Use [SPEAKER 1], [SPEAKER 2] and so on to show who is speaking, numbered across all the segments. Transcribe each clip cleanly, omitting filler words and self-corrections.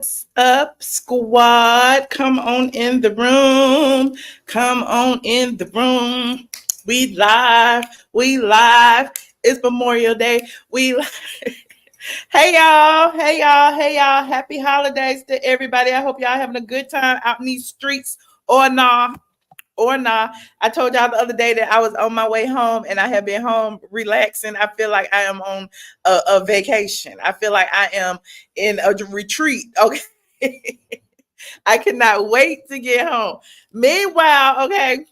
[SPEAKER 1] What's up, squad? Come on in the room. Come on in the room. We live. We live. It's Memorial Day. We Hey y'all. Hey y'all. Hey y'all. Happy holidays to everybody. I hope y'all having a good time out in these streets or nah. Or not. I told y'all the other day that I was on my way home and I have been home relaxing. I feel like I am on a vacation. I feel like I am in a retreat. Okay. I cannot wait to get home. Meanwhile, okay,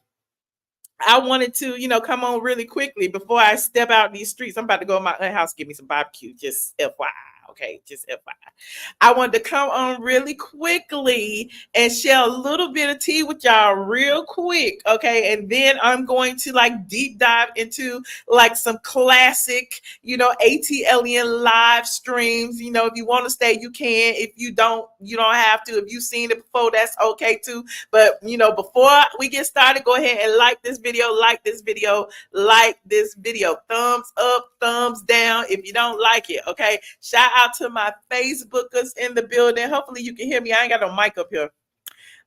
[SPEAKER 1] I wanted to, come on really quickly before I step out these streets. I'm about to go to my aunt's house, get me some barbecue, just FYI. Okay, just FYI. I wanted to come on really quickly and share a little bit of tea with y'all real quick. Okay, and then I'm going to like deep dive into like some classic, ATLien live streams. If you want to stay, you can. If you don't, you don't have to. If you've seen it before, that's okay too. But before we get started, go ahead and like this video, like this video, like this video. Thumbs up, thumbs down if you don't like it. Okay. Shout out to my Facebookers in the building. Hopefully you can hear me. I ain't got no mic up here.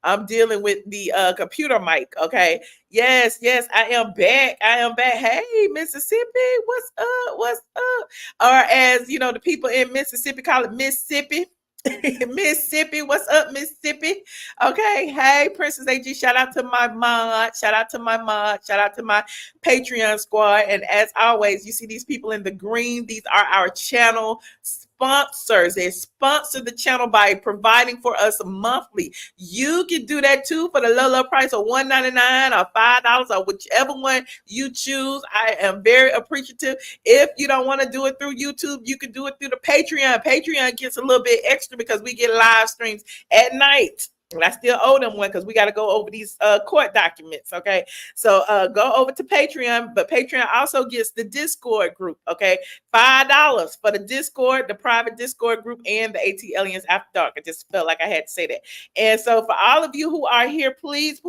[SPEAKER 1] I'm dealing with the computer mic. Okay. Yes, I am back. I am back. Hey, Mississippi, what's up? What's up? Or as the people in Mississippi call it Mississippi. Mississippi, what's up, Mississippi? Okay, hey, Princess AG, shout out to my mod, shout out to my Patreon squad. And as always, you see these people in the green, these are our channel sponsors. They sponsor the channel by providing for us monthly. You can do that too for the low price of $1.99 or $5 or whichever one you choose. I am very appreciative. If you don't want to do it through YouTube, you can do it through the Patreon. Patreon gets a little bit extra because we get live streams at night. And I still owe them one because we got to go over these court documents. Okay. So go over to Patreon, but Patreon also gets the Discord group. Okay. $5 for the Discord, the private Discord group, and the ATLiens After Dark. I just felt like I had to say that. And so for all of you who are here, please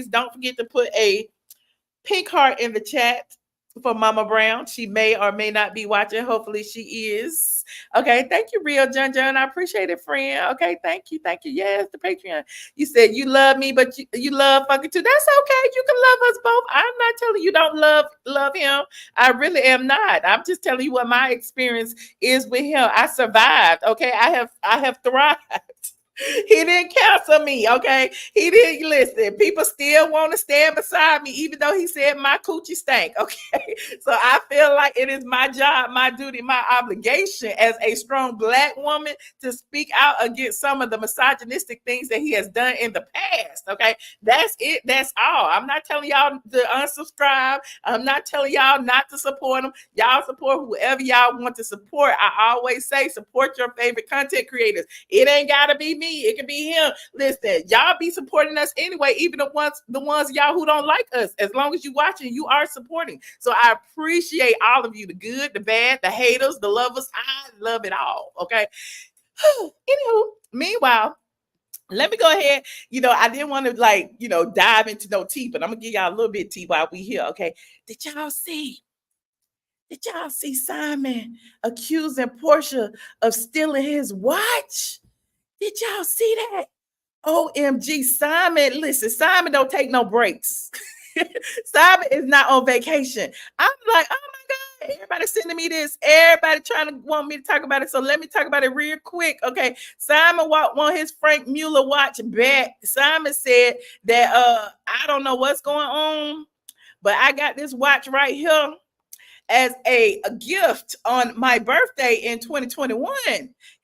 [SPEAKER 1] don't forget to put a pink heart in the chat for Mama Brown. She may or may not be watching. Hopefully she is. Okay. Thank you, Real John. I appreciate it, friend. Okay. Thank you. Yes, the Patreon. You said you love me, but you love Funky too. That's okay. You can love us both. I'm not telling you don't love him. I really am not. I'm just telling you what my experience is with him. I survived. Okay. I have thrived. He didn't cancel me, okay? He didn't listen. People still want to stand beside me, even though he said my coochie stank, okay? So I feel like it is my job, my duty, my obligation as a strong Black woman to speak out against some of the misogynistic things that he has done in the past, okay? That's it. That's all. I'm not telling y'all to unsubscribe. I'm not telling y'all not to support him. Y'all support whoever y'all want to support. I always say support your favorite content creators. It ain't got to be me. It can be him. Listen, y'all be supporting us anyway, even the ones y'all who don't like us. As long as you watching, you are supporting. So I appreciate all of you, the good, the bad, the haters, the lovers. I love it all. Okay. Anywho, meanwhile, let me go ahead. I didn't want to dive into no tea, but I'm gonna give y'all a little bit of tea while we here. Okay. Did y'all see Simon accusing Porsha of stealing his watch? Did y'all see that? OMG, Simon, listen, Simon don't take no breaks. Simon is not on vacation. I'm like, oh my God, everybody sending me this. Everybody trying to want me to talk about it. So let me talk about it real quick. Okay. Simon want his Frank Mueller watch back. Simon said that I don't know what's going on, but I got this watch right here as a gift on my birthday in 2021.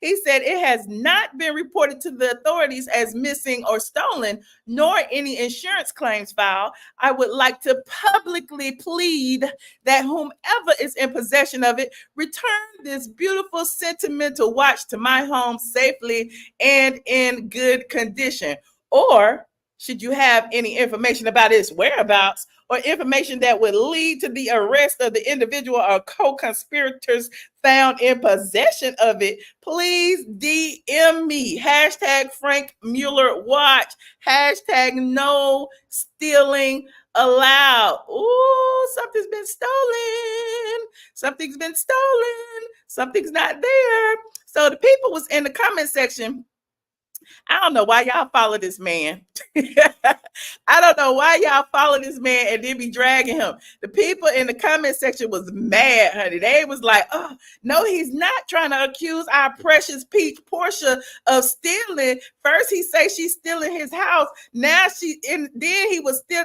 [SPEAKER 1] He said it has not been reported to the authorities as missing or stolen, nor any insurance claims filed. I would like to publicly plead that whomever is in possession of it, return this beautiful sentimental watch to my home safely and in good condition. Or should you have any information about its whereabouts or information that would lead to the arrest of the individual or co-conspirators found in possession of it, please DM me. Hashtag Frank Mueller watch. Hashtag no stealing allowed. Ooh, something's been stolen. Something's been stolen. Something's not there. So the people was in the comment section I don't know why y'all follow this man. I don't know why y'all follow this man and then be dragging him. The people in the comment section was mad, honey. They was like, oh, no, he's not trying to accuse our precious peach Porsha of stealing. First he say she's stealing his house. Now then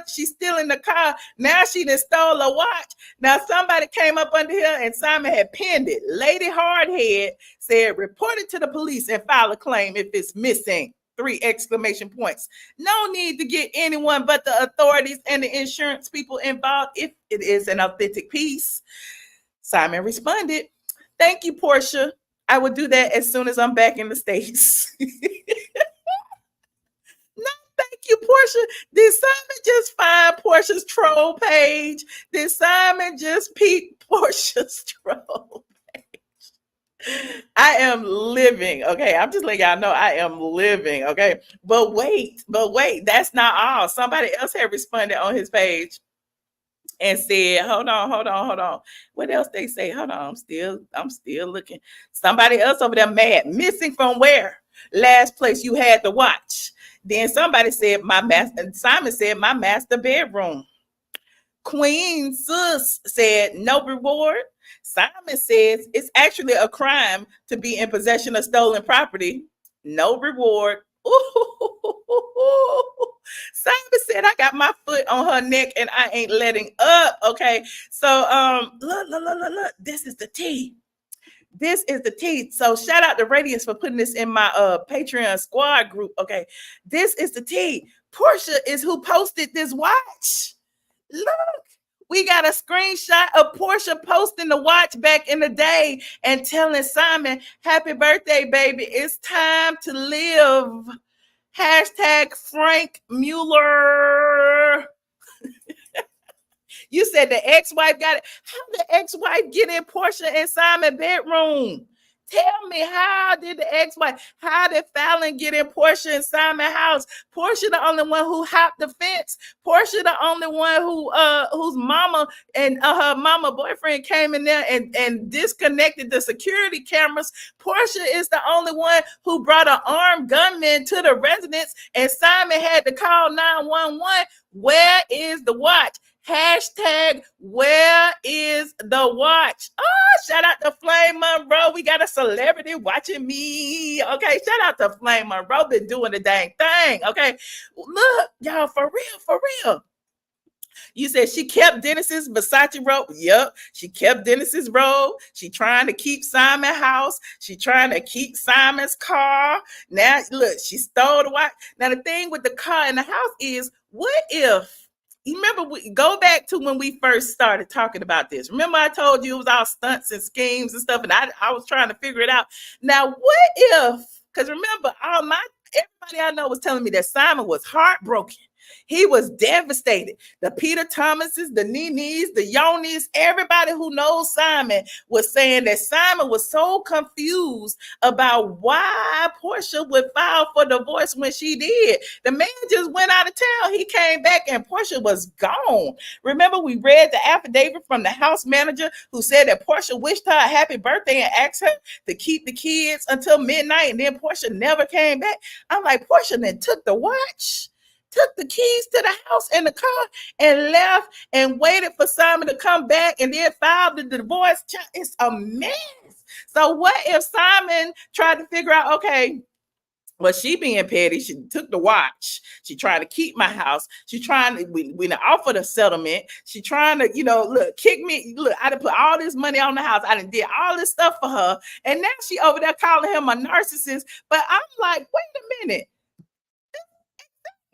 [SPEAKER 1] she's stealing the car. Now she done stole a watch. Now somebody came up under here and Simon had pinned it. Lady Hardhead said, report it to the police and file a claim if it's missing. 3 exclamation points. No need to get anyone but the authorities and the insurance people involved if it is an authentic piece. Simon responded, thank you, Porsha. I will do that as soon as I'm back in the States. No, thank you, Porsha. Did Simon just find Porsha's troll page? Did Simon just peep Porsha's troll? I am living. Okay, I'm just letting y'all know I am living. Okay, but wait, that's not all. Somebody else had responded on his page and said, hold on. What else they say? Hold on, I'm still looking. Somebody else over there mad. Missing from where? Last place you had the watch. Then somebody said Simon said my master bedroom. Queen Sus said no reward. Simon says it's actually a crime to be in possession of stolen property. No reward. Ooh. Simon said I got my foot on her neck and I ain't letting up. Okay. So look. This is the tea. This is the tea. So shout out to Radiance for putting this in my Patreon squad group. Okay. This is the tea. Porsha is who posted this watch. Look, we got a screenshot of Porsha posting the watch back in the day and telling Simon, happy birthday, baby. It's time to live. Hashtag Frank Mueller. You said the ex-wife got it. How did the ex-wife get in Porsha and Simon's bedroom? Tell me, how did Fallon get in Porsha and Simon's house? Porsha the only one who hopped the fence. Porsha the only one whose mama and her mama boyfriend came in there and disconnected the security cameras. Porsha is the only one who brought an armed gunman to the residence and Simon had to call 911. Where is the watch? Hashtag where is the watch? Oh, shout out to Flame Monroe. We got a celebrity watching me. Okay, shout out to Flame Monroe. Been doing the dang thing. Okay, look, y'all, for real. You said she kept Dennis's Versace robe. Yep, she kept Dennis's robe. She trying to keep Simon's house. She trying to keep Simon's car. Now, look, she stole the watch. Now, the thing with the car and the house is, what if, you remember, we go back to when we first started talking about this. Remember I told you it was all stunts and schemes and stuff, and I was trying to figure it out. Now, what if, because remember, everybody I know was telling me that Simon was heartbroken. He was devastated. The Peter Thomases, the Ninis, the Yonis, everybody who knows Simon was saying that Simon was so confused about why Porsha would file for divorce when she did. The man just went out of town. He came back and Porsha was gone. Remember, we read the affidavit from the house manager who said that Porsha wished her a happy birthday and asked her to keep the kids until midnight, and then Porsha never came back. I'm like, Porsha then took the watch, took the keys to the house and the car and left and waited for Simon to come back and then filed the divorce. It's a mess. So what if Simon tried to figure out, okay, well, she being petty, she took the watch. She trying to keep my house. She trying to, we offered a settlement. She trying to, look, kick me. Look, I done put all this money on the house. I done did all this stuff for her. And now she over there calling him a narcissist. But I'm like, wait a minute.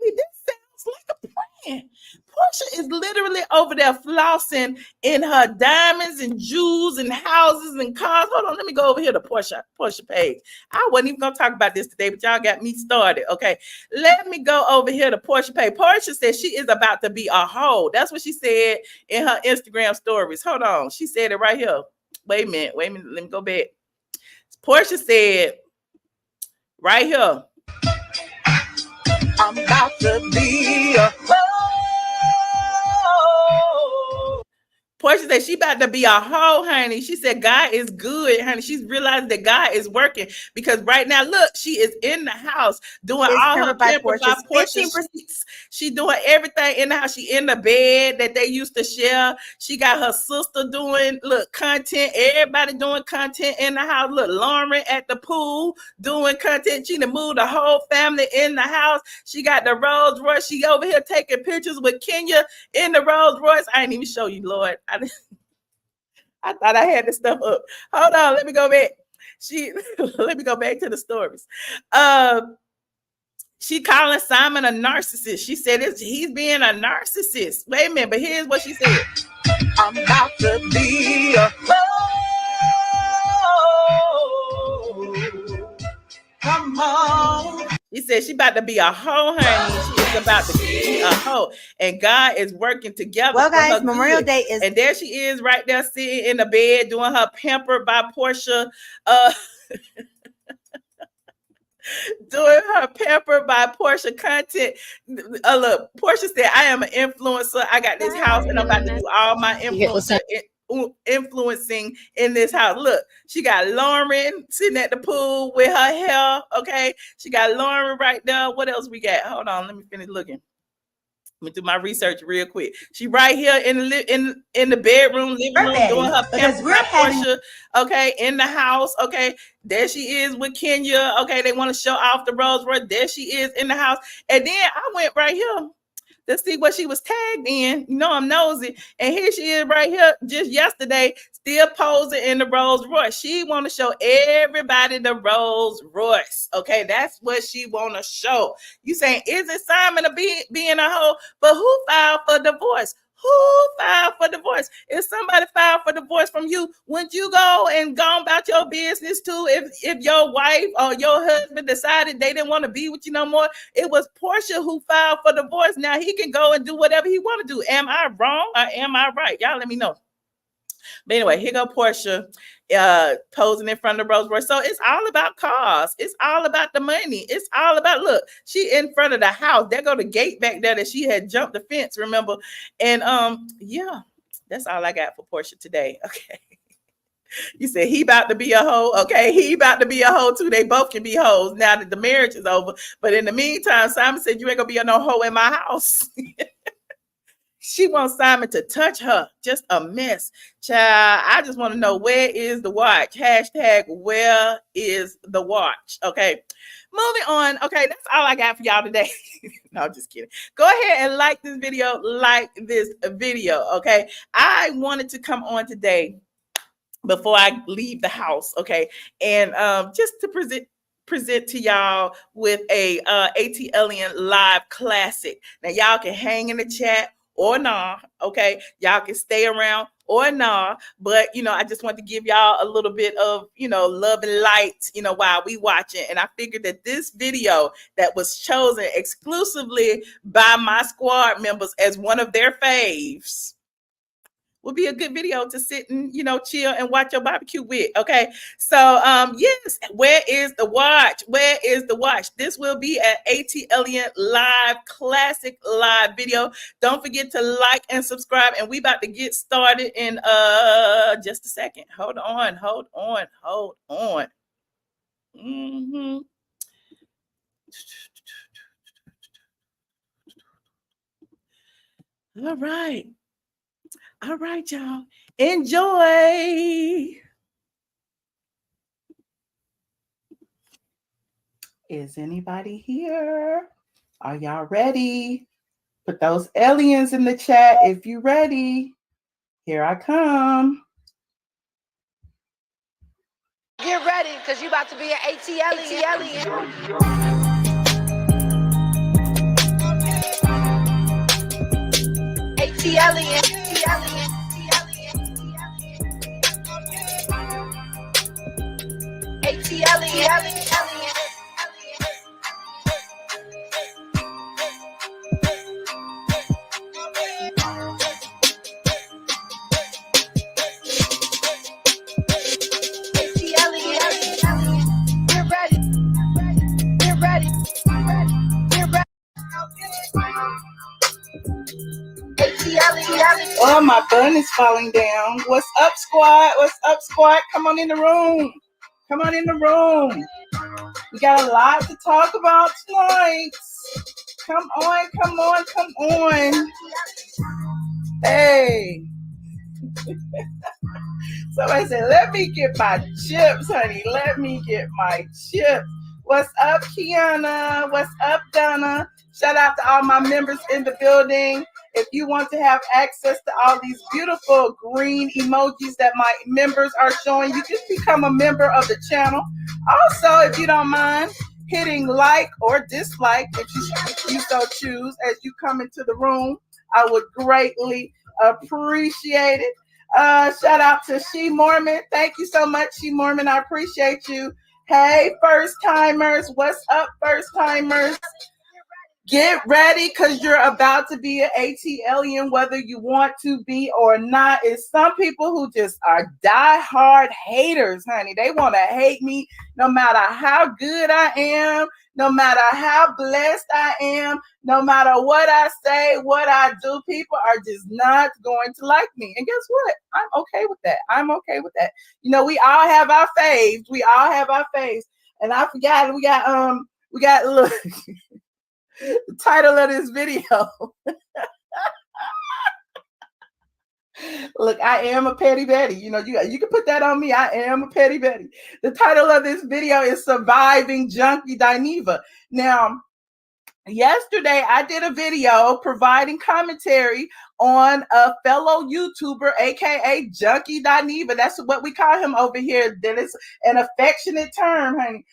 [SPEAKER 1] This sounds like a plan. Porsha is literally over there flossing in her diamonds and jewels and houses and cars. Hold on, let me go over here to Porsha page. I wasn't even gonna talk about this today, but y'all got me started. Okay, let me go over here to Porsha page. Porsha says she is about to be a hoe. That's what she said in her Instagram stories. Hold on, she said it right here. Wait a minute. Let me go back. Porsha said right here, I'm about to be a hoe. Porsha said she about to be a hoe, honey. She said God is good, honey. She's realized that God is working because right now, look, she is in the house doing all her pampered by Porsha. She doing everything in the house. She in the bed that they used to share. She got her sister doing content. Everybody doing content in the house. Look, Lauren at the pool doing content. She done moved the whole family in the house. She got the Rolls Royce. She over here taking pictures with Kenya in the Rolls Royce. I ain't even show you, Lord. I thought I had this stuff up. Hold on, let me go back. Let me go back to the stories. She calling Simon a narcissist. She said he's being a narcissist. Wait a minute, but here's what she said. I'm about to be a hoe. Come on. He said she about to be a hoe, honey. She is about to be a hoe. And God is working together. Well, guys, Memorial Day is... And there she is right there sitting in the bed doing her Pampered by Porsha. Doing her Pampered by Porsha content. Look, Porsha said, I am an influencer. I got this house and I'm about to do all my influencing in this house. Look, she got Lauren sitting at the pool with her hair. Okay. She got Lauren right there. What else we got? Hold on. Let me finish looking. Let me do my research real quick. She right here in the bedroom, living room, doing her Pampered by Porsha. Okay, in the house. Okay, there she is with Kenya. Okay, they want to show off the Rolls Royce. There she is in the house. And then I went right here to see what she was tagged in. You know, I'm nosy. And here she is right here just yesterday, still posing in the Rolls Royce. She want to show everybody the Rolls Royce. Okay, that's what she want to show. You saying, is it Simon being a hoe? But who filed for divorce? Who filed for divorce? If somebody filed for divorce from you, wouldn't you go about your business too? If your wife or your husband decided they didn't want to be with you no more, it was Porsha who filed for divorce. Now he can go and do whatever he want to do. Am I wrong or am I right? Y'all let me know. But anyway, here go Porsha posing in front of the Rolls Royce. So it's all about cars. It's all about the money. It's all about, look, she in front of the house. There go the gate back there that she had jumped the fence, remember? And yeah, that's all I got for Porsha today. Okay. You said he about to be a hoe. Okay, he about to be a hoe too. They both can be hoes now that the marriage is over. But in the meantime, Simon said, you ain't gonna be no hoe in my house. She wants Simon to touch her. Just a mess. Child, I just want to know, where is the watch? Hashtag, where is the watch? Okay. Moving on. Okay, that's all I got for y'all today. No, I'm just kidding. Go ahead and like this video. Like this video. Okay. I wanted to come on today before I leave the house. Okay. And just to present to y'all with a ATLien live classic. Now y'all can hang in the chat or nah, okay? Y'all can stay around or nah, but, you know, I just want to give y'all a little bit of, you know, love and light, you know, while we watching. And I figured that this video that was chosen exclusively by my squad members as one of their faves would be a good video to sit and, you know, chill and watch your barbecue with. Okay. So, yes, where is the watch? Where is the watch? This will be an ATLien live classic live video. Don't forget to like and subscribe. And we about to get started in just a second. Hold on. All right, y'all. Enjoy. Is anybody here? Are y'all ready? Put those aliens in the chat if you're ready. Here I come.
[SPEAKER 2] Get ready, because you about to be an ATLien. ATLien.
[SPEAKER 1] Oh, my bun is falling down. What's up, squad? What's up, squad? Come on in the room. Come on in the room. We got a lot to talk about tonight. Come on, come on, come on. Hey. Somebody said, let me get my chips, honey. Let me get my chips. What's up, Kiana? What's up, Donna? Shout out to all my members in the building. If you want to have access to all these beautiful green emojis that my members are showing, you just become a member of the channel. Also, if you don't mind hitting like or dislike, if you so choose, as you come into the room, I would greatly appreciate it. Shout out to She Mormon. Thank you so much, She Mormon. I appreciate you. Hey, first timers. What's up, first timers? Get ready, because you're about to be an ATLien, whether you want to be or not. It's some people who just are diehard haters, honey. They want to hate me no matter how good I am, no matter how blessed I am, no matter what I say, what I do. People are just not going to like me. And guess what? I'm okay with that. I'm okay with that. You know, we all have our faves. We all have our faves. And I forgot, we got look. The title of this video. Look, I am a petty Betty. You know, you can put that on me. I am a petty Betty. The title of this video is Surviving Funky Dineva. Now, yesterday I did a video providing commentary on a fellow YouTuber, aka Funky Dineva. That's what we call him over here. That is an affectionate term, honey.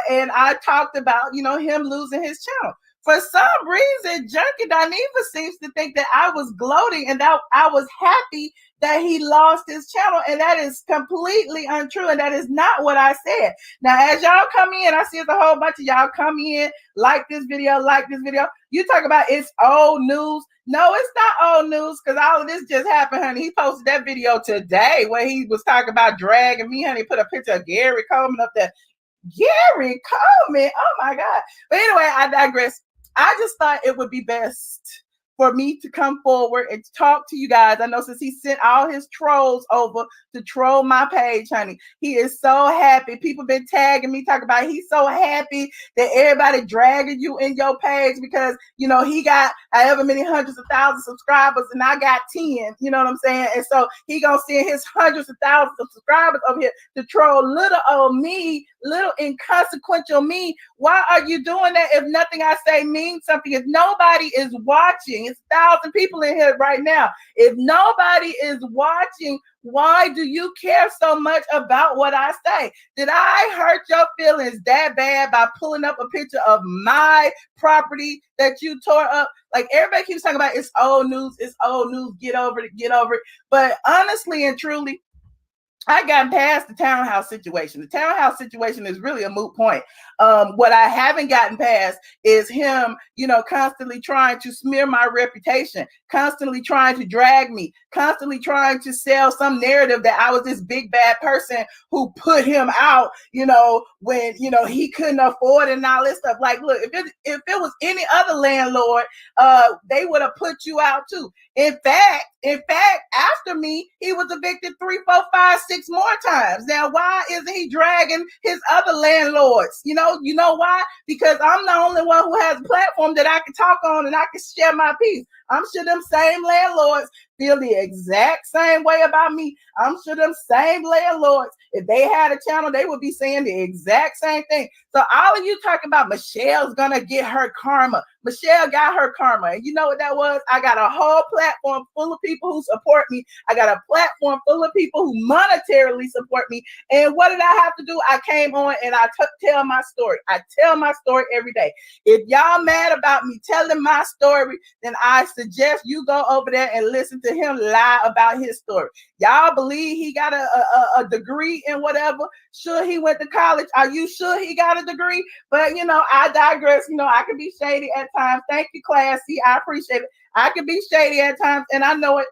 [SPEAKER 1] And I talked about, him losing his channel. For some reason, Funky Dineva seems to think that I was gloating and that I was happy that he lost his channel, and that is completely untrue, and that is not what I said. Now, as y'all come in, I see it's a whole bunch of y'all come in, like this video. You talk about it's old news. No, it's not old news, because all of this just happened, honey. He posted that video today where he was talking about dragging me, honey. Put a picture of Gary Coleman up there. Gary Coleman, oh my God. But anyway, I digress. I just thought it would be best for me to come forward and talk to you guys. I know since he sent all his trolls over to troll my page, honey, he is so happy. People been tagging me, talking about he's so happy that everybody dragging you in your page because, he got however many hundreds of thousands of subscribers and I got 10, you know what I'm saying? And so he gonna send his hundreds of thousands of subscribers over here to troll little old me, little inconsequential me. Why are you doing that if nothing I say means something? If nobody is watching, it's 1,000 people in here right now. If nobody is watching, why do you care so much about what I say? Did I hurt your feelings that bad by pulling up a picture of my property that you tore up? Like, everybody keeps talking about it's old news, get over it. But honestly and truly, I got past the townhouse situation. The townhouse situation is really a moot point. What I haven't gotten past is him, constantly trying to smear my reputation, constantly trying to drag me, constantly trying to sell some narrative that I was this big bad person who put him out, when, he couldn't afford it and all this stuff. Like, look, if it was any other landlord, they would have put you out too. In fact, after me, he was evicted 3, 4, 5, 6 more times. Now, why isn't he dragging his other landlords? You know why? Because I'm the only one who has a platform that I can talk on and I can share my piece. I'm sure them same landlords feel the exact same way about me. I'm sure them same landlords, if they had a channel, they would be saying the exact same thing. So all of you talking about Michelle's gonna get her karma. Michelle got her karma. And you know what that was? I got a whole platform full of people who support me. I got a platform full of people who monetarily support me. And what did I have to do? I came on and I tell my story. I tell my story every day. If y'all mad about me telling my story, then I suggest you go over there and listen to him lie about his story. Y'all believe he got a degree in whatever? Sure, he went to college. Are you sure he got a degree? But, I digress. I can be shady at times. Thank you, Classy. I appreciate it. I can be shady at times, and I know it.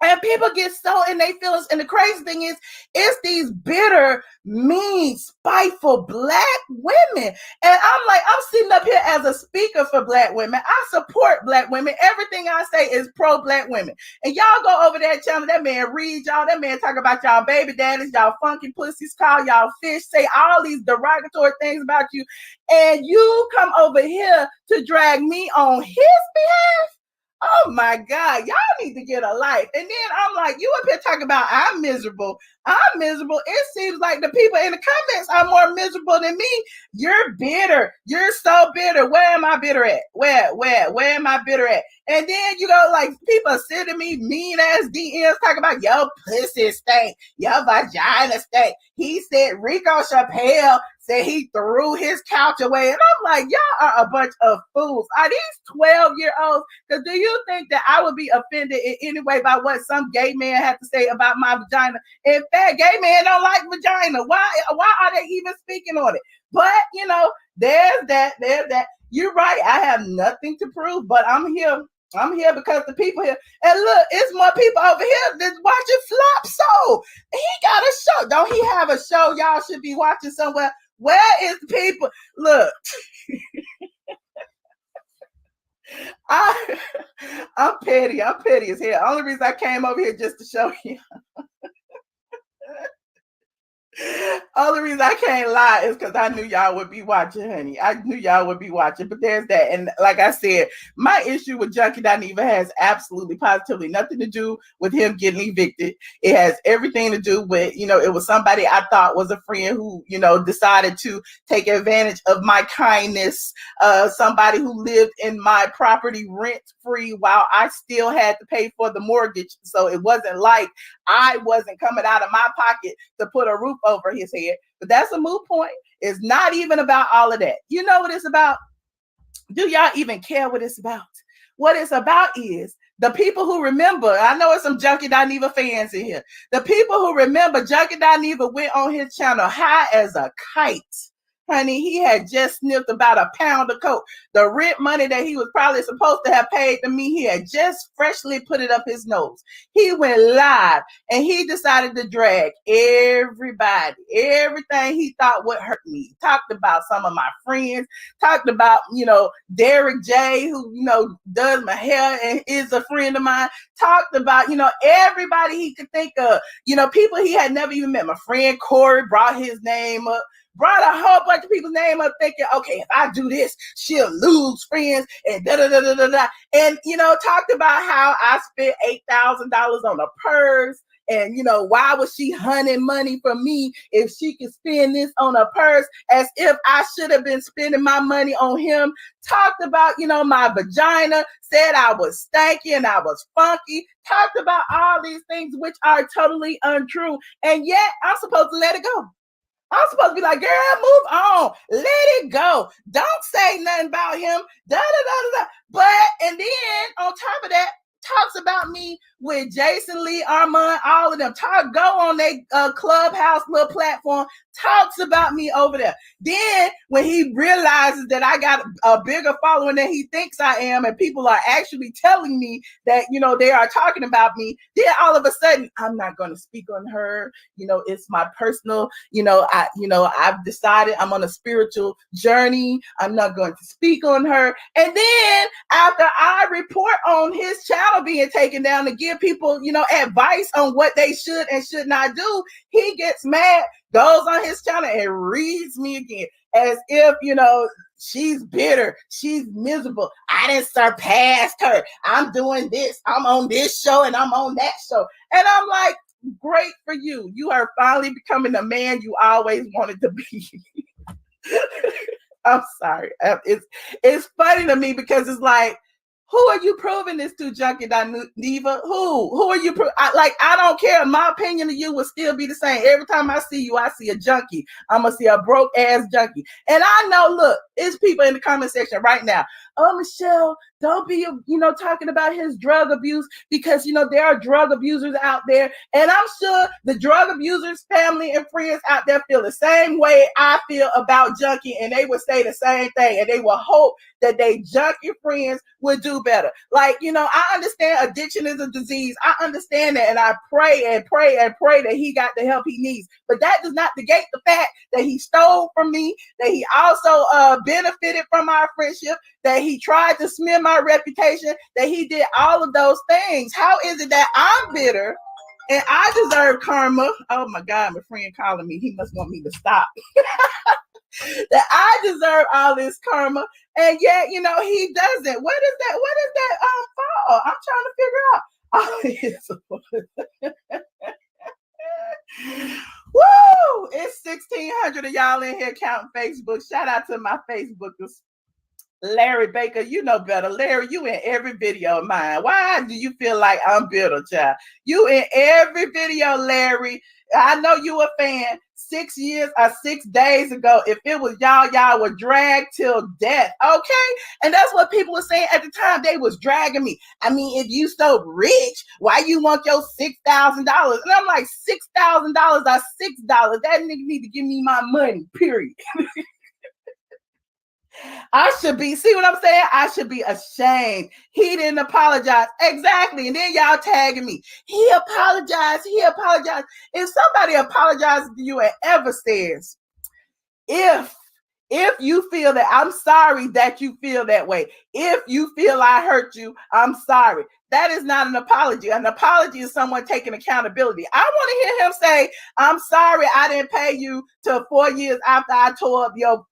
[SPEAKER 1] And people get so in their feelings. And the crazy thing is, it's these bitter, mean, spiteful Black women. And I'm like, I'm sitting up here as a speaker for Black women. I support Black women. Everything I say is pro-Black women. And y'all go over that channel, that man read y'all, that man talk about y'all baby daddies, y'all funky pussies, call y'all fish, say all these derogatory things about you. And you come over here to drag me on his behalf? Oh my God, y'all need to get a life. And then I'm like, you up here talking about I'm miserable. I'm miserable. It seems like the people in the comments are more miserable than me. You're bitter. You're so bitter. Where am I bitter at? Where am I bitter at? And then, you know, like people sending me mean ass DMs talking about your pussy stink, your vagina stink. He said Rico Chappelle said he threw his couch away. And I'm like, y'all are a bunch of fools. Are these 12-year-olds? Because do you think that I would be offended in any way by what some gay man had to say about my vagina? In fact, gay men don't like vagina. Why are they even speaking on it? But, you know, there's that. You're right. I have nothing to prove, but I'm here. I'm here because the people here. And look, it's more people over here that's watching Flop Soul. He got a show. Don't he have a show y'all should be watching somewhere? Where is the people? Look. I'm petty. I'm petty as hell. Only reason I came over here just to show you. Only reason I can't lie is because I knew y'all would be watching, honey. I knew y'all would be watching, but there's that. And like I said, my issue with Junkie Dineva has absolutely, positively nothing to do with him getting evicted. It has everything to do with, you know, it was somebody I thought was a friend who, you know, decided to take advantage of my kindness. Somebody who lived in my property rent-free while I still had to pay for the mortgage. So it wasn't like I wasn't coming out of my pocket to put a roof over his head. But that's a moot point. It's not even about all of that. You know what it's about? Do y'all even care what it's about? What it's about is the people who remember. I know it's some Junkie Dineva fans in here. The people who remember Junkie Dineva went on his channel high as a kite. Honey, he had just sniffed about a pound of coke. The rent money that he was probably supposed to have paid to me, he had just freshly put it up his nose. He went live and he decided to drag everybody, everything he thought would hurt me. Talked about some of my friends, talked about, you know, Derek J, who, you know, does my hair and is a friend of mine. Talked about, you know, everybody he could think of, you know, people he had never even met. My friend Corey brought his name up. Brought a whole bunch of people's name up thinking, okay, if I do this, she'll lose friends and da-da-da-da-da-da. And, you know, talked about how I spent $8,000 on a purse. And, you know, why was she hunting money from me if she could spend this on a purse, as if I should have been spending my money on him. Talked about, you know, my vagina, said I was stanky and I was funky. Talked about all these things which are totally untrue. And yet I'm supposed to let it go. I'm supposed to be like, girl, move on. Let it go. Don't say nothing about him. Da-da-da-da-da. But, and then on top of that, talks about me with Jason Lee, Armand, all of them. Go on their Clubhouse little platform, talks about me over there. Then when he realizes that I got a bigger following than he thinks I am, and people are actually telling me that, you know, they are talking about me, then all of a sudden, I'm not going to speak on her. You know, it's my personal, I've decided I'm on a spiritual journey. I'm not going to speak on her. And then after I report on his channel being taken down to give people, you know, advice on what they should and should not do, he gets mad, goes on his channel and reads me again as if, you know, she's bitter, she's miserable, I didn't surpass her, I'm doing this, I'm on this show and I'm on that show. And I'm like, great for you. You are finally becoming the man you always wanted to be. I'm sorry. It's funny to me because it's like, who are you proving this to, Junkie Dineva? Who are you? I don't care. My opinion of you will still be the same. Every time I see you, I see a junkie. I'm going to see a broke ass junkie. And I know, look, it's people in the comment section right now. oh, Michelle, don't be, talking about his drug abuse because, there are drug abusers out there. And I'm sure the drug abusers, family and friends out there feel the same way I feel about junkie, and they would say the same thing, and they will hope that they junkie friends would do better. Like, I understand addiction is a disease. I understand that, and I pray and pray and pray that he got the help he needs. But that does not negate the fact that he stole from me, that he also benefited from our friendship, that he tried to smear my reputation, that he did all of those things. How is it that I'm bitter and I deserve karma? Oh my God, my friend calling me. He must want me to stop. That I deserve all this karma, and yet, he doesn't. What is that fault? I'm trying to figure out. Woo! It's 1,600 of y'all in here counting Facebook. Shout out to my Facebookers. Larry Baker, you know better. Larry, you in every video of mine. Why do you feel like I'm bitter, child? You in every video, Larry. I know you a fan. 6 years or 6 days ago, if it was y'all were dragged till death, okay? And that's what people were saying at the time. They was dragging me. I mean, if you so rich, why you want your $6,000? And I'm like, $6,000 or $6. That nigga need to give me my money, period. I should be, see what I'm saying? I should be ashamed. He didn't apologize. Exactly. And then y'all tagging me. He apologized. If somebody apologizes to you and ever says, if you feel that, I'm sorry that you feel that way. If you feel I hurt you, I'm sorry. That is not an apology. An apology is someone taking accountability. I want to hear him say, I'm sorry I didn't pay you till 4 years after I tore up your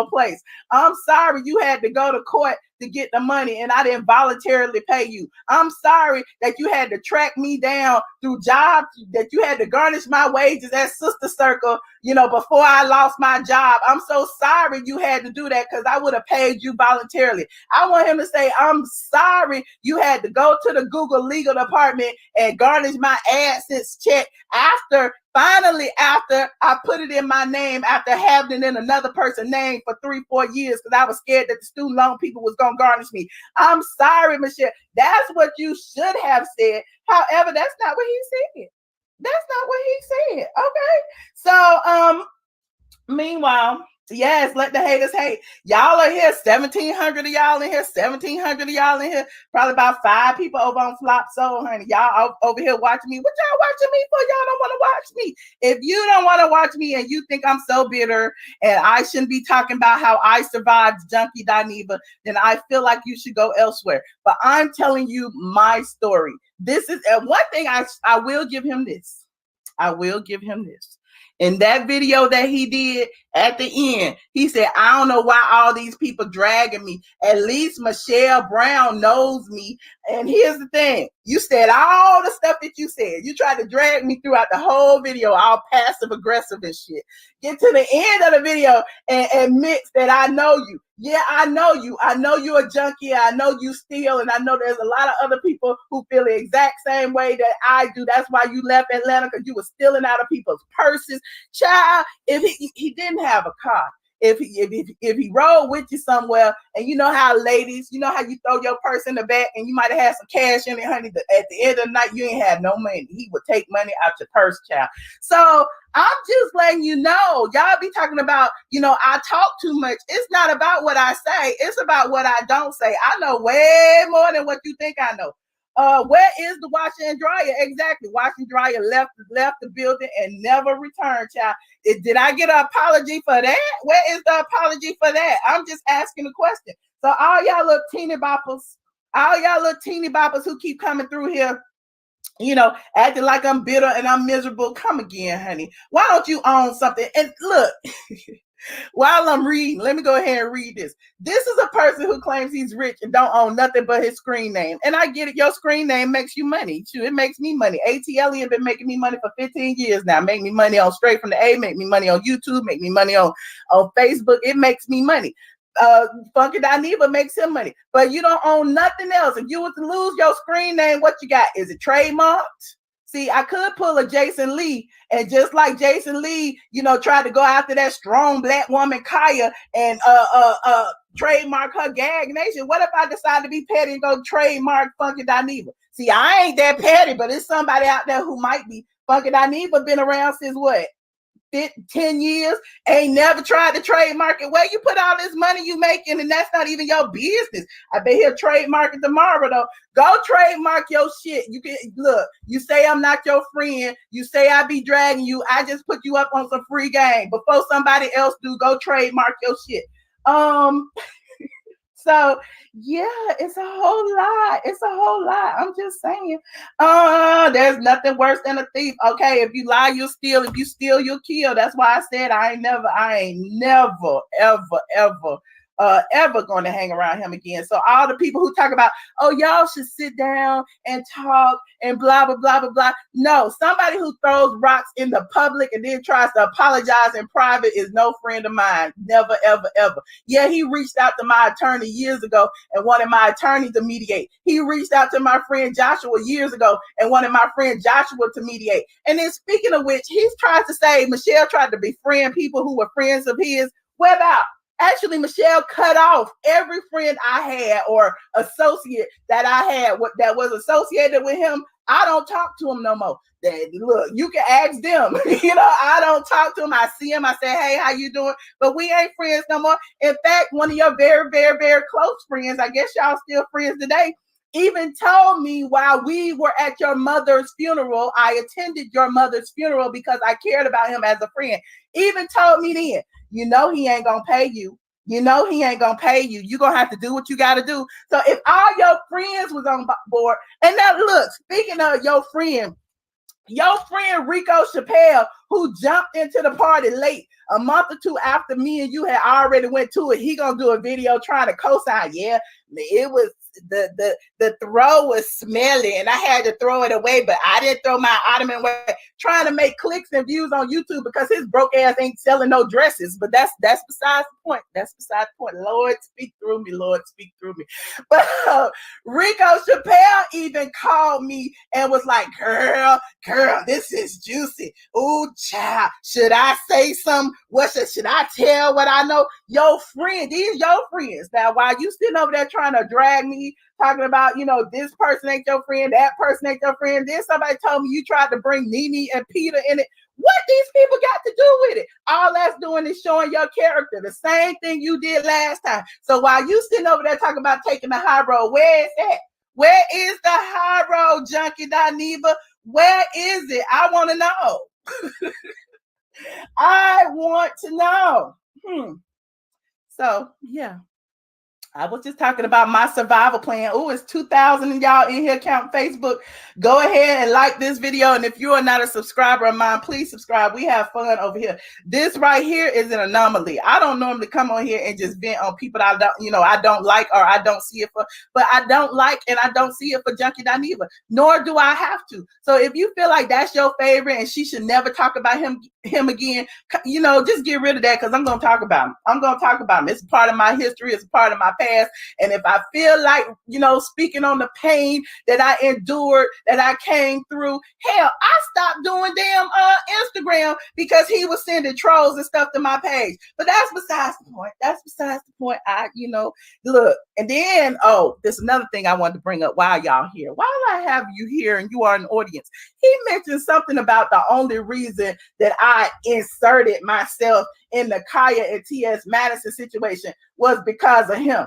[SPEAKER 1] place. I'm sorry you had to go to court to get the money and I didn't voluntarily pay you. I'm sorry that you had to track me down through jobs, that you had to garnish my wages at Sister Circle, before I lost my job. I'm so sorry you had to do that because I would have paid you voluntarily. I want him to say, I'm sorry you had to go to the Google legal department and garnish my AdSense check after I put it in my name, after having it in another person's name for 3-4 years because I was scared that the student loan people was going to garnish me. I'm sorry, Michelle. That's what you should have said. However, that's not what he said. Okay. So, meanwhile, yes, let the haters hate. Y'all are here, 1,700 of y'all in here, 1,700 of y'all in here. Probably about 5 people over on Flop Soul, honey. Y'all over here watching me. What y'all watching me for? Y'all don't want to watch me. If you don't want to watch me and you think I'm so bitter and I shouldn't be talking about how I survived Junkie Dineva, then I feel like you should go elsewhere. But I'm telling you my story. This is one thing I will give him this. In that video that he did at the end, he said, I don't know why all these people dragging me. At least Michelle Brown knows me. And here's the thing. You said all the stuff that you said. You tried to drag me throughout the whole video, all passive aggressive and shit. Get to the end of the video and admit that I know you. Yeah, I know you. I know you're a junkie. I know you steal. And I know there's a lot of other people who feel the exact same way that I do. That's why you left Atlanta, because you were stealing out of people's purses. Child, if he didn't have a car, if he rode with you somewhere, and you know how ladies, you know how you throw your purse in the back and you might have had some cash in it, honey, at the end of the night, you ain't have no money. He would take money out your purse, child. So I'm just letting you know, y'all be talking about, I talk too much. It's not about what I say. It's about what I don't say. I know way more than what you think I know. Where is the washer and dryer? Exactly. Washer and dryer left the building and never returned, child. Did I get an apology for that? Where is the apology for that? I'm just asking a question. So all y'all little teeny boppers who keep coming through here, acting like I'm bitter and I'm miserable, come again, honey. Why don't you own something? And look, while I'm reading, let me go ahead and read this. This is a person who claims he's rich and don't own nothing but his screen name. And I get it. Your screen name makes you money. Shoot, it makes me money. ATLien been making me money for 15 years now. Make me money on Straight from the A, make me money on YouTube, make me money on Facebook. It makes me money. Funky Dineva makes him money. But you don't own nothing else. If you were to lose your screen name, what you got? Is it trademarked? See, I could pull a Jason Lee, and just like Jason Lee, tried to go after that strong black woman Kaya and trademark her Gag Nation? What if I decide to be petty and go trademark Funky Dineva? See, I ain't that petty, but it's somebody out there who might be. Funky Dineva been around since what? 10 years, ain't never tried to trademark it. Where you put all this money you making, and that's not even your business. I bet he'll trademark it tomorrow though. Go trademark your shit. You can look, you say I'm not your friend, you say I be dragging you, I just put you up on some free game before somebody else do. Go trademark your shit. So yeah, it's a whole lot. It's a whole lot. I'm just saying. There's nothing worse than a thief. Okay, if you lie, you'll steal. If you steal, you'll kill. That's why I said I ain't never, ever going to hang around him again. So all the people who talk about, oh, y'all should sit down and talk and blah, blah, blah, blah, blah. No, somebody who throws rocks in the public and then tries to apologize in private is no friend of mine. Never, ever, ever. Yeah, he reached out to my attorney years ago and wanted my attorney to mediate. He reached out to my friend Joshua years ago and wanted my friend Joshua to mediate. And then speaking of which, he's tried to say Michelle tried to befriend people who were friends of his. Well, actually, Michelle cut off every friend I had or associate that I had that was associated with him. I don't talk to him no more. Look, you can ask them. I don't talk to him. I see him. I say, hey, how you doing? But we ain't friends no more. In fact, one of your very, very, very close friends, I guess y'all still friends today, even told me while we were at your mother's funeral, I attended your mother's funeral because I cared about him as a friend. Even told me then, he ain't going to pay you. He ain't going to pay you. You're going to have to do what you got to do. So if all your friends was on board, and now look, speaking of your friend Rico Chappelle, who jumped into the party late, a month or two after me and you had already went to it, he going to do a video trying to co-sign. Yeah, it was, the throw was smelly and I had to throw it away, but I didn't throw my ottoman away, trying to make clicks and views on YouTube because his broke ass ain't selling no dresses. But that's besides the point. That's besides the point. Lord, speak through me. Lord, speak through me. But Rico Chappelle even called me and was like, girl, this is juicy. Ooh, child, should I say something? Should I tell what I know? Your friend, these your friends. Now, while you sitting over there trying to drag me, talking about, this person ain't your friend, that person ain't your friend. Then somebody told me you tried to bring Nene and Peter in it. What these people got to do with it? All that's doing is showing your character. The same thing you did last time. So while you sitting over there talking about taking the high road, where is that? Where is the high road, Junkie Dineva? Where is it? I want to know. I want to know. So, yeah. I was just talking about my survival plan. Oh, it's 2,000 of y'all in here counting Facebook. Go ahead and like this video. And if you are not a subscriber of mine, please subscribe. We have fun over here. This right here is an anomaly. I don't normally come on here and just vent on people that I don't like or I don't see it for. But I don't like and I don't see it for Junkie Dineva, nor do I have to. So if you feel like that's your favorite and she should never talk about him again, just get rid of that because I'm going to talk about him. I'm going to talk about him. It's a part of my history. It's a part of my past. And if I feel like, speaking on the pain that I endured, that I came through, hell, I stopped doing damn Instagram because he was sending trolls and stuff to my page. But that's besides the point. That's besides the point. Look, and then, there's another thing I wanted to bring up while y'all here. While I have you here and you are an audience, he mentioned something about the only reason that I inserted myself in the Kaya and T.S. Madison situation was because of him.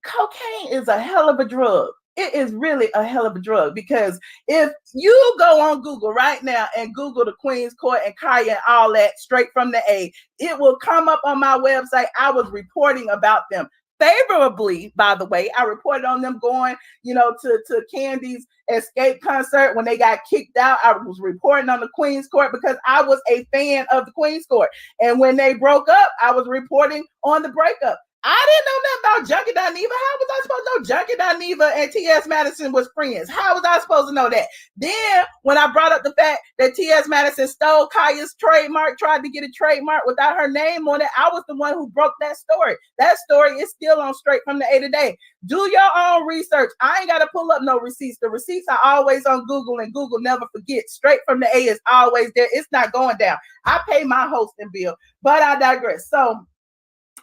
[SPEAKER 1] Cocaine is a hell of a drug. It is really a hell of a drug because if you go on Google right now and Google the Queen's Court and Kaya and all that straight from the A, it will come up on my website. I was reporting about them favorably, by the way. I reported on them going, to Candy's Escape concert when they got kicked out. I was reporting on the Queen's Court because I was a fan of the Queen's Court. And when they broke up, I was reporting on the breakup. I didn't know nothing about Junkie Dineva. How was I supposed to know Junkie Dineva and T.S. Madison was friends? How was I supposed to know that? Then, when I brought up the fact that T.S. Madison stole Kaya's trademark, tried to get a trademark without her name on it, I was the one who broke that story. That story is still on Straight from the A today. Do your own research. I ain't got to pull up no receipts. The receipts are always on Google, and Google never forgets. Straight from the A is always there. It's not going down. I pay my hosting bill, but I digress. So,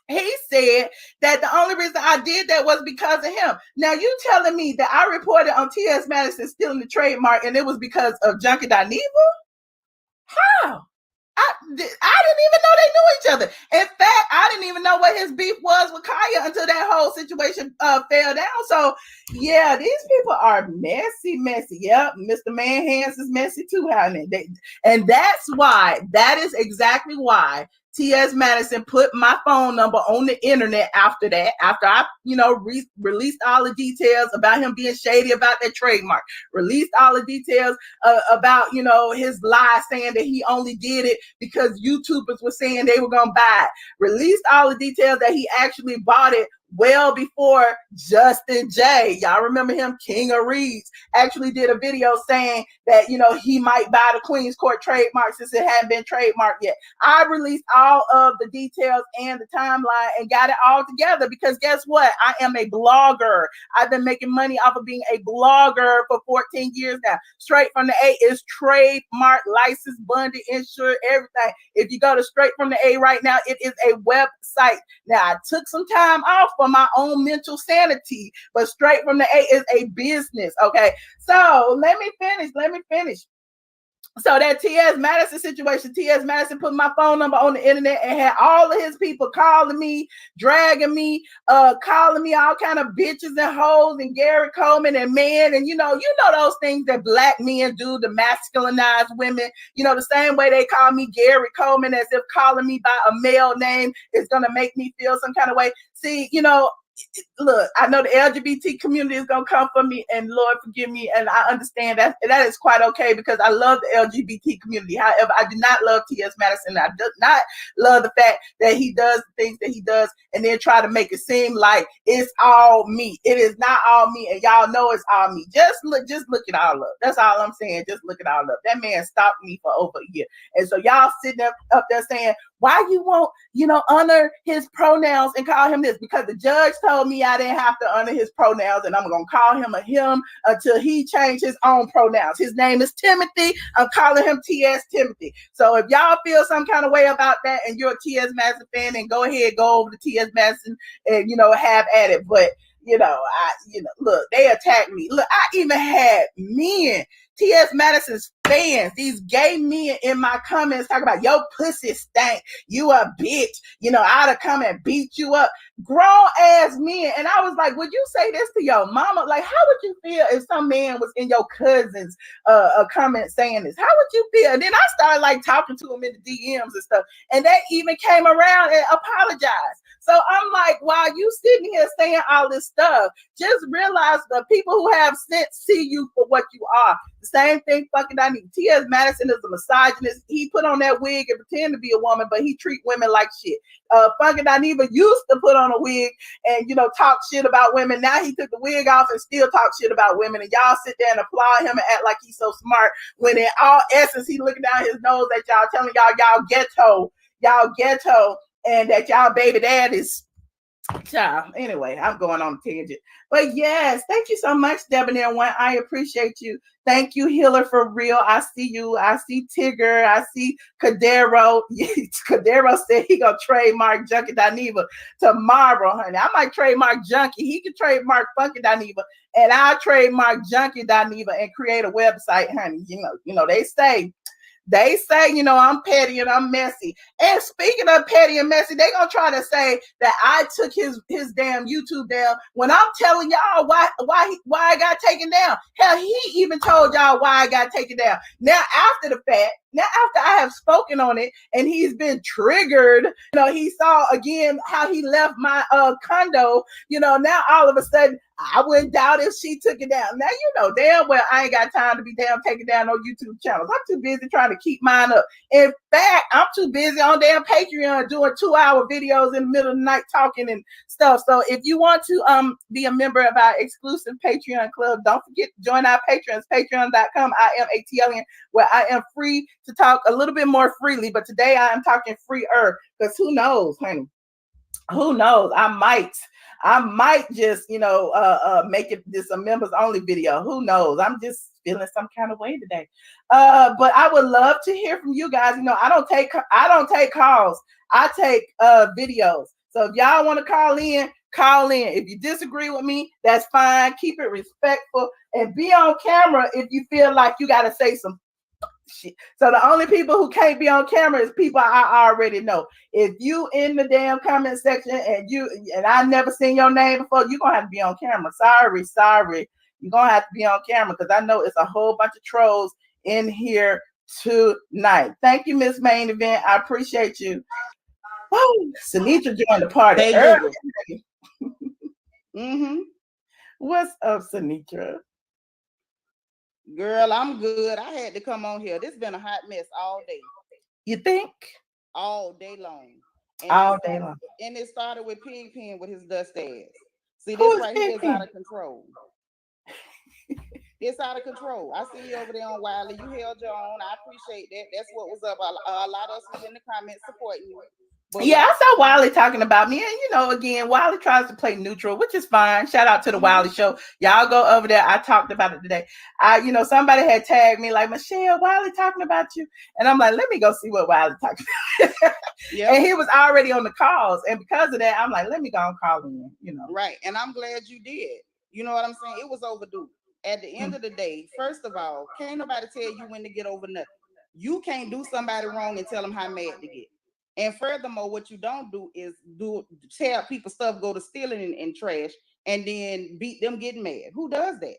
[SPEAKER 1] He said that the only reason I did that was because of him. Now you telling me that I reported on T.S. Madison stealing the trademark and it was because of Junkie Dineva? How? I didn't even know they knew each other. In fact, I didn't even know what his beef was with Kaya until that whole situation fell down. So, yeah, these people are messy. Yep, Mr. Man Hands is messy too, honey. And that's why, that is exactly why T.S. Madison put my phone number on the internet after that, after I, released all the details about him being shady about that trademark, released all the details about, his lie saying that he only did it because YouTubers were saying they were going to buy it, released all the details that he actually bought it well before Justin J. Y'all remember him? King of Reeds actually did a video saying that, he might buy the Queen's Court trademark since it hadn't been trademarked yet. I released all of the details and the timeline and got it all together because guess what? I am a blogger. I've been making money off of being a blogger for 14 years now. Straight from the A is trademark, license, bonded, insured, everything. If you go to Straight from the A right now, it is a website. Now, I took some time off for my own mental sanity, but Straight from the A is a business, okay? So let me finish. So that T.S. Madison situation, T.S. Madison put my phone number on the internet and had all of his people calling me, dragging me, calling me all kind of bitches and hoes and Gary Coleman and man. And you know those things that black men do to masculinize women. The same way they call me Gary Coleman, as if calling me by a male name is going to make me feel some kind of way. See, look, I know the LGBT community is going to come for me, and Lord forgive me, and I understand that is quite okay because I love the LGBT community. However, I do not love T.S. Madison. I do not love the fact that he does the things that he does and then try to make it seem like it's all me. It is not all me, and y'all know it's all me. Just look it all up. That's all I'm saying. Just look it all up. That man stopped me for over a year. And so y'all sitting up there saying, why you won't, honor his pronouns and call him this? Because the judge told me I didn't have to honor his pronouns, and I'm going to call him a him until he changed his own pronouns. His name is Timothy. I'm calling him T.S. Timothy. So if y'all feel some kind of way about that and you're a T.S. Madison fan, then go ahead, go over to T.S. Madison and, have at it. But, look, they attacked me. Look, I even had men, T.S. Madison's fans, these gay men in my comments talking about your pussy stank, you a bitch, I'd have come and beat you up. Grown ass men. And I was like, would you say this to your mama? Like, how would you feel if some man was in your cousin's comment saying this? How would you feel? And then I started like talking to him in the DMs and stuff, and they even came around and apologized. So I'm like, while you sitting here saying all this stuff, just realize the people who have sense see you for what you are. The same thing fucking I need. T.S. Madison is a misogynist. He put on that wig and pretend to be a woman, but he treat women like shit. Fucking Dineva used to put on a wig and, talk shit about women. Now he took the wig off and still talk shit about women. And y'all sit there and applaud him and act like he's so smart, when in all essence, he looking down his nose at y'all, telling y'all ghetto, and that y'all baby dad is child. Anyway, I'm going on a tangent. But yes, thank you so much, Debonair One. I appreciate you. Thank you, Healer, for real. I see you. I see Tigger. I see Cadero. Cadero said he gonna trademark Junkie Dineva tomorrow, honey. I might trademark Junkie. He can trademark Funky Dineva, and I'll trademark Junkie Dineva and create a website, honey. They say, I'm petty and I'm messy. And speaking of petty and messy, they gonna try to say that I took his damn YouTube down when I'm telling y'all why I got taken down. Hell, he even told y'all why I got taken down. Now after the fact, now after I have spoken on it and he's been triggered, he saw again how he left my condo, now all of a sudden I wouldn't doubt if she took it down. Now, damn well I ain't got time to be damn taking down no YouTube channels. I'm too busy trying to keep mine up. In fact, I'm too busy on damn Patreon doing 2-hour videos in the middle of the night talking and stuff. So if you want to be a member of our exclusive Patreon club, don't forget to join our patrons, patreon.com, iamATLien, where I am free to talk a little bit more freely. But today I am talking freer, because who knows, honey? Who knows? I might just, make it this a members only video. Who knows? I'm just feeling some kind of way today. But I would love to hear from you guys. I don't take calls. I take videos. So if y'all want to call in, call in. If you disagree with me, that's fine. Keep it respectful and be on camera if you feel like you got to say some shit. So the only people who can't be on camera is people I already know. If you in the damn comment section and I never seen your name before, you're gonna have to be on camera. Sorry. You're gonna have to be on camera because I know it's a whole bunch of trolls in here tonight. Thank you, Miss Main Event. I appreciate you. Oh, Sanitra joined the party early. What's up, Sanitra?
[SPEAKER 3] Girl, I'm good. I had to come on here. This been a hot mess all day.
[SPEAKER 1] You think?
[SPEAKER 3] All day long. And it started with Pigpen with his dust ass. See, this right here is out of control. It's out of control. I see you over there on Wiley. You held your own. I appreciate that. That's what was up. A lot of us was in the comments supporting you.
[SPEAKER 1] But yeah, I saw Wiley talking about me. And, again, Wiley tries to play neutral, which is fine. Shout out to the Wiley Show. Y'all go over there. I talked about it today. Somebody had tagged me like, Michelle, Wiley talking about you. And I'm like, let me go see what Wiley talking about. And he was already on the calls. And because of that, I'm like, let me go and call him,
[SPEAKER 3] Right. And I'm glad you did. You know what I'm saying? It was overdue. At the end of the day, first of all, can't nobody tell you when to get over nothing. You can't do somebody wrong and tell them how mad to get. And furthermore, what you don't do is tell people stuff, go to stealing and trash, and then beat them getting mad. Who does that?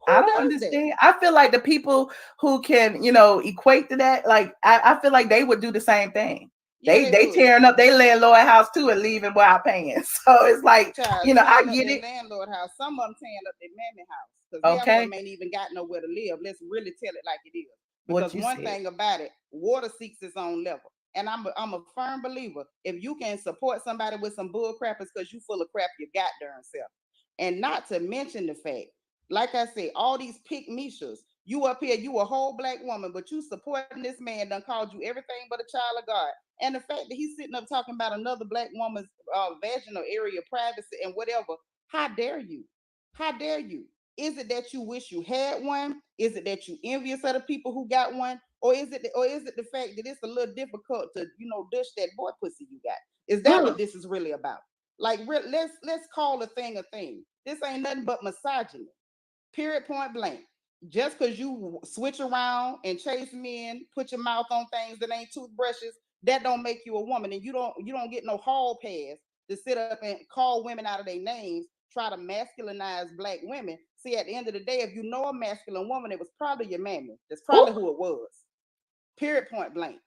[SPEAKER 1] I don't understand. I feel like the people who can, equate to that, like I feel like they would do the same thing. Yeah, they tearing up their landlord house too and leaving without paying. So it's like, I get it.
[SPEAKER 3] Landlord house. Some of them tearing up their mammy house because half of them ain't even got nowhere to live. Let's really tell it like it is. Because one thing about it, water seeks its own level. And I'm a firm believer, if you can support somebody with some bull crap, it's because you full of crap your goddamn self. And not to mention the fact, like I said, all these pick mishas, you up here, you a whole black woman, but you supporting this man done called you everything but a child of God. And the fact that he's sitting up talking about another black woman's vaginal area, privacy and whatever, how dare you? How dare you? Is it that you wish you had one? Is it that you envious of the people who got one? Or is it the fact that it's a little difficult to, dish that boy pussy you got? Is that what this is really about? Like, let's call a thing a thing. This ain't nothing but misogyny. Period, point blank. Just because you switch around and chase men, put your mouth on things that ain't toothbrushes, that don't make you a woman. And you don't get no hall pass to sit up and call women out of their names, try to masculinize black women. See, at the end of the day, if you know a masculine woman, it was probably your mammy. That's probably who it was. Period, point blank.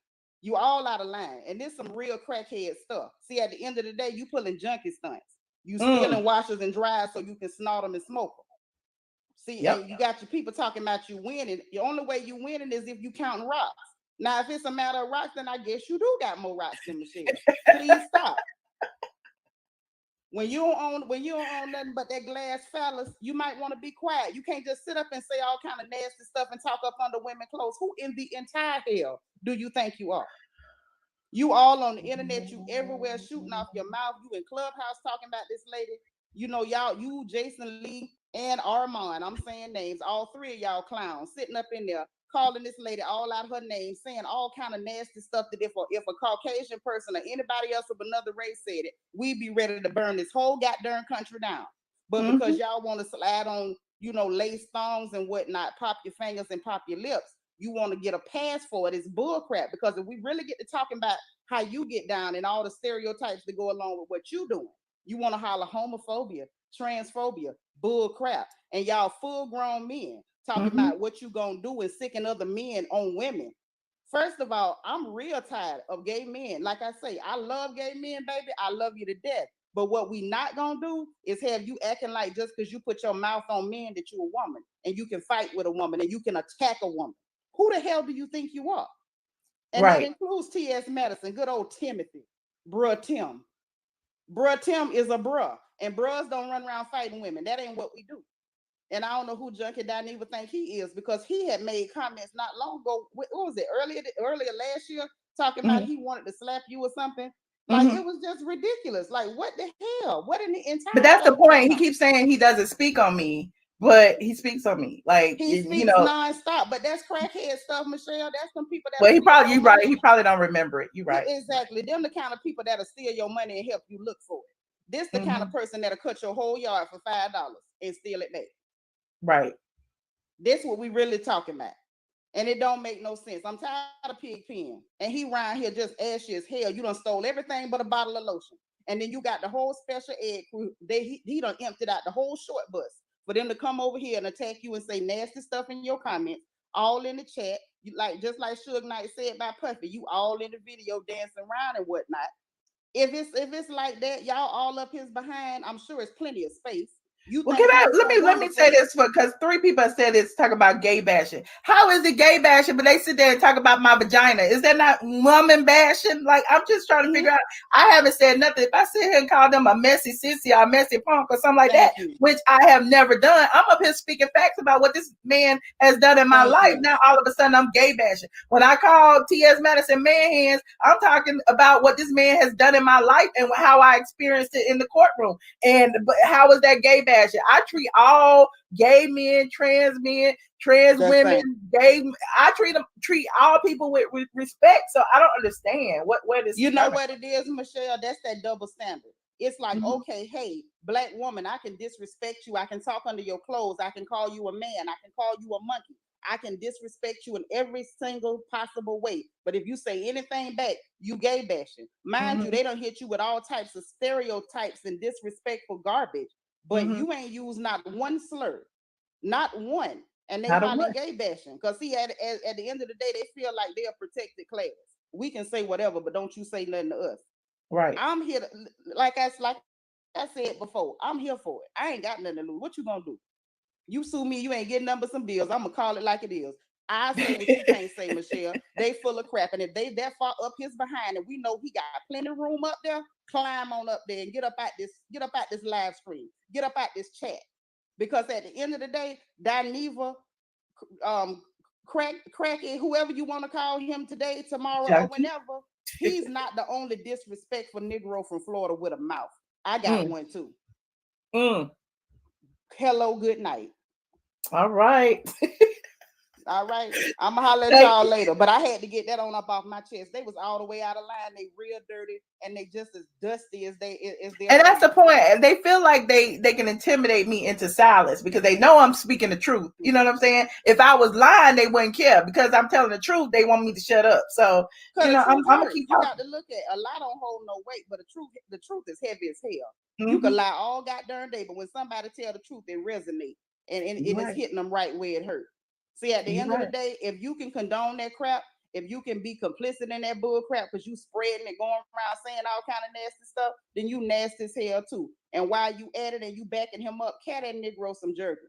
[SPEAKER 3] You all out of line. And this some real crackhead stuff. See, at the end of the day, you pulling junkie stunts. You stealing washers and dryers so you can snort them and smoke them. See, and you got your people talking about you winning. The only way you winning is if you counting rocks. Now, if it's a matter of rocks, then I guess you do got more rocks than Michelle. Please stop. When you don't own nothing but that glass phallus, you might want to be quiet. You can't just sit up and say all kind of nasty stuff and talk up under women's clothes. Who in the entire hell do you think you are? You all on the internet, you everywhere shooting off your mouth. You in Clubhouse talking about this lady. You, Jason Lee, and Armand, I'm saying names, all three of y'all clowns sitting up in there calling this lady all out her name, saying all kind of nasty stuff that if a Caucasian person or anybody else of another race said it, we'd be ready to burn this whole goddamn country down. But because y'all want to slide on, lace thongs and whatnot, pop your fingers and pop your lips, you want to get a pass for it. It's bull crap. Because if we really get to talking about how you get down and all the stereotypes that go along with what you doing, you want to holler homophobia, transphobia, bull crap. And y'all full grown men talking about what you gonna do and sicking other men on women. First of all, I'm real tired of gay men. Like I say, I love gay men, baby. I love you to death. But what we not gonna do is have you acting like just because you put your mouth on men that you a woman and you can fight with a woman and you can attack a woman. Who the hell do you think you are? And that includes T.S. Madison, good old Timothy, bruh Tim. Bruh Tim is a bruh. And bruhs don't run around fighting women. That ain't what we do. And I don't know who Junkie Dineva think he is, because he had made comments not long ago. What was it? Earlier last year, talking about he wanted to slap you or something. Like, it was just ridiculous. Like, what the hell? What in the entire?
[SPEAKER 1] But that's the point. He keeps saying he doesn't speak on me, but he speaks on me. Like,
[SPEAKER 3] He
[SPEAKER 1] you
[SPEAKER 3] speaks
[SPEAKER 1] know,
[SPEAKER 3] nonstop, but that's crackhead stuff, Michelle. That's some people that
[SPEAKER 1] well,
[SPEAKER 3] steal
[SPEAKER 1] you're
[SPEAKER 3] your
[SPEAKER 1] right.
[SPEAKER 3] money.
[SPEAKER 1] He probably don't remember it. You're right.
[SPEAKER 3] Exactly. Them the kind of people that'll steal your money and help you look for it. This the kind of person that'll cut your whole yard for $5 and steal it back.
[SPEAKER 1] Right.
[SPEAKER 3] This what we really talking about. And it don't make no sense. I'm tired of Pig Pen. And he around here just ashy as hell. You done stole everything but a bottle of lotion. And then you got the whole special ed crew. He done emptied out the whole short bus for them to come over here and attack you and say nasty stuff in your comments, all in the chat. You like just like Suge Knight said by Puffy, you all in the video dancing around and whatnot. If it's like that, y'all all up his behind, I'm sure it's plenty of space. You
[SPEAKER 1] Well,
[SPEAKER 3] think
[SPEAKER 1] let me say this because 3 people have said it's talk about gay bashing. How is it gay bashing? But they sit there and talk about my vagina. Is that not woman bashing? Like, I'm just trying to figure out. I haven't said nothing. If I sit here and call them a messy sissy or a messy punk or something like that, which I have never done, I'm up here speaking facts about what this man has done in my life. Now all of a sudden I'm gay bashing. When I call T.S. Madison man hands, I'm talking about what this man has done in my life and how I experienced it in the courtroom. And how is that gay bashing? I treat all gay men, trans women, gay. I treat all people with respect. So I don't understand where this.
[SPEAKER 3] You know what it is, Michelle? That's that double standard. It's like, okay, hey, black woman, I can disrespect you. I can talk under your clothes. I can call you a man. I can call you a monkey. I can disrespect you in every single possible way. But if you say anything back, you gay bashing. Mind you, they don't hit you with all types of stereotypes and disrespectful garbage. But you ain't used not one slur, not one. And they hollering gay bashing. Because see, at the end of the day, they feel like they're a protected class. We can say whatever, but don't you say nothing to us.
[SPEAKER 1] Right.
[SPEAKER 3] I'm here to, like I said before, I'm here for it. I ain't got nothing to lose. What you gonna do? You sue me, you ain't getting none but some bills. I'm gonna call it like it is. I say what you can't say, Michelle. They full of crap. And if they that far up his behind and we know he got plenty of room up there, climb on up there and get up at this live stream. Get up at this chat. Because at the end of the day, Dineva, cracky, whoever you want to call him today, tomorrow, or whenever, he's not the only disrespectful Negro from Florida with a mouth. I got one too. Hello, good night.
[SPEAKER 1] All right.
[SPEAKER 3] All right. I'm gonna holler at y'all later. But I had to get that on up off my chest. They was all the way out of line. They real dirty and they just as dusty as they.
[SPEAKER 1] And that's the point. They feel like they can intimidate me into silence because they know I'm speaking the truth. You know what I'm saying? If I was lying, they wouldn't care because I'm telling the truth. They want me to shut up. So you know, I'm gonna keep talking.
[SPEAKER 3] You got to look at a lie don't hold no weight, but the truth is heavy as hell. You can lie all goddamn day, but when somebody tell the truth, it resonates and it's hitting them right where it hurts. See, at the end of the day, if you can condone that crap, if you can be complicit in that bull crap because you spreading it, going around saying all kind of nasty stuff, then you nasty as hell too. And while you at it and you backing him up, cat that Negro some jerkins.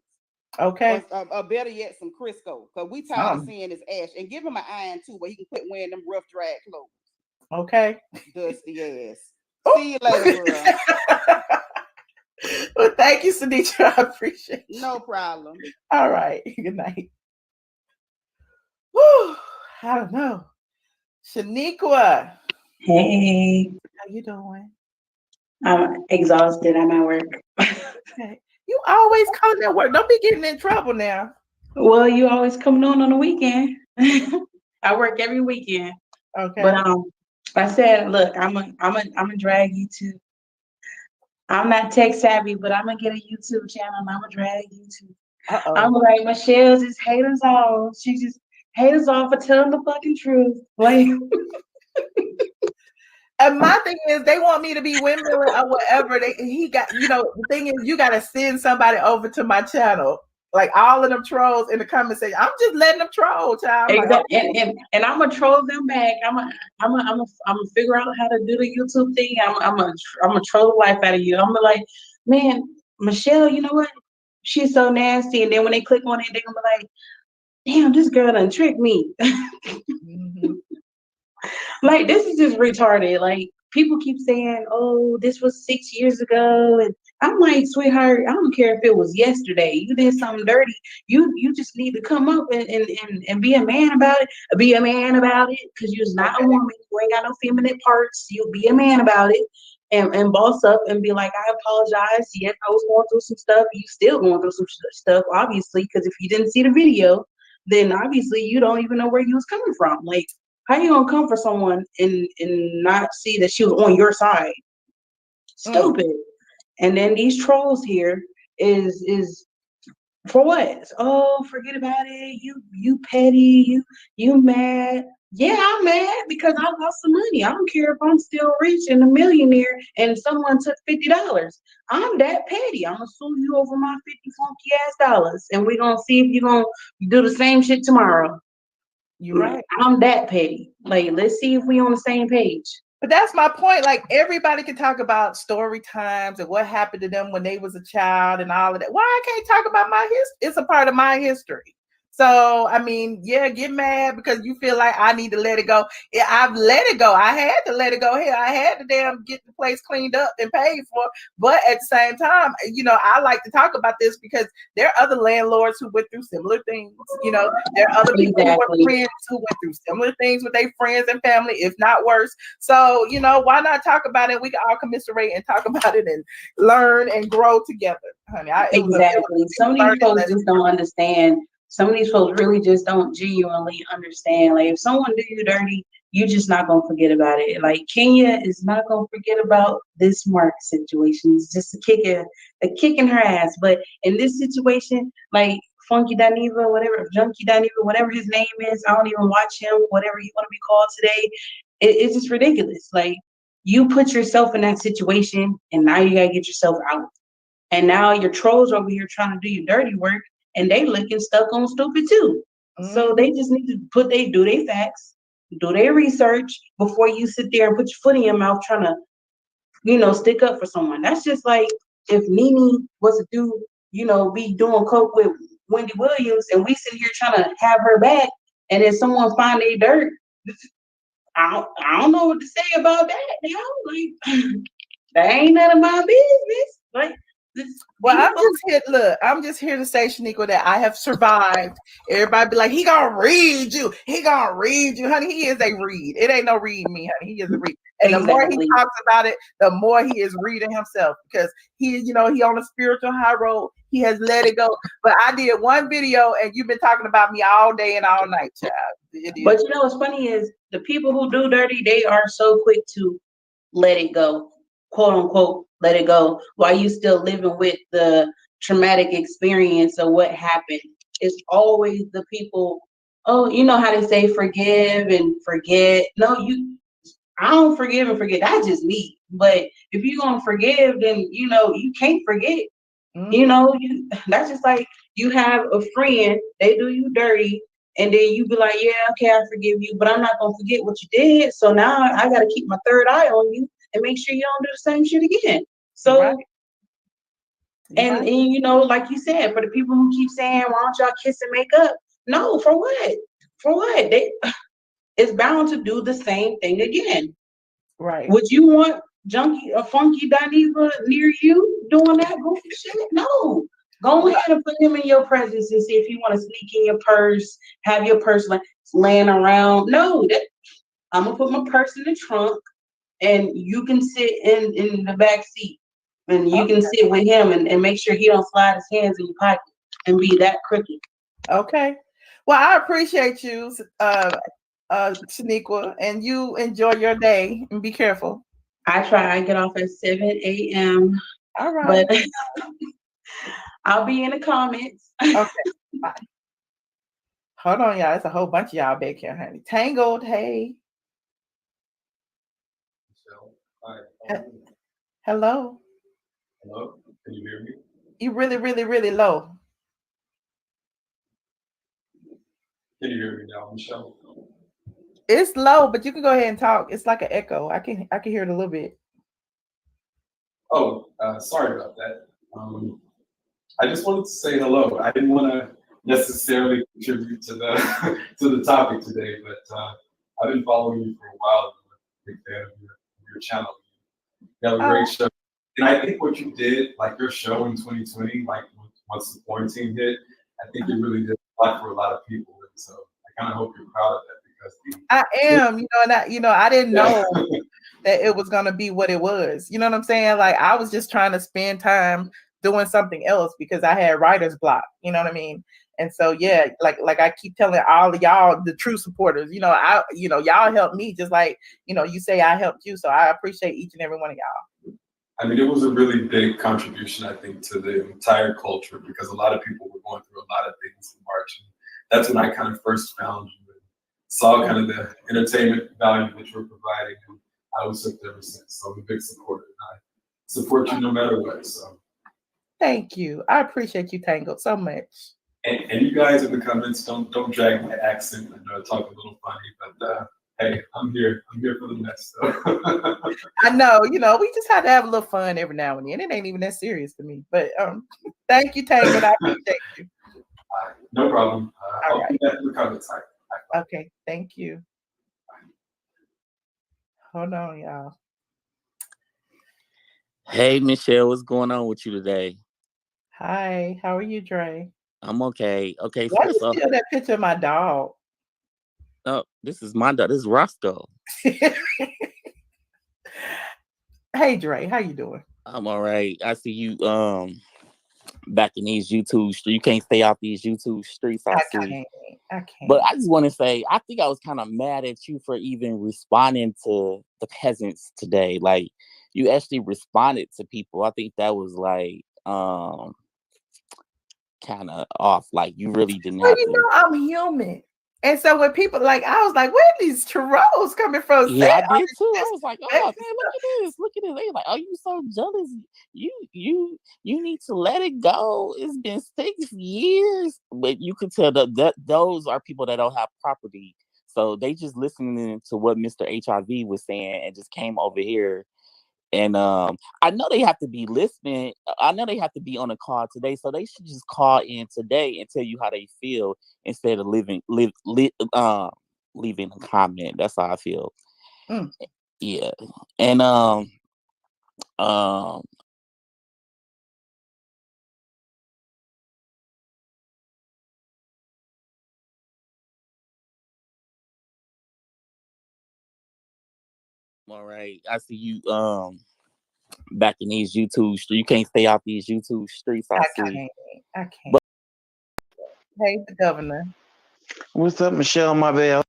[SPEAKER 1] Okay.
[SPEAKER 3] Or better yet, some Crisco. Because we tired of seeing his ash. And give him an iron too, where he can quit wearing them rough drag clothes.
[SPEAKER 1] Okay.
[SPEAKER 3] Dusty ass. See you later, bro.
[SPEAKER 1] Well, thank you, Sadisha. I appreciate it.
[SPEAKER 3] No problem.
[SPEAKER 1] All right. Good night. Whew, I don't know. Shaniqua.
[SPEAKER 4] Hey.
[SPEAKER 1] How you doing?
[SPEAKER 4] I'm exhausted. I'm at work.
[SPEAKER 1] Okay. You always calling at work. Don't be getting in trouble now.
[SPEAKER 4] Well, you always coming on the weekend. I work every weekend.
[SPEAKER 1] Okay.
[SPEAKER 4] But I said, look, I'm gonna drag you to. I'm not tech savvy, but I'm gonna get a YouTube channel and I'm gonna drag you to. I'm like, Michelle's just haters off. She just haters off for telling the fucking truth. Like.
[SPEAKER 1] And my thing is, they want me to be windmilling or whatever. The thing is, you got to send somebody over to my channel. Like all of them trolls in the comment section. I'm just letting them troll, child.
[SPEAKER 4] Exactly. Like, and I'm gonna troll them back. I'm gonna figure out how to do the YouTube thing. I'm gonna troll the life out of you. I'm gonna like, man, Michelle, you know what? She's so nasty. And then when they click on it, they're gonna be like, damn, this girl done tricked me. Like, this is just retarded. Like, people keep saying, oh, this was 6 years ago. And I'm like, sweetheart, I don't care if it was yesterday. You did something dirty. You just need to come up and be a man about it. Be a man about it. Because you're not a woman. You ain't got no feminine parts. You'll be a man about it. and boss up and be like, I apologize. Yes, I was going through some stuff. You still going through some stuff, obviously, because if you didn't see the video, then obviously you don't even know where you was coming from. Like, how you gonna come for someone and not see that she was on your side? Stupid. And then these trolls here is for what? Oh, forget about it. You petty. You mad. Yeah, I'm mad because I lost some money. I don't care if I'm still rich and a millionaire and someone took $50. I'm that petty. I'm gonna sue you over my 50 funky ass dollars, and we're gonna see if you're gonna do the same shit tomorrow.
[SPEAKER 1] You're right.
[SPEAKER 4] I'm that petty. Like, let's see if we on the same page.
[SPEAKER 1] But that's my point. Like, everybody can talk about story times and what happened to them when they was a child and all of that. Why I can't talk about my history? It's a part of my history. So, I mean, yeah, get mad because you feel like I need to let it go. Yeah, I've let it go. I had to let it go here. I had to damn get the place cleaned up and paid for. But at the same time, you know, I like to talk about this because there are other landlords who went through similar things. You know, there are other people who were friends who went through similar things with their friends and family, if not worse. So, you know, why not talk about it? We can all commiserate and talk about it and learn and grow together, honey.
[SPEAKER 4] Exactly. Some of these folks just don't understand. Some of these folks really just don't genuinely understand. Like, if someone do you dirty, you just not gonna forget about it. Like, Kenya is not gonna forget about this Mark situation. It's just a kick in her ass. But in this situation, like Funky Dineva, whatever, Junkie Dineva, whatever his name is, I don't even watch him, whatever you want to be called today. It's just ridiculous. Like, you put yourself in that situation and now you gotta get yourself out. And now your trolls over here trying to do your dirty work, and they looking stuck on stupid too. So they just need to do their facts, do their research before you sit there and put your foot in your mouth trying to, you know, stick up for someone. That's just like if Nene was to do, you know, be doing coke with Wendy Williams, and we sit here trying to have her back, and then someone find their dirt. I don't know what to say about that. You know, like that ain't none of my business. Like.
[SPEAKER 1] Well, I'm just here to say, Shaniqua, that I have survived. Everybody be like, he gonna read you. He gonna read you, honey. He is a read. It ain't no read me, honey. He is a read. And the more he talks about it, the more he is reading himself because he, you know, he on a spiritual high road. He has let it go. But I did one video and you've been talking about me all day and all night, child.
[SPEAKER 4] But you know what's funny is the people who do dirty, they are so quick to let it go, quote unquote, let it go, while you still living with the traumatic experience of what happened. It's always the people, oh, you know how they say forgive and forget. No, I don't forgive and forget. That's just me. But if you're gonna forgive, then you know you can't forget. You know, that's just like you have a friend, they do you dirty, and then you be like, yeah, okay, I forgive you, but I'm not gonna forget what you did. So now I gotta keep my third eye on you and make sure you don't do the same shit again. So, and you know, like you said, for the people who keep saying, why don't y'all kiss and make up? No, for what? For what? It's bound to do the same thing again.
[SPEAKER 1] Right.
[SPEAKER 4] Would you want Funky Dineva near you doing that goofy shit? No. Go ahead and put him in your presence and see if you want to sneak in your purse, have your purse laying around. No, I'm gonna put my purse in the trunk, and you can sit in the back seat, and you can sit with him and make sure he don't slide his hands in your pocket and be that crooked.
[SPEAKER 1] Okay. Well, I appreciate you, Shaniqua, and you enjoy your day and be careful.
[SPEAKER 4] I try. I get off at 7 a.m.
[SPEAKER 1] All right.
[SPEAKER 4] But I'll be in the comments.
[SPEAKER 1] Okay. Bye. Hold on, y'all. It's a whole bunch of y'all back here, honey. Tangled, hey. Hello.
[SPEAKER 5] Hello. Can you hear me?
[SPEAKER 1] You really, really, really low.
[SPEAKER 5] Can you hear me now, Michelle?
[SPEAKER 1] It's low, but you can go ahead and talk. It's like an echo. I can hear it a little bit.
[SPEAKER 5] Oh, sorry about that. I just wanted to say hello. I didn't want to necessarily contribute to the to the topic today, but I've been following you for a while. I'm a big fan of your channel. You have a great show, and I think what you did, like your show in 2020, like once the quarantine hit, I think it really did a lot for a lot of people. And so I kind of hope you're proud of that because
[SPEAKER 1] I am, and I didn't know that it was gonna be what it was. You know what I'm saying? Like I was just trying to spend time doing something else because I had writer's block. You know what I mean? And so yeah, like I keep telling all of y'all, the true supporters, y'all helped me just like you say I helped you. So I appreciate each and every one of y'all.
[SPEAKER 5] I mean, it was a really big contribution, I think, to the entire culture because a lot of people were going through a lot of things in March. And that's when I kind of first found you and saw kind of the entertainment value that you were providing. And I was hooked ever since. So I'm a big supporter. And I support you no matter what. So
[SPEAKER 1] thank you. I appreciate you, Tangled, so much.
[SPEAKER 5] And you guys in the comments, don't drag my accent and talk a little funny, but hey, I'm here for the mess. So.
[SPEAKER 1] I know, we just had to have a little fun every now and then. It ain't even that serious to me. But thank you, Tangled. I appreciate you.
[SPEAKER 5] No problem. I'll
[SPEAKER 1] right.
[SPEAKER 5] put that in the comments.
[SPEAKER 1] Okay, thank you. Hold on, y'all.
[SPEAKER 6] Hey, Michelle, what's going on with you today?
[SPEAKER 1] Hi, how are you, Dre?
[SPEAKER 6] I'm okay. Okay,
[SPEAKER 1] Why
[SPEAKER 6] first
[SPEAKER 1] you
[SPEAKER 6] off,
[SPEAKER 1] steal that picture of my dog?
[SPEAKER 6] oh, this is my dog. This is Roscoe.
[SPEAKER 1] Hey, Dre, how you doing?
[SPEAKER 6] I'm all right. I see you back in these YouTube streets. You can't stay off these YouTube streets. I see.
[SPEAKER 1] I can't.
[SPEAKER 6] But I just want to say, I think I was kind of mad at you for even responding to the peasants today. Like, you actually responded to people. I think that was like kind of off. Like, you really didn't
[SPEAKER 1] well,
[SPEAKER 6] have
[SPEAKER 1] you
[SPEAKER 6] to.
[SPEAKER 1] know, I'm human. And so when people I was like, where are these churros coming from?
[SPEAKER 6] Yeah, I did too. I was like, oh man, look at this. Look at this. They like, oh, you so jealous. You need to let it go. It's been 6 years. But you can tell that those are people that don't have property. So they just listening to what Mr. HIV was saying and just came over here. And I know they have to be listening. I know they have to be on a call today. So they should just call in today and tell you how they feel instead of leaving a comment. That's how I feel. Yeah. And all right. I see you back in these YouTube streets. You can't stay off these YouTube streets. I see.
[SPEAKER 1] I can't. Hey, the governor.
[SPEAKER 7] What's up, Michelle, my belle?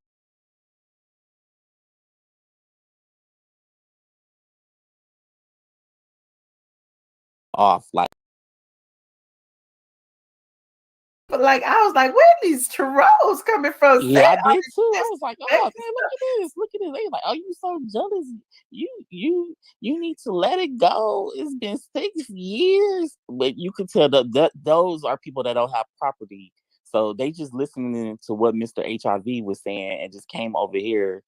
[SPEAKER 6] Off like.
[SPEAKER 1] But I was like, where are these churros coming from?
[SPEAKER 6] Yeah, I did too. I was like, oh man, look at this. Look at this. They like, oh, you so jealous. You need to let it go. It's been 6 years. But you can tell that those are people that don't have property. So they just listening to what Mr. HIV was saying and just came over here.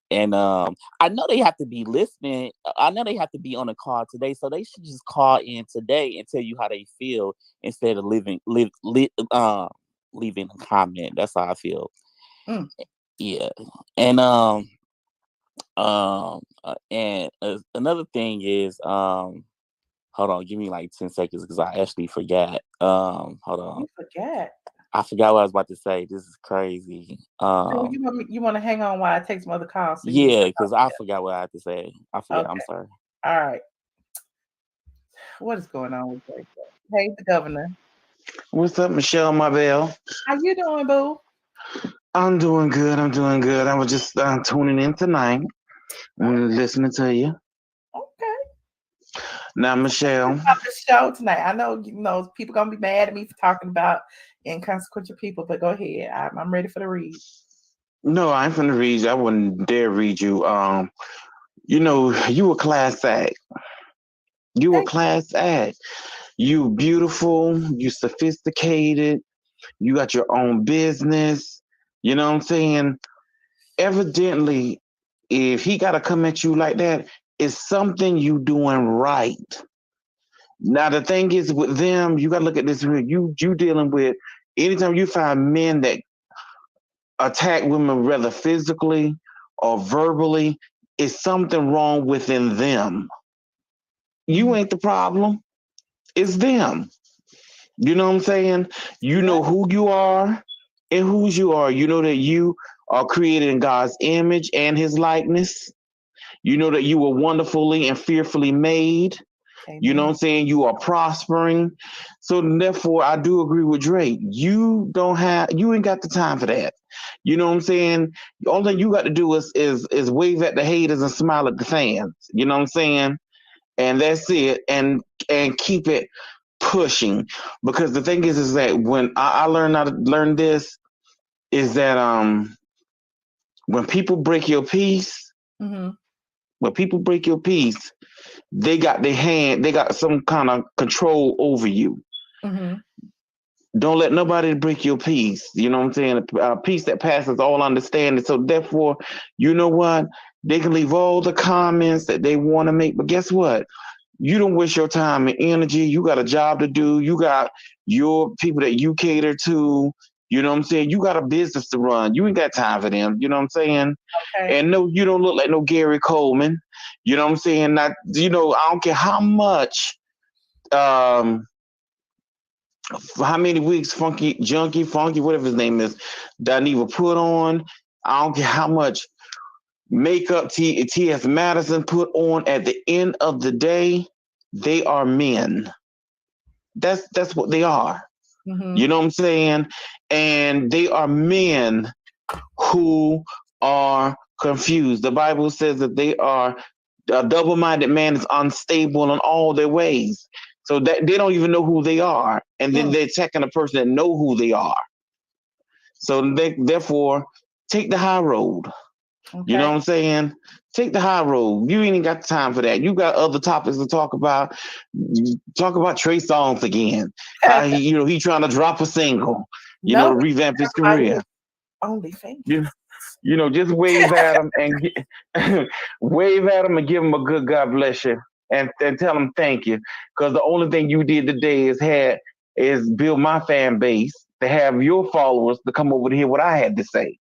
[SPEAKER 6] And I know they have to be listening. I know they have to be on a call today. So they should just call in today and tell you how they feel instead of leaving a comment. That's how I feel. Yeah. And another thing is hold on, give me like 10 seconds because I actually forgot. Hold on.
[SPEAKER 1] You forgot.
[SPEAKER 6] I forgot what I was about to say. This is crazy.
[SPEAKER 1] So you want to hang on while I take some other calls? So
[SPEAKER 6] yeah, because I forgot what I had to say. I forgot. Okay. I'm sorry.
[SPEAKER 1] All right. What is going on with you? Hey, the governor.
[SPEAKER 7] What's up, Michelle, my belle?
[SPEAKER 1] How you doing, boo?
[SPEAKER 7] I'm doing good. I was just tuning in tonight and listening to you.
[SPEAKER 1] Okay.
[SPEAKER 7] Now, Michelle.
[SPEAKER 1] About the show tonight. I know people gonna be mad at me for talking about inconsequential people, but go ahead. I'm ready for the read.
[SPEAKER 7] No, I ain't finna read you. I wouldn't dare read you. You a class act. You a class act. You beautiful. You sophisticated. You got your own business. You know what I'm saying? Evidently, if he got to come at you like that, it's something you doing right. Now, the thing is with them, you got to look at this. You dealing with, anytime you find men that attack women, whether physically or verbally, it's something wrong within them. You ain't the problem. It's them. You know what I'm saying? You know who you are and whose you are. You know that you are created in God's image and his likeness. You know that you were wonderfully and fearfully made. You know what I'm saying? You are prospering. So therefore, I do agree with Drake. You ain't got the time for that. You know what I'm saying? The only thing you got to do is wave at the haters and smile at the fans. You know what I'm saying? And that's it. And keep it pushing. Because the thing is that when I learned how to learn this, is that when people break your peace, they got some kind of control over you. Don't let nobody break your peace. You know what I'm saying? A peace that passes all understanding. So therefore, you know what? They can leave all the comments that they want to make, but guess what? You don't waste your time and energy. You got a job to do. You got your people that you cater to. You know what I'm saying? You got a business to run. You ain't got time for them. You know what I'm saying?
[SPEAKER 1] Okay.
[SPEAKER 7] And no, you don't look like no Gary Coleman. You know what I'm saying? Not, I don't care how much, how many weeks Funky, whatever his name is, Dineva put on. I don't care how much makeup T.S. Madison put on. At the end of the day, they are men. That's what they are. You know what I'm saying? And they are men who are confused. The Bible says that they are a double-minded man is unstable in all their ways. So that they don't even know who they are. And then they're attacking a person that know who they are. So therefore, take the high road. Okay. You know what I'm saying? Take the high road. You ain't got time for that. You got other topics to talk about. Talk about Trey Songz again. He trying to drop a single, to revamp his career.
[SPEAKER 1] Only thing.
[SPEAKER 7] Just wave at him and wave at him and give him a good God bless you and tell him thank you. Because the only thing you did today is build my fan base to have your followers to come over to hear what I had to say.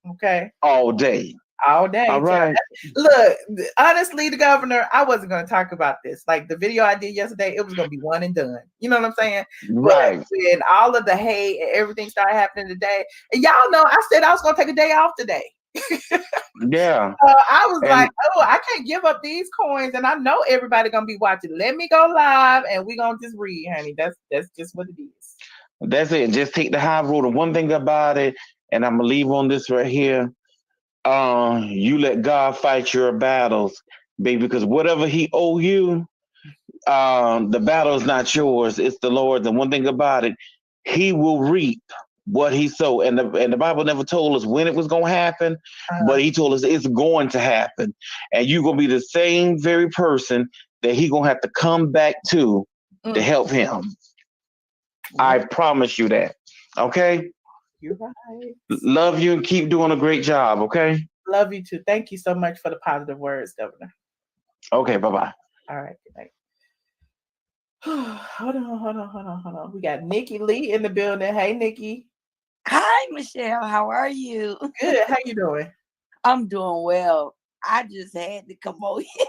[SPEAKER 1] Okay.
[SPEAKER 7] All day.
[SPEAKER 1] All right. Look, honestly, the governor, I wasn't going to talk about this. Like the video I did yesterday, it was going to be one and done. You know what I'm saying?
[SPEAKER 7] Right.
[SPEAKER 1] But when all of the hate and everything started happening today, and y'all know, I said I was going to take a day off today.
[SPEAKER 7] Yeah.
[SPEAKER 1] I was like, I can't give up these coins, and I know everybody going to be watching. Let me go live, and we're going to just read, honey. That's just what it is.
[SPEAKER 7] That's it. Just take the high road. And one thing about it, and I'm going to leave on this right here. You let God fight your battles, baby, because whatever he owe you, the battle is not yours, it's the Lord's. And one thing about it, he will reap what he sowed. And the Bible never told us when it was going to happen, but he told us it's going to happen. And you're going to be the same very person that he going to have to come back to help him. I promise you that. Okay?
[SPEAKER 1] You're right.
[SPEAKER 7] Love you and keep doing a great job, okay?
[SPEAKER 1] Love you too. Thank you so much for the positive words, Governor.
[SPEAKER 7] Okay, bye-bye.
[SPEAKER 1] All right, good night. Hold on. We got Nikki Lee in the building. Hey, Nikki.
[SPEAKER 8] Hi, Michelle. How are you?
[SPEAKER 1] Good. How you doing?
[SPEAKER 8] I'm doing well. I just had to come over here.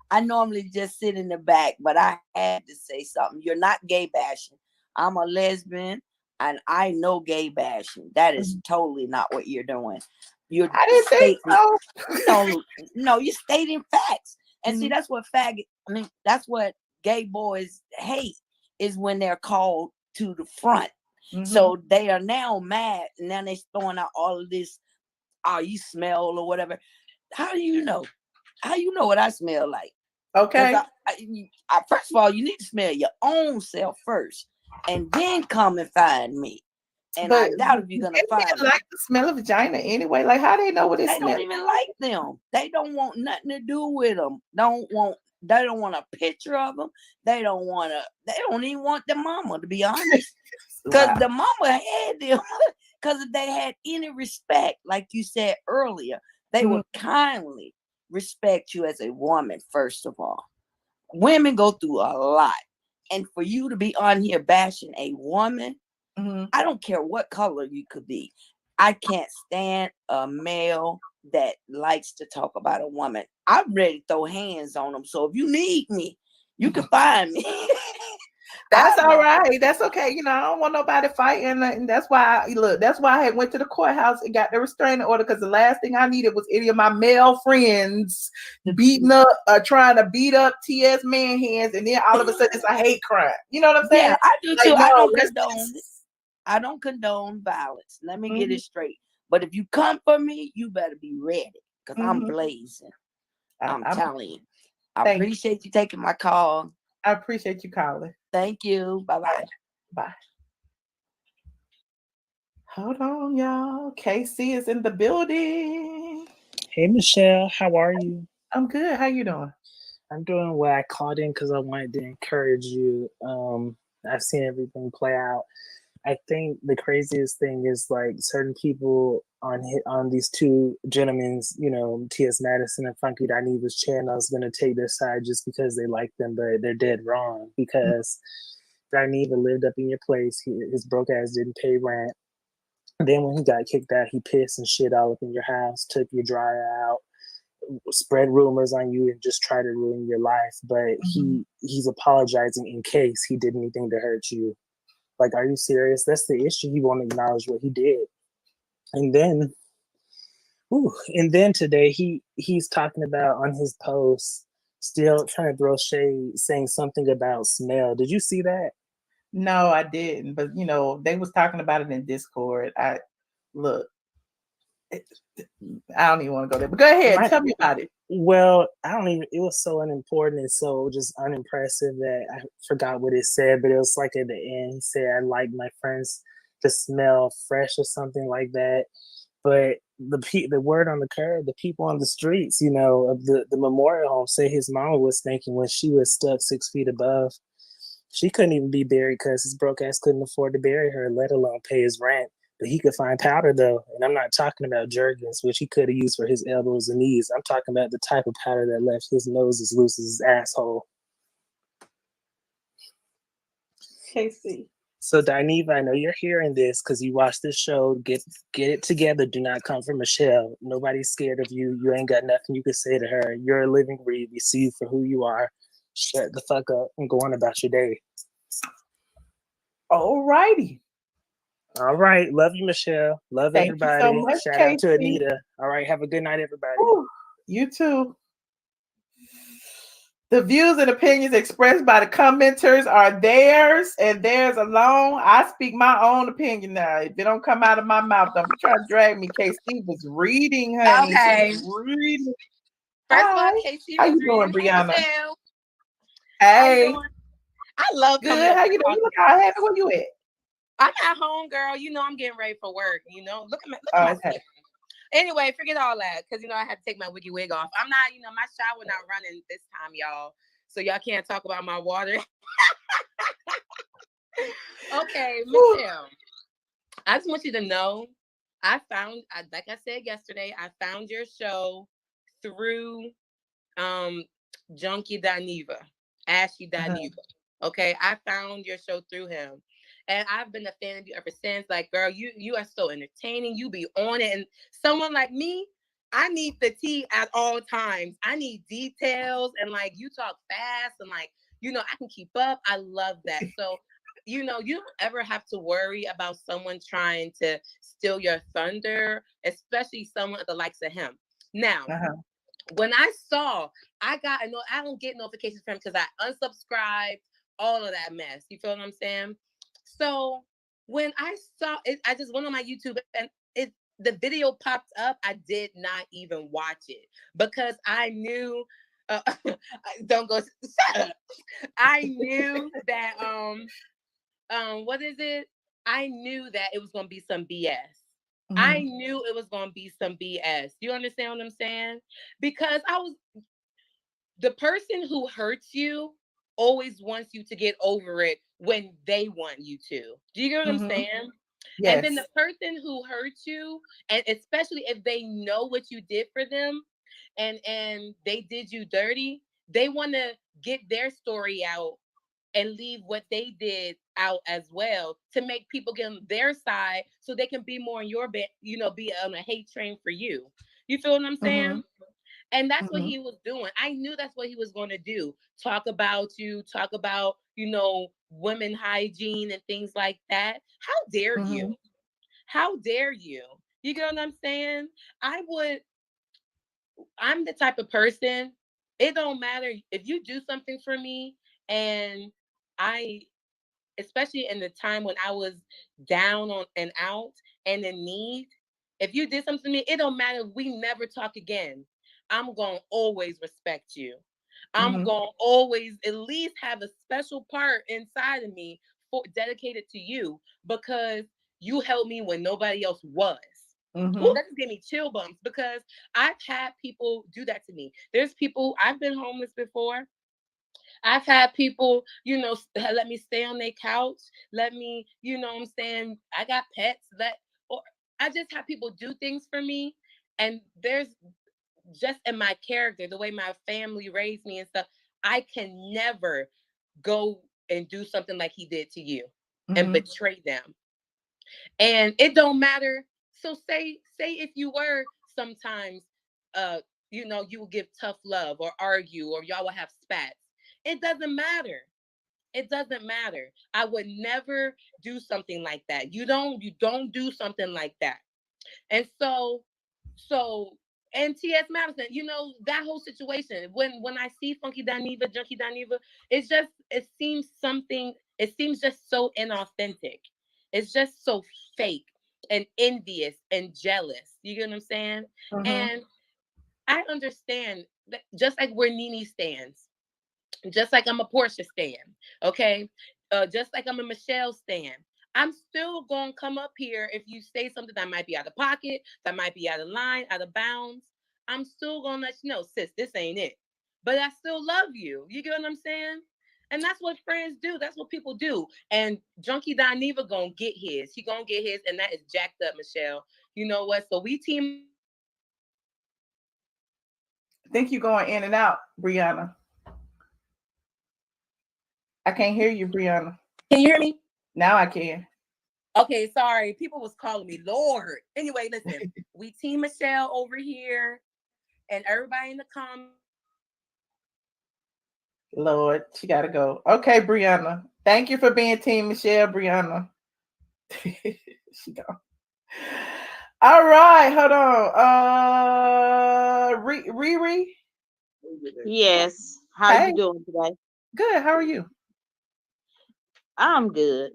[SPEAKER 8] I normally just sit in the back, but I had to say something. You're not gay bashing. I'm a lesbian, and I know gay bashing. That is totally not what you're doing.
[SPEAKER 1] I didn't say so.
[SPEAKER 8] No, you're stating facts. And see, that's what that's what gay boys hate, is when they're called to the front. So they are now mad, and now they're throwing out all of this, you smell or whatever. How do you know? How you know what I smell like?
[SPEAKER 1] Okay.
[SPEAKER 8] First of all, you need to smell your own self first, and then come and find me. And I doubt if you're gonna find
[SPEAKER 1] me. Like the smell of vagina anyway. Like, how they know what it smells?
[SPEAKER 8] They don't even like them. They don't want nothing to do with them. They don't want a picture of them. They don't even want the mama, to be honest. Because the mama had them. Because if they had any respect, like you said earlier, they would kindly respect you as a woman, first of all. Women go through a lot. And for you to be on here bashing a woman, I don't care what color you could be. I can't stand a male that likes to talk about a woman. I'm ready to throw hands on them. So if you need me, you can find me.
[SPEAKER 1] That's
[SPEAKER 8] I
[SPEAKER 1] all
[SPEAKER 8] love
[SPEAKER 1] right. That's okay. You know, I don't want nobody fighting, and that's why that's why I had went to the courthouse and got the restraining order, because the last thing I needed was any of my male friends beating up, trying to beat up TS man hands, and then all of a sudden it's a hate crime. You know what I'm saying?
[SPEAKER 8] Yeah, I do
[SPEAKER 1] Like,
[SPEAKER 8] too.
[SPEAKER 1] no,
[SPEAKER 8] I don't
[SPEAKER 1] let's
[SPEAKER 8] condone it.
[SPEAKER 1] just-
[SPEAKER 8] I don't condone violence. Let me get
[SPEAKER 1] Mhm,
[SPEAKER 8] it straight. But if you come for me, you better be ready, because I'm
[SPEAKER 1] mhm.
[SPEAKER 8] blazing. I'm
[SPEAKER 1] I'm
[SPEAKER 8] telling you. I
[SPEAKER 1] thank you.
[SPEAKER 8] appreciate you taking my call.
[SPEAKER 1] I appreciate you calling.
[SPEAKER 8] Thank you. Bye bye.
[SPEAKER 1] Bye. Hold on, y'all. Casey is in the building.
[SPEAKER 9] Hey Michelle, how are you?
[SPEAKER 1] I'm good. How you doing?
[SPEAKER 9] I'm doing well. I called in because I wanted to encourage you. I've seen everything play out. I think the craziest thing is like certain people on these two gentlemen's, T.S. Madison and Funky Dineva's channels going to take their side just because they like them, but they're dead wrong, because Dineva lived up in your place. His broke ass didn't pay rent. Then when he got kicked out, he pissed and shit all up in your house, took your dryer out, spread rumors on you, and just try to ruin your life. But he's apologizing in case he did anything to hurt you. Like, are you serious? That's the issue. He won't acknowledge what he did. And then today he's talking about on his post, still trying to throw shade, saying something about smell. Did you see that?
[SPEAKER 1] No, I didn't. But they was talking about it in Discord. I don't even want to go there. But go ahead, tell me about it.
[SPEAKER 9] Well, I don't even. It was so unimportant and so just unimpressive that I forgot what it said. But it was like at the end, he said, "I like my friends to smell fresh" or something like that. But the word on the curb, the people on the streets, of the memorial home, say his mama was thinking when she was stuck 6 feet above, she couldn't even be buried because his broke ass couldn't afford to bury her, let alone pay his rent. But he could find powder though, and I'm not talking about Jergens, which he could have used for his elbows and knees. I'm talking about the type of powder that left his nose as loose as his asshole.
[SPEAKER 1] Casey.
[SPEAKER 9] So Dineva, I know you're hearing this because you watched this show. Get it together. Do not come for Michelle. Nobody's scared of you. You ain't got nothing you can say to her. You're a living breed. We see you for who you are. Shut the fuck up and go on about your day.
[SPEAKER 1] All righty.
[SPEAKER 9] All right. Love you, Michelle. Love
[SPEAKER 1] Thank
[SPEAKER 9] everybody.
[SPEAKER 1] you so much,
[SPEAKER 9] Shout
[SPEAKER 1] Casey.
[SPEAKER 9] out to Anita. All right. Have a good night, everybody.
[SPEAKER 1] Ooh, you too. The views and opinions expressed by the commenters are theirs and theirs alone. I speak my own opinion now. If it don't come out of my mouth, don't be trying to drag me. Casey was reading, honey.
[SPEAKER 2] Okay.
[SPEAKER 1] Reading.
[SPEAKER 2] First of all,
[SPEAKER 1] Hi.
[SPEAKER 2] Casey
[SPEAKER 1] How
[SPEAKER 2] was
[SPEAKER 1] you doing,
[SPEAKER 2] reading.
[SPEAKER 1] Brianna?
[SPEAKER 2] Michelle.
[SPEAKER 1] Hey.
[SPEAKER 2] I love coming
[SPEAKER 1] Good.
[SPEAKER 2] up
[SPEAKER 1] How
[SPEAKER 2] with
[SPEAKER 1] you doing? You look all happy. Where you at?
[SPEAKER 2] I'm at home, girl. I'm getting ready for work. Look at my
[SPEAKER 1] Okay.
[SPEAKER 2] skin. Anyway, forget all that, because I had to take my wiggy wig off. I'm not, my shower not running this time, y'all. So y'all can't talk about my water. Okay, Michelle. I just want you to know, like I said yesterday, I found your show through Junkie Dineva, Ashy Dineva. Okay, I found your show through him. And I've been a fan of you ever since. Like, girl, you are so entertaining. You be on it. And someone like me, I need the tea at all times. I need details. And like, you talk fast and like, I can keep up. I love that. So, you don't ever have to worry about someone trying to steal your thunder, especially someone at the likes of him. Now, when I saw, I don't get notifications from him because I unsubscribed, all of that mess. You feel what I'm saying? So when I saw it, I just went on my YouTube and the video popped up. I did not even watch it because I knew. Don't go. Shut up. I knew that. What is it? I knew that it was gonna be some BS. I knew it was gonna be some BS. You understand what I'm saying? Because the person who hurts you always wants you to get over it when they want you to. Do you get what I'm saying? Yes. And then the person who hurts you, and especially if they know what you did for them and they did you dirty, they want to get their story out and leave what they did out as well to make people get on their side so they can be more in your bed, be on a hate train for you. You feel what I'm saying? And that's what he was doing. I knew that's what he was going to do. Talk about you, talk about, women hygiene and things like that. How dare you? How dare you? You get what I'm saying? I'm the type of person, it don't matter if you do something for me, and especially in the time when I was down on and out and in need, if you did something to me, it don't matter if we never talk again. I'm going to always respect you. I'm going to always at least have a special part inside of me dedicated to you, because you helped me when nobody else was. Ooh, that just gave me chill bumps, because I've had people do that to me. There's people, I've been homeless before. I've had people, let me stay on their couch. Let me, what I'm saying, I got pets. Or I just have people do things for me. And there's just in my character, the way my family raised me and stuff, I can never go and do something like he did to you and betray them. And it don't matter. So say if you were sometimes, you will give tough love or argue, or y'all will have spats. It doesn't matter. It doesn't matter. I would never do something like that. You don't do something like that. And so and T.S. Madison, that whole situation, when I see Funky Dineva, Junkie Dineva, it seems just so inauthentic. It's just so fake and envious and jealous. You get what I'm saying? And I understand that, just like where Nene stands, just like I'm a Porsha stan, okay? Just like I'm a Michelle stan. I'm still going to come up here if you say something that might be out of pocket, that might be out of line, out of bounds. I'm still going to let you know, sis, this ain't it. But I still love you. You get what I'm saying? And that's what friends do. That's what people do. And Junkie Dineva going to get his. He going to get his, and that is jacked up, Michelle. You know what? So we team.
[SPEAKER 1] I think you're going in and out, Brianna. I can't hear you, Brianna.
[SPEAKER 2] Can you hear me?
[SPEAKER 1] Now I can.
[SPEAKER 2] Okay, sorry. People was calling me Lord. Anyway, listen. We team Michelle over here, and everybody in the comments.
[SPEAKER 1] Lord, she got to go. Okay, Brianna. Thank you for being Team Michelle, Brianna. She gone. All right, hold on. Riri?
[SPEAKER 10] Yes. How you doing today?
[SPEAKER 1] Good. How are you?
[SPEAKER 10] I'm good.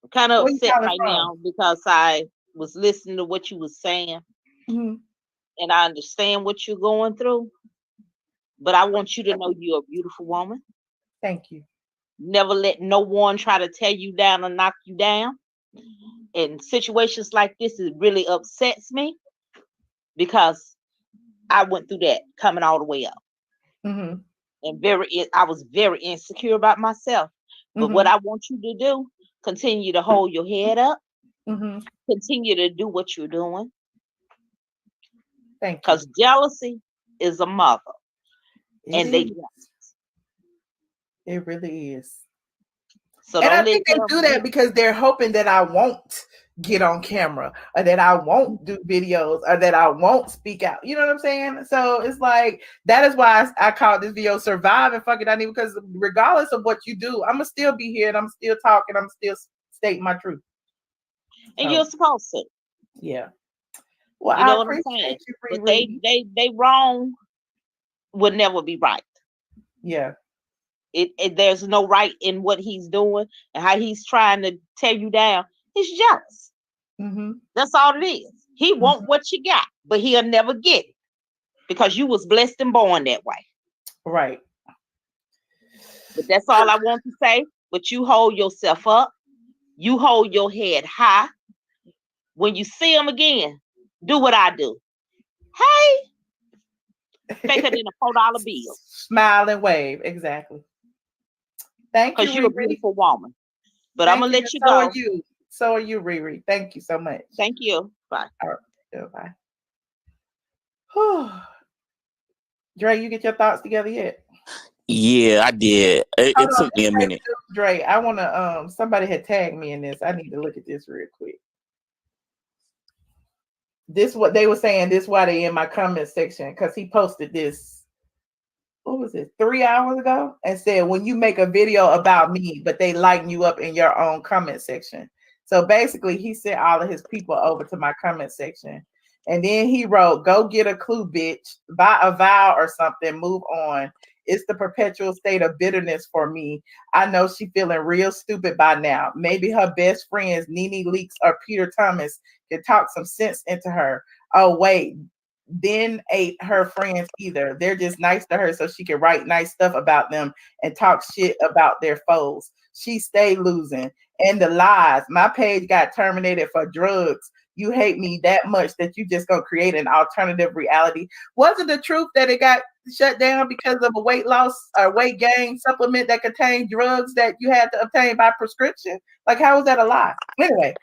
[SPEAKER 10] I'm kind of upset right now because I was listening to what you was saying, and I understand what you're going through. But I want you to know you're a beautiful woman.
[SPEAKER 1] Thank you.
[SPEAKER 10] Never let no one try to tear you down or knock you down. In situations like this, it really upsets me because I went through that coming all the way up. And I was very insecure about myself. But what I want you to do, continue to hold your head up. Continue to do what you're doing.
[SPEAKER 1] Thank you.
[SPEAKER 10] Because jealousy is a mother. It
[SPEAKER 1] really is.
[SPEAKER 10] So
[SPEAKER 1] and I think they do that because they're hoping that I won't get on camera, or that I won't do videos, or that I won't speak out. You know what I'm saying? So it's like, that is why I call this video Surviving Funky Dineva, because regardless of what you do, I'm going to still be here, and I'm still talking, I'm still stating my truth.
[SPEAKER 10] And you're supposed to.
[SPEAKER 1] Yeah. Well,
[SPEAKER 10] you know
[SPEAKER 1] I
[SPEAKER 10] what I'm
[SPEAKER 1] appreciate
[SPEAKER 10] saying?
[SPEAKER 1] you,
[SPEAKER 10] but they wrong would never be right.
[SPEAKER 1] Yeah.
[SPEAKER 10] There's no right in what he's doing and how he's trying to tear you down. He's jealous. That's all it is. He want what you got, but he'll never get it because you was blessed and born that way.
[SPEAKER 1] Right.
[SPEAKER 10] But that's all I want to say. But you hold yourself up. You hold your head high. When you see him again, do what I do. Hey, fake it in a $4 bill.
[SPEAKER 1] Smile and wave. Exactly. Thank you,
[SPEAKER 10] because you're a beautiful woman. But I'm gonna let you
[SPEAKER 1] so
[SPEAKER 10] go.
[SPEAKER 1] Are you. So are you, Riri. Thank you so much.
[SPEAKER 10] Thank you. Bye.
[SPEAKER 1] All right. Bye. Whew. Dre, you get your thoughts together yet?
[SPEAKER 6] Yeah, I did. It took me a minute.
[SPEAKER 1] Dre, I want to. Somebody had tagged me in this. I need to look at this real quick. This what they were saying. This why they in my comment section, because he posted this. what was it, 3 hours ago, and said, when you make a video about me, but they lighten you up in your own comment section. So basically, he sent all of his people over to my comment section. And then he wrote, go get a clue, bitch. Buy a vow or something. Move on. It's the perpetual state of bitterness for me. I know she feeling real stupid by now. Maybe her best friends, Nene Leakes or Peter Thomas, can talk some sense into her. Oh, wait. Then ain't her friends either. They're just nice to her so she can write nice stuff about them and talk shit about their foes. She stay losing. And the lies. My page got terminated for drugs. You hate me that much that you just gonna create an alternative reality. Was it the truth that it got shut down because of a weight loss or weight gain supplement that contained drugs that you had to obtain by prescription? Like, how was that a lie? Anyway,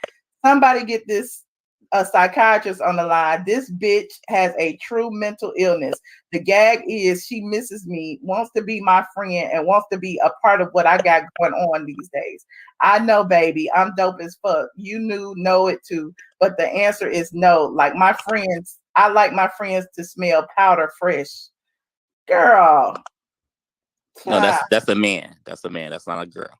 [SPEAKER 1] somebody get this a psychiatrist on the line. This bitch has a true mental illness. The gag is she misses me, wants to be my friend, and wants to be a part of what I got going on these days. I know, baby, I'm dope as fuck. You know it too. But the answer is no. Like my friends, I like my friends to smell powder fresh. Girl.
[SPEAKER 6] No, that's a man. That's a man. That's not a girl.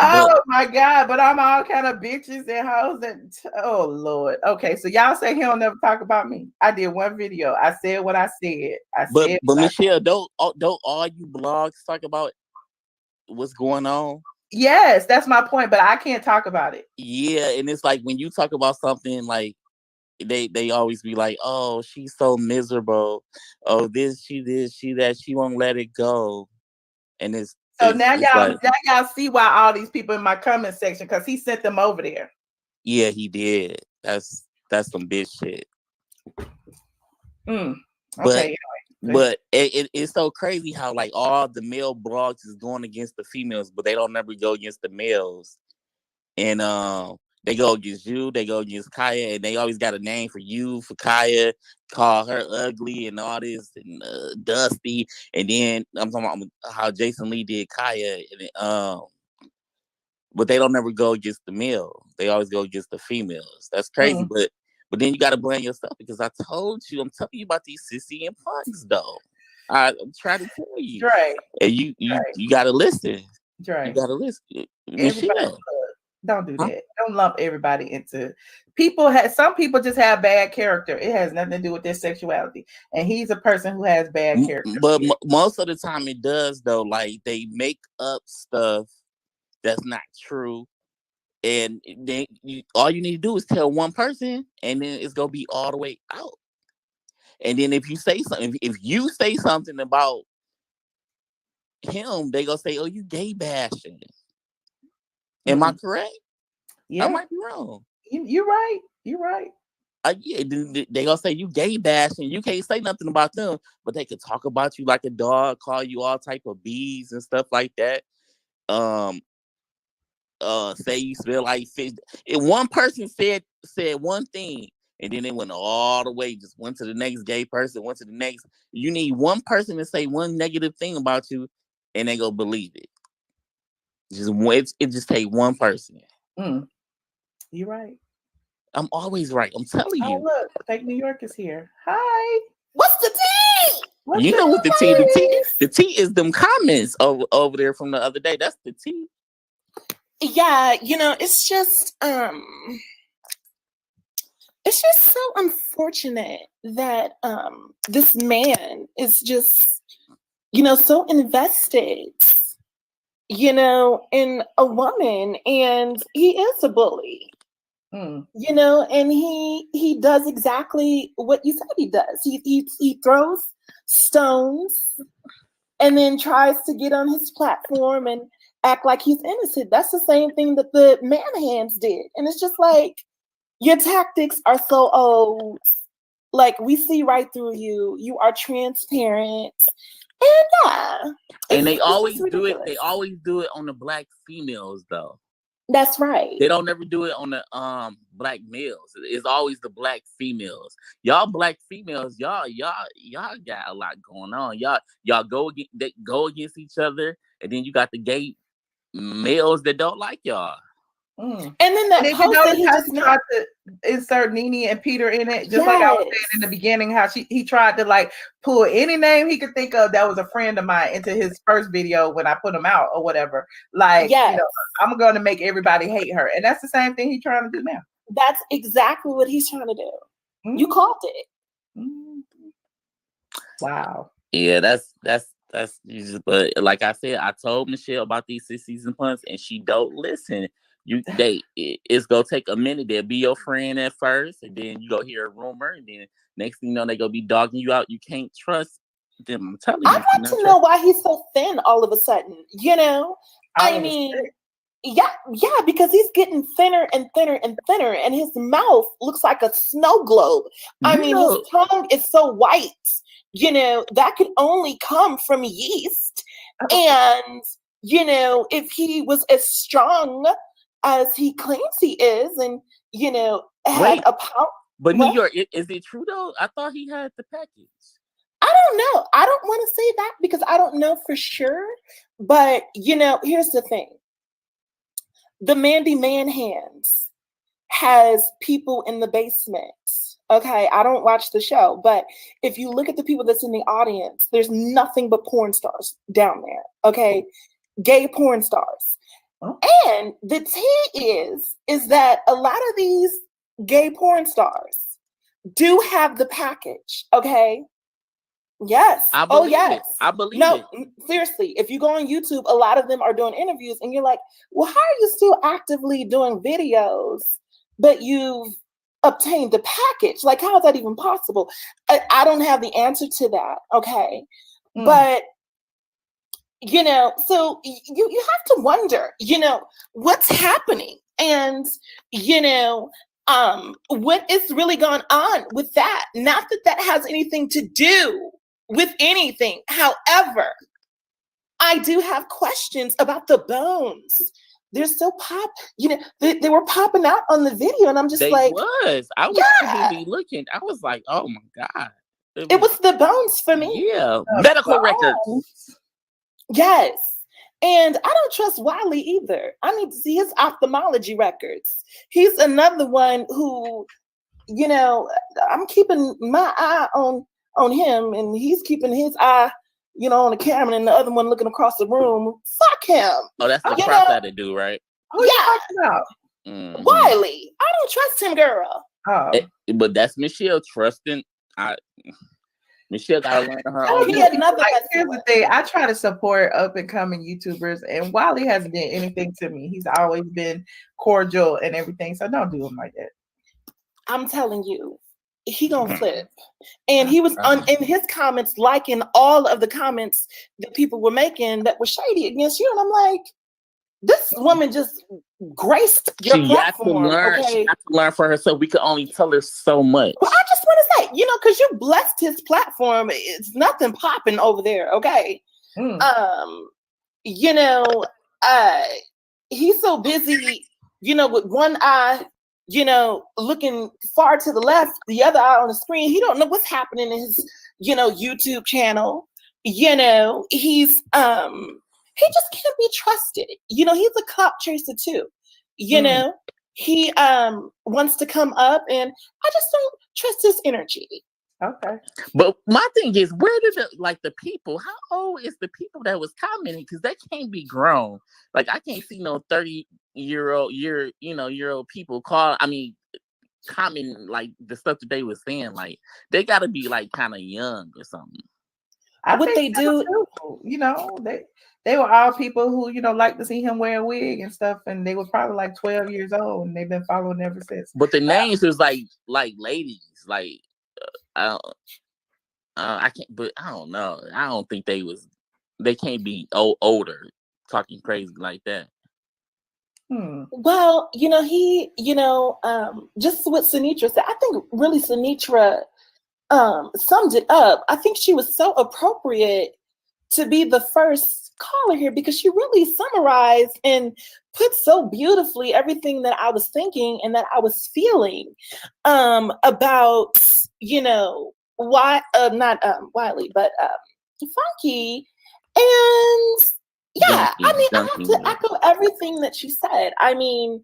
[SPEAKER 1] Oh my God, but I'm all kind of bitches and hoes and oh Lord. Okay, so y'all say he don't never talk about me. I did one video. I said what I said.
[SPEAKER 6] But Michelle, don't all you blogs talk about what's going on?
[SPEAKER 1] Yes, that's my point, but I can't talk about it.
[SPEAKER 6] Yeah, and it's like when you talk about something like they always be like, oh, she's so miserable. Oh, this, she that, she won't let it go. And it's
[SPEAKER 1] now
[SPEAKER 6] like,
[SPEAKER 1] y'all see why all these people in my comment section, because he sent them over there.
[SPEAKER 6] Yeah, he did. That's some bitch shit.
[SPEAKER 1] Okay.
[SPEAKER 6] But it's so crazy how like all the male blogs is going against the females, but they don't never go against the males. And they go against you, they go against Kaya, and they always got a name for you, for Kaya, call her ugly and all this, and dusty. And then I'm talking about how Jason Lee did Kaya, and but they don't never go against the male. They always go against the females. That's crazy, but then you got to blame yourself, because I told you, I'm telling you about these sissy and punks, though. I'm trying to tell you,
[SPEAKER 1] right?
[SPEAKER 6] And you got to listen.
[SPEAKER 1] Right.
[SPEAKER 6] You got to listen.
[SPEAKER 1] Michelle. Don't do that. Don't lump everybody into some people just have bad character. It has nothing to do with their sexuality. And he's a person who has bad character.
[SPEAKER 6] But most of the time it does, though. Like they make up stuff that's not true. And then all you need to do is tell one person, and then it's gonna be all the way out. And then if you say something, if you say something about him, they gonna say, "Oh, you gay bashing." Am I correct?
[SPEAKER 1] Yeah,
[SPEAKER 6] I might be wrong.
[SPEAKER 1] You're right. You're right.
[SPEAKER 6] Yeah, they gonna say you gay bashing. You can't say nothing about them, but they could talk about you like a dog, call you all type of bees and stuff like that. Say you smell like fish. If one person said one thing, and then it went all the way, just went to the next gay person, went to the next. You need one person to say one negative thing about you, and they go believe it. It just take one person.
[SPEAKER 1] You're right.
[SPEAKER 6] I'm always right. I'm telling you.
[SPEAKER 1] Oh, look, Fake New York is here. Hi.
[SPEAKER 2] What's the tea?
[SPEAKER 6] You know what the tea? The tea is them comments over there from the other day. That's the tea.
[SPEAKER 2] Yeah, it's just so unfortunate that this man is just so invested in a woman, and he is a bully. And he does exactly what you said he does. He throws stones and then tries to get on his platform and act like he's innocent. That's the same thing that the man hands did. And it's just like, your tactics are so old. Like, we see right through you. You are transparent. And yeah.
[SPEAKER 6] And they always do it. They always do it on the black females, though.
[SPEAKER 2] That's right.
[SPEAKER 6] They don't ever do it on the black males. It's always the black females. Y'all black females, y'all got a lot going on. Y'all go against each other, and then you got the gay males that don't like y'all.
[SPEAKER 1] And
[SPEAKER 11] And
[SPEAKER 1] then that
[SPEAKER 11] then you
[SPEAKER 1] post that
[SPEAKER 11] notice
[SPEAKER 1] he
[SPEAKER 11] how
[SPEAKER 1] just
[SPEAKER 11] she
[SPEAKER 1] made.
[SPEAKER 11] tried to insert Nene and Peter in it, just like I was saying in the beginning, how he tried to like pull any name he could think of that was a friend of mine into his first video when I put him out or whatever. Like, you know, I'm going to make everybody hate her, and that's the same thing he's trying to do now.
[SPEAKER 1] That's exactly what he's trying to do. You called it.
[SPEAKER 11] Wow.
[SPEAKER 6] Yeah, that's but like I said, I told Michelle about these 6-season punts and she don't listen. It's gonna take a minute. They'll be your friend at first, and then you go hear a rumor, and then next thing you know, they gonna be dogging you out. You can't trust them. I'm telling you.
[SPEAKER 1] I'd like to know why he's so thin all of a sudden. You know, I mean, yeah, because he's getting thinner and thinner and thinner, and his mouth looks like a snow globe. I mean, his tongue is so white. You know, that could only come from yeast. And, you know, if he was as strong as he claims he is, and, you know, had a power.
[SPEAKER 6] But New York, is it true though? I thought he had the package.
[SPEAKER 1] I don't know. I don't want to say that because I don't know for sure. But, you know, here's the thing. The Mandy Manhands has people in the basement. Okay, I don't watch the show, but if you look at the people that's in the audience, there's nothing but porn stars down there. Okay, gay porn stars. And the tea is that a lot of these gay porn stars do have the package. Okay. Yes.
[SPEAKER 6] I believe it.
[SPEAKER 1] I believe it. Seriously, if you go on YouTube, a lot of them are doing interviews, and you're like, well, how are you still actively doing videos, but you've obtained the package? Like, how is that even possible? I don't have the answer to that. Okay. But, you know, so you have to wonder, you know, what's happening, and, you know, what is really going on with that? Not that that has anything to do with anything. However, I do have questions about the bones. They're still you know, they were popping out on the video, and I'm just
[SPEAKER 6] I was really looking. I was like, oh my God.
[SPEAKER 1] It was the bones for me.
[SPEAKER 6] Yeah. Medical records.
[SPEAKER 1] Yes. And I don't trust Wiley either. I need to see his ophthalmology records. He's another one who, you know, I'm keeping my eye on him, and he's keeping his eye, you know, on the camera, and the other one looking across the room. Fuck him.
[SPEAKER 6] Oh, that's the cross-eyed dude, right?
[SPEAKER 1] Who you talking about? Wiley. I don't trust him, girl.
[SPEAKER 6] But that's Michelle trusting. Michelle gotta learn her own.
[SPEAKER 11] Here's the thing. I try to support up and coming YouTubers, and Wiley hasn't done anything to me. He's always been cordial and everything. So don't do him like that.
[SPEAKER 1] I'm telling you, he gonna flip. And he was in his comments, liking all of the comments that people were making that were shady against you. And I'm like, this woman just graced your platform.
[SPEAKER 6] She got to learn for herself. We could only tell her so much.
[SPEAKER 1] Well, I just want to say, you know, because you blessed his platform. It's nothing popping over there. Okay. You know, he's so busy, you know, with one eye, you know, looking far to the left, the other eye on the screen. He don't know what's happening in his, you know, YouTube channel. You know, he's he just can't be trusted. You know, he's a clout chaser too. You know, he wants to come up, and I just don't trust his energy.
[SPEAKER 11] Okay.
[SPEAKER 6] But my thing is, where did the people, how old is the people that was commenting? Because they can't be grown. Like, I can't see no 30-year-old people commenting like the stuff that they was saying. Like, they gotta be like kind of young or something.
[SPEAKER 11] What they do, you know, they were all people who, you know, like to see him wear a wig and stuff, and they were probably like 12 years old, and they've been following ever since.
[SPEAKER 6] But the names was like ladies, like I can't, but I don't know. I don't think they can't be older talking crazy like that.
[SPEAKER 1] Well, you know, he, you know, just what Sinitra said, I think really Sinitra summed it up. I think she was so appropriate to be the first caller here because she really summarized and put so beautifully everything that I was thinking and that I was feeling about, you know, why not Wiley, but Funky. And yeah, I mean, I have to echo everything that she said. I mean,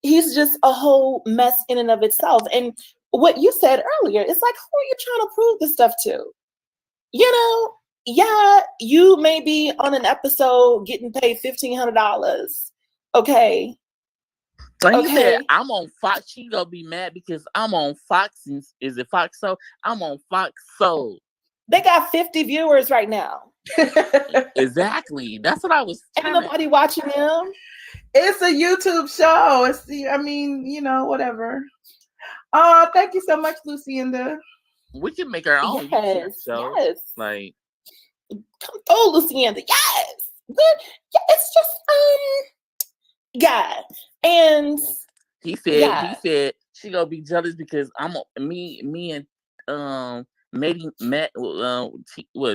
[SPEAKER 1] he's just a whole mess in and of itself. And what you said earlier, it's like, who are you trying to prove this stuff to? You know, yeah, you may be on an episode getting paid $1,500. Okay.
[SPEAKER 6] So he said,
[SPEAKER 1] Okay.
[SPEAKER 6] I'm on Fox. She gonna be mad because I'm on Fox. Is it Fox Soul? I'm on Fox Soul.
[SPEAKER 1] They got 50 viewers right now.
[SPEAKER 6] Exactly. That's what I was
[SPEAKER 1] Ain't nobody watching them.
[SPEAKER 11] It's a YouTube show. It's I mean, you know, whatever. Thank you so much, Lucinda.
[SPEAKER 6] We can make our own YouTube show.
[SPEAKER 1] Yes.
[SPEAKER 6] Like,
[SPEAKER 1] come through, Lucinda. Yes. Yeah, it's just yeah. And
[SPEAKER 6] he said she gonna be jealous because I'm me and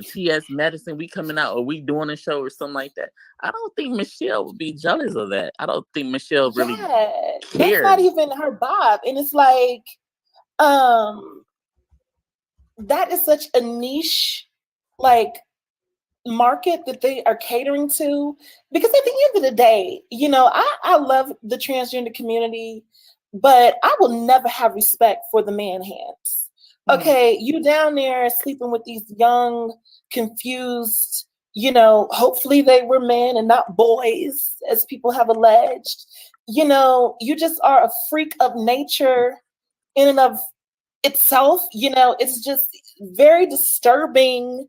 [SPEAKER 6] TS Madison, we coming out or we doing a show or something like that. I don't think Michelle would be jealous of that. I don't think Michelle really cares.
[SPEAKER 1] That's not even her vibe. And it's like, that is such a niche, like, market that they are catering to. Because at the end of the day, you know, I love the transgender community, but I will never have respect for the man hands. Okay, you down there sleeping with these young, confused, you know, hopefully they were men and not boys, as people have alleged. You know, you just are a freak of nature in and of itself. You know, it's just very disturbing.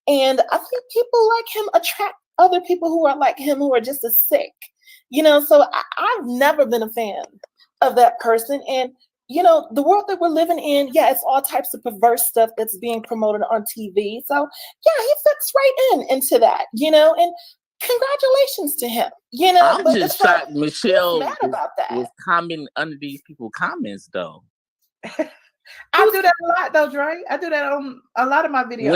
[SPEAKER 1] And I think people like him attract other people who are like him, who are just as sick. You know, so I've never been a fan of that person. And you know, the world that we're living in, yeah, it's all types of perverse stuff that's being promoted on TV. So, yeah, he fits right into that, you know, and congratulations to him, you know.
[SPEAKER 6] I'm just shocked Michelle was commenting under these people's comments, though.
[SPEAKER 11] I do that a lot, though, Dre. I do that on a lot of my videos.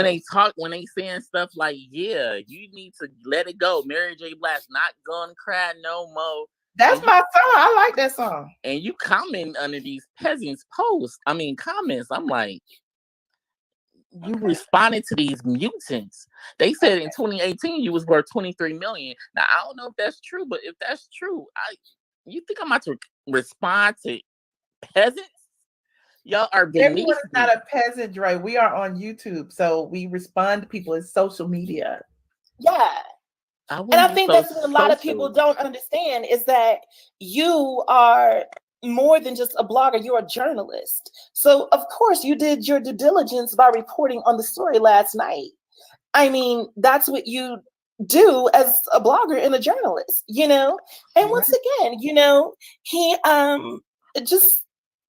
[SPEAKER 6] When they saying stuff like, yeah, you need to let it go. Mary J. Blige, not gonna cry no more.
[SPEAKER 11] That's my song. I like that song.
[SPEAKER 6] And you comment under these peasants' comments. I'm like, you responded to these mutants. They said in 2018 you was worth $23 million. Now I don't know if that's true, but if that's true, you think I'm about to respond to peasants? Y'all are beneath
[SPEAKER 11] Everyone is not a peasant, Dre. We are on YouTube, so we respond to people in social media.
[SPEAKER 1] Yeah. And I think that's what a lot of people don't understand is that you are more than just a blogger, you're a journalist. So of course you did your due diligence by reporting on the story last night. I mean, that's what you do as a blogger and a journalist, you know? And once again, you know, he just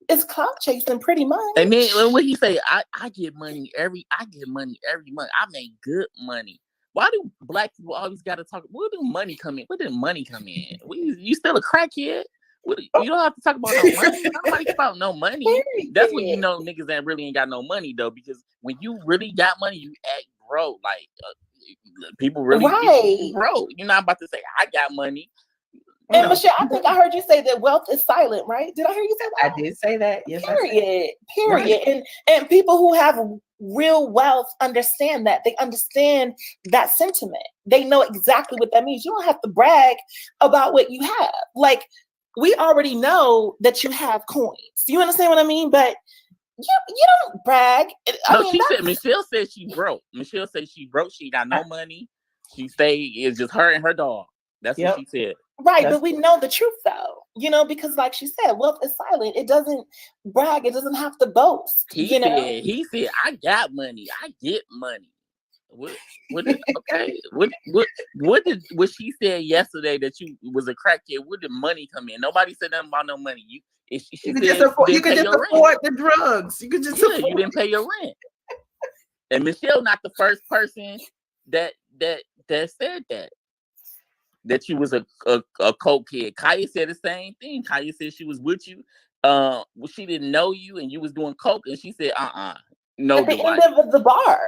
[SPEAKER 1] is clout chasing pretty much.
[SPEAKER 6] And then what he say, I get money every month. I make good money. Why do black people always got to talk? Where do money come in? Where did money come in? You still a crackhead? You don't have to talk about no money. Nobody talk about no money. That's when you know niggas that really ain't got no money though. Because when you really got money, you act broke. Like people really get broke. You're not about to say I got money.
[SPEAKER 1] And Michelle, I think I heard you say that wealth is silent, right? Did I hear you say that?
[SPEAKER 11] I did say that. Yes.
[SPEAKER 1] Period.
[SPEAKER 11] Right.
[SPEAKER 1] And people who have real wealth understand that. They understand that sentiment. They know exactly what that means. You don't have to brag about what you have. Like, we already know that you have coins. You understand what I mean? But you don't brag.
[SPEAKER 6] Michelle said she broke. Michelle said she broke. She got no money. She stayed. It's just her and her dog. That's what she said.
[SPEAKER 1] Right, but we know the truth though, you know, because like she said, wealth is silent. It doesn't brag. It doesn't have to boast.
[SPEAKER 6] He said, I got money. I get money. What she said yesterday that you was a crackhead? Where did money come in? Nobody said nothing about no money. You could just afford
[SPEAKER 11] the drugs. You could just
[SPEAKER 6] you didn't pay your rent. And Michelle not the first person that said that you was a coke kid. Kaya said the same thing. Kaya said she was with you. She didn't know you and you was doing coke, and she said, no.
[SPEAKER 1] At the end of the bar.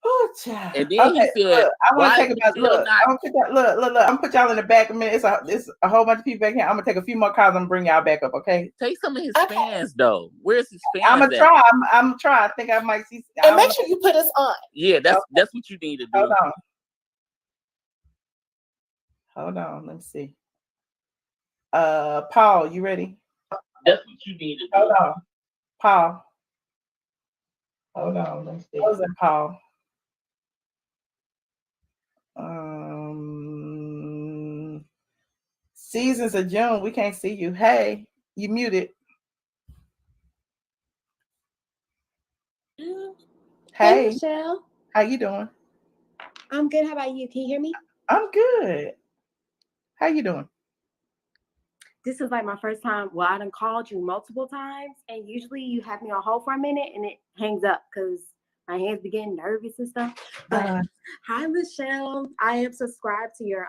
[SPEAKER 11] Oh, child.
[SPEAKER 6] And then he said,
[SPEAKER 11] look, I want to take about look. I'm gonna put y'all in the back a minute. It's a whole bunch of people back here. I'm gonna take a few more calls and bring y'all back up, okay?
[SPEAKER 6] Take some of his fans though. Where's his fans?
[SPEAKER 11] I'm gonna try. I'm gonna try. I think I might see.
[SPEAKER 1] And make sure you put us on.
[SPEAKER 6] Yeah, that's what you need to do.
[SPEAKER 11] Hold on. Let me see. Paul, you ready?
[SPEAKER 6] That's what you need to do.
[SPEAKER 11] Hold on. Paul. Hold on. Let's see. What was it, Paul? Seasons of June. We can't see you. Hey, you muted. Hey,
[SPEAKER 12] Michelle.
[SPEAKER 11] How you doing?
[SPEAKER 12] I'm good. How about you? Can you hear me?
[SPEAKER 11] I'm good. How you doing?
[SPEAKER 12] This is like my first time. Well, I done called you multiple times, and usually you have me on hold for a minute, and it hangs up because my hands be getting nervous and stuff. But hi, Michelle. I am subscribed to your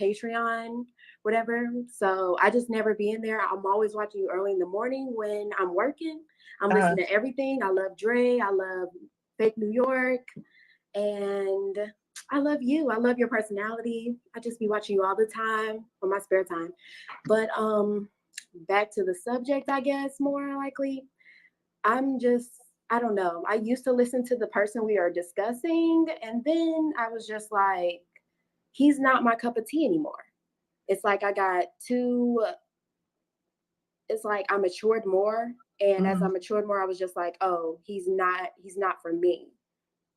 [SPEAKER 12] Patreon, whatever. So I just never be in there. I'm always watching you early in the morning when I'm working. I'm listening to everything. I love Dre. I love Fake New York. And I love you. I love your personality. I just be watching you all the time on my spare time. But back to the subject, I guess, more likely. I don't know. I used to listen to the person we are discussing, and then I was just like, he's not my cup of tea anymore. It's like I matured more. And as I matured more, I was just like, oh, he's not for me.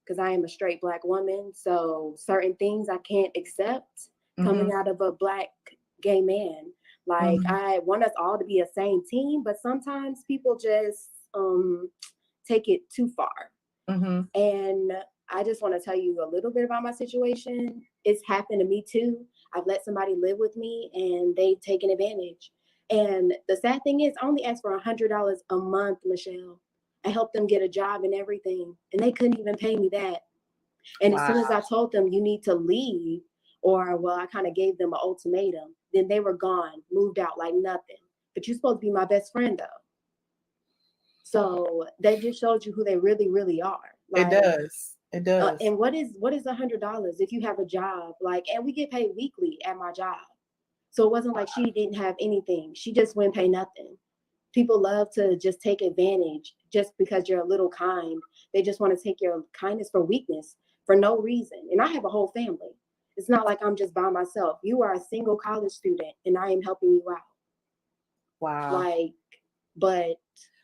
[SPEAKER 12] Because I am a straight Black woman. So certain things I can't accept coming out of a Black gay man. Like I want us all to be a same team, but sometimes people just take it too far. And I just want to tell you a little bit about my situation. It's happened to me too. I've let somebody live with me and they've taken advantage. And the sad thing is, I only asked for $100 a month, Michelle. I helped them get a job and everything, and they couldn't even pay me that. And as soon as I told them you need to leave, I kind of gave them an ultimatum, then they were gone, moved out like nothing. But you're supposed to be my best friend though. So that just shows you who they really, really are. Like,
[SPEAKER 11] it does. It does.
[SPEAKER 12] And what is $100 if you have a job? Like, and we get paid weekly at my job. So it wasn't like she didn't have anything. She just wouldn't pay nothing. People love to just take advantage just because you're a little kind. They just want to take your kindness for weakness for no reason. And I have a whole family. It's not like I'm just by myself. You are a single college student and I am helping you out.
[SPEAKER 11] Wow.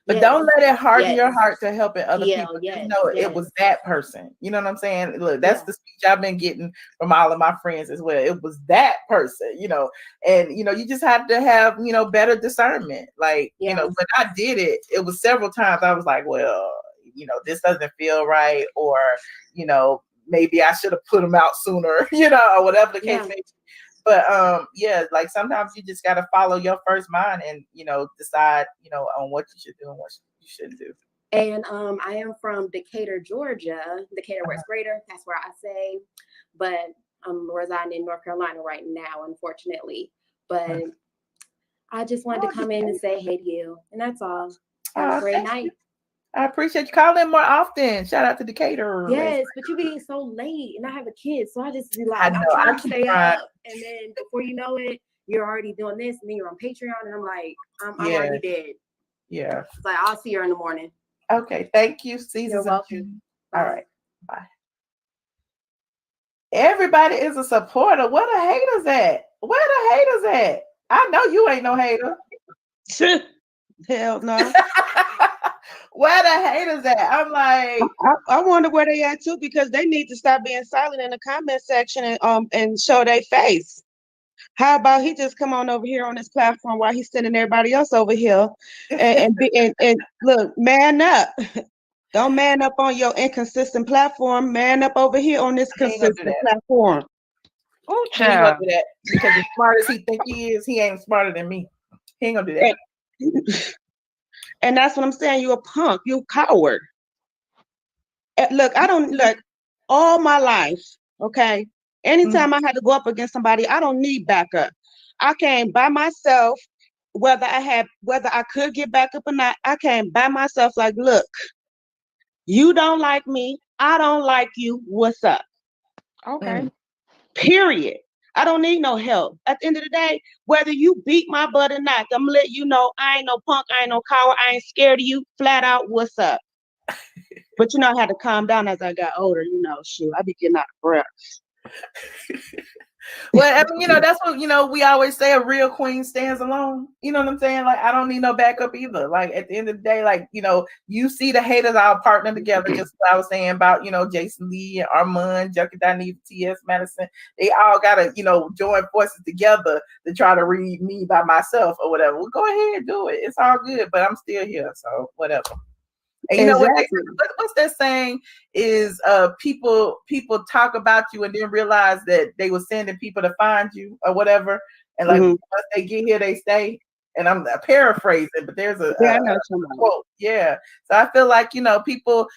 [SPEAKER 12] But
[SPEAKER 11] don't let it harden your heart to helping other people. It was that person. You know what I'm saying? Look, that's the speech I've been getting from all of my friends as well. It was that person, and you just have to have, better discernment. Like, when I did it, it was several times I was like, well, this doesn't feel right, or, maybe I should have put him out sooner, or whatever the case may be. But like sometimes you just gotta follow your first mind and decide on what you should do and what you shouldn't do.
[SPEAKER 12] And I am from Decatur, Georgia. Decatur, where it's greater. That's where I say. But I'm residing in North Carolina right now, unfortunately. But I just wanted to come in and say hey to you, and that's all. Have a great night.
[SPEAKER 11] I appreciate you calling more often. Shout out to Decatur.
[SPEAKER 12] Yes, but you being so late, and I have a kid, so I just be like, I'm trying to stay up, and then before you know it, you're already doing this, and then you're on Patreon, and I'm like, I'm already dead.
[SPEAKER 11] Yeah.
[SPEAKER 12] It's like, I'll see her in the morning.
[SPEAKER 11] Okay, thank you.
[SPEAKER 12] You're welcome.
[SPEAKER 11] All right, bye. Everybody is a supporter. Where the haters at? Where the haters at? I know you ain't no hater.
[SPEAKER 13] Hell no.
[SPEAKER 11] Where the haters at? I'm like,
[SPEAKER 13] I wonder where they at too, because they need to stop being silent in the comment section and show their face. How about he just come on over here on this platform while he's sending everybody else over here and look, man up. Don't man up on your inconsistent platform. Man up over here on this consistent platform.
[SPEAKER 11] Oh, child. He ain't gonna do that because as smart as he think he is, he ain't smarter than me. He ain't gonna do that.
[SPEAKER 13] And that's what I'm saying. You're a punk. You're a coward. Look, I don't look all my life. Okay. Anytime I had to go up against somebody, I don't need backup. I came by myself, whether I could get back up or not. I came by myself. Like, look, you don't like me. I don't like you. What's up?
[SPEAKER 10] Okay.
[SPEAKER 13] Period. I don't need no help. At the end of the day, whether you beat my butt or not, I'm gonna let you know I ain't no punk, I ain't no coward, I ain't scared of you. Flat out, what's up? But I had to calm down as I got older. Shoot, I be getting out of breath.
[SPEAKER 11] Well, I mean, that's what we always say: a real queen stands alone. You know what I'm saying? Like, I don't need no backup either. Like, at the end of the day, like, you see the haters all partner together. Just what I was saying about Jason Lee and Armand, Junkie Dineva, T.S. Madison. They all gotta join forces together to try to read me by myself or whatever. Well, go ahead, do it. It's all good. But I'm still here, so whatever. And what's that saying is people talk about you and then realize that they were sending people to find you or whatever, and like once they get here they stay. And I'm paraphrasing, but there's a quote. Yeah. So I feel like people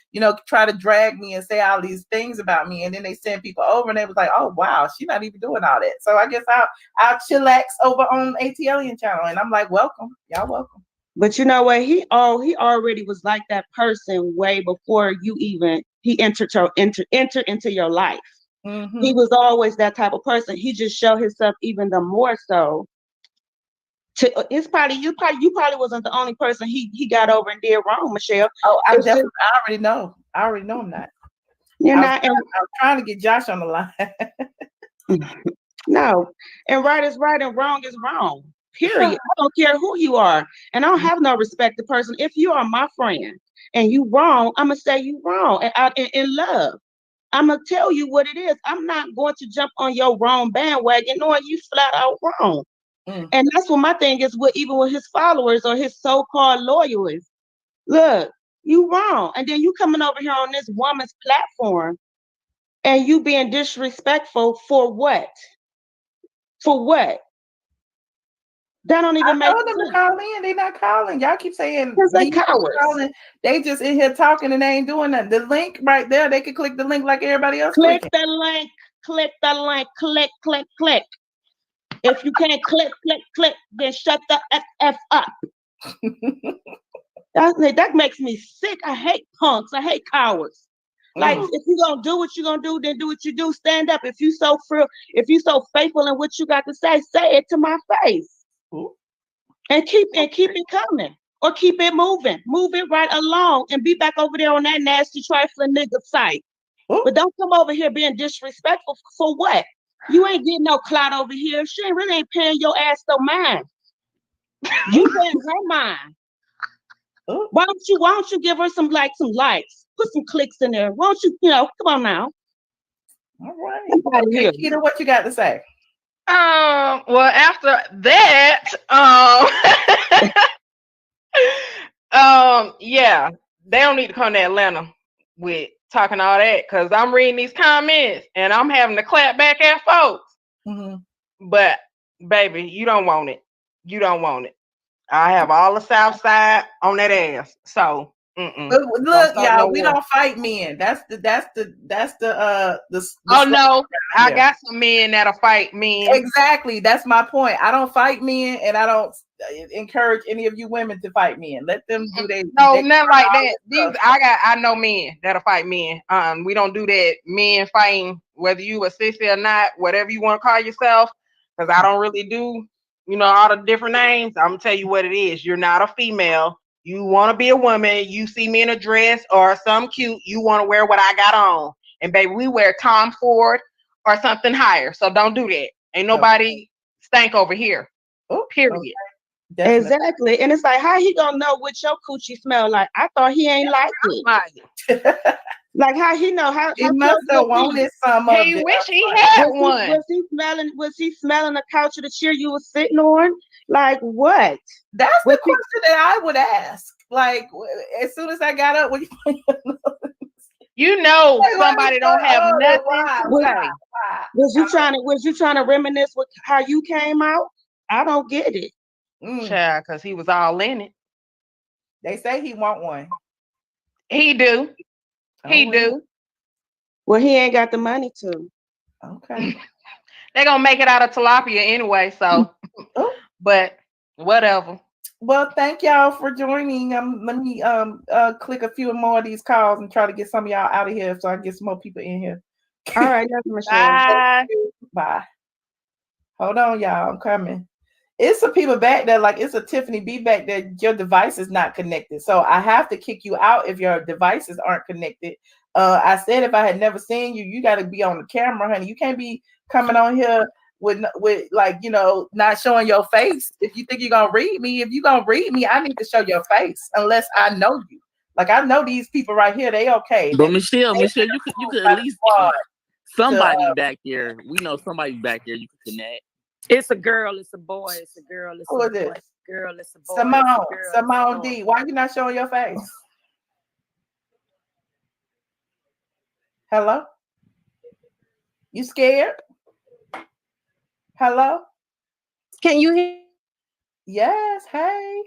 [SPEAKER 11] try to drag me and say all these things about me, and then they send people over and they was like, oh wow, she's not even doing all that. So I guess I'll chillax over on ATLien channel, and I'm like, welcome, y'all welcome.
[SPEAKER 13] But you know what? He already was like that person way before he entered into your life. Mm-hmm. He was always that type of person. He just showed himself even the more so. You probably wasn't the only person he got over and did wrong, Michelle.
[SPEAKER 11] Oh, I already know. I already know I'm not. I was trying to get Josh on the line.
[SPEAKER 13] No, and right is right and wrong is wrong. Period. I don't care who you are, and I don't have no respect to person. If you are my friend and you wrong, I'm gonna say you wrong, and in love, I'm gonna tell you what it is. I'm not going to jump on your wrong bandwagon knowing you flat out wrong. And that's what my thing is with even with his followers or his so-called loyalists. Look, you wrong, and then you coming over here on this woman's platform, and you being disrespectful for what? For what? That don't even make sense.
[SPEAKER 11] Them to call in. They not calling. Y'all keep saying
[SPEAKER 13] they cowards.
[SPEAKER 11] They just in here talking and they ain't doing nothing. The link right there, they can click the link like everybody else.
[SPEAKER 13] Click the link. Click the link. Click, click, click. If you can't click, click, click, then shut the F up. That makes me sick. I hate punks. I hate cowards. Like, if you're gonna do what you're gonna do, then do what you do. Stand up. If you so faithful in what you got to say it to my face. And keep it coming, or keep it moving. Move it right along and be back over there on that nasty trifling nigga site. But don't come over here being disrespectful for what? You ain't getting no clout over here. She really ain't paying your ass no mind. You paying her mind. Why don't you give her some likes, put some clicks in there? Why don't you, come on now?
[SPEAKER 11] All right. Okay, Keita, what you got to say?
[SPEAKER 14] Well, after that, yeah, they don't need to come to Atlanta with talking all that, because I'm reading these comments and I'm having to clap back at folks. But baby, you don't want it. You don't want it. I have all the South Side on that ass. So
[SPEAKER 11] look, y'all, we don't fight men. That's the
[SPEAKER 14] oh no, I got some men that'll fight men.
[SPEAKER 11] Exactly. That's my point. I don't fight men, and I don't encourage any of you women to fight men. Let them do their
[SPEAKER 14] nothing like that. I know men that'll fight men. We don't do that. Men fighting, whether you a sissy or not, whatever you want to call yourself, because I don't really do all the different names. I'm gonna tell you what it is. You're not a female. You want to be a woman. You see me in a dress or something cute. You want to wear what I got on. And baby, we wear Tom Ford or something higher. So don't do that. Ain't nobody stank over here. Period.
[SPEAKER 13] Okay. Exactly. And it's like, how he gonna know what your coochie smell like? I thought he ain't like it. Like, how he know?
[SPEAKER 11] He must have wanted some of it.
[SPEAKER 14] He wish he had one.
[SPEAKER 13] Was he smelling the couch of the chair you were sitting on? Like, what?
[SPEAKER 11] That's the question that I would ask. Like, as soon as I got up, somebody
[SPEAKER 14] don't have nothing.
[SPEAKER 11] Why?
[SPEAKER 13] Was you trying to reminisce with how you came out? I don't get it.
[SPEAKER 14] Child, because he was all in it.
[SPEAKER 11] They say he want one.
[SPEAKER 14] He do. He do.
[SPEAKER 13] Well, he ain't got the money to.
[SPEAKER 11] Okay.
[SPEAKER 14] They're gonna make it out of tilapia anyway, so but whatever.
[SPEAKER 11] Well, thank y'all for joining. Let me click a few more of these calls and try to get some of y'all out of here so I can get some more people in here.
[SPEAKER 13] All right, that's Michelle.
[SPEAKER 14] Bye.
[SPEAKER 11] Bye. Hold on, y'all. I'm coming. It's some people back there, like it's a Tiffany B back there. Your device is not connected. So I have to kick you out if your devices aren't connected. I said if I had never seen you, you got to be on the camera, honey. You can't be coming on here with like, you know, not showing your face. If you think you're gonna read me, I need to show your face unless I know you. Like I know these people right here, they okay.
[SPEAKER 6] But Michelle, you could at least somebody back there. We know somebody back there you can connect.
[SPEAKER 15] It's a girl, it's a boy, it's a girl, it's
[SPEAKER 11] Who
[SPEAKER 15] a
[SPEAKER 11] is
[SPEAKER 15] boy,
[SPEAKER 11] this?
[SPEAKER 15] girl, it's a boy. It's a girl,
[SPEAKER 11] Simone D. Why you not showing your face? Hello? You scared? Hello?
[SPEAKER 16] Can you hear?
[SPEAKER 11] Yes. Hey.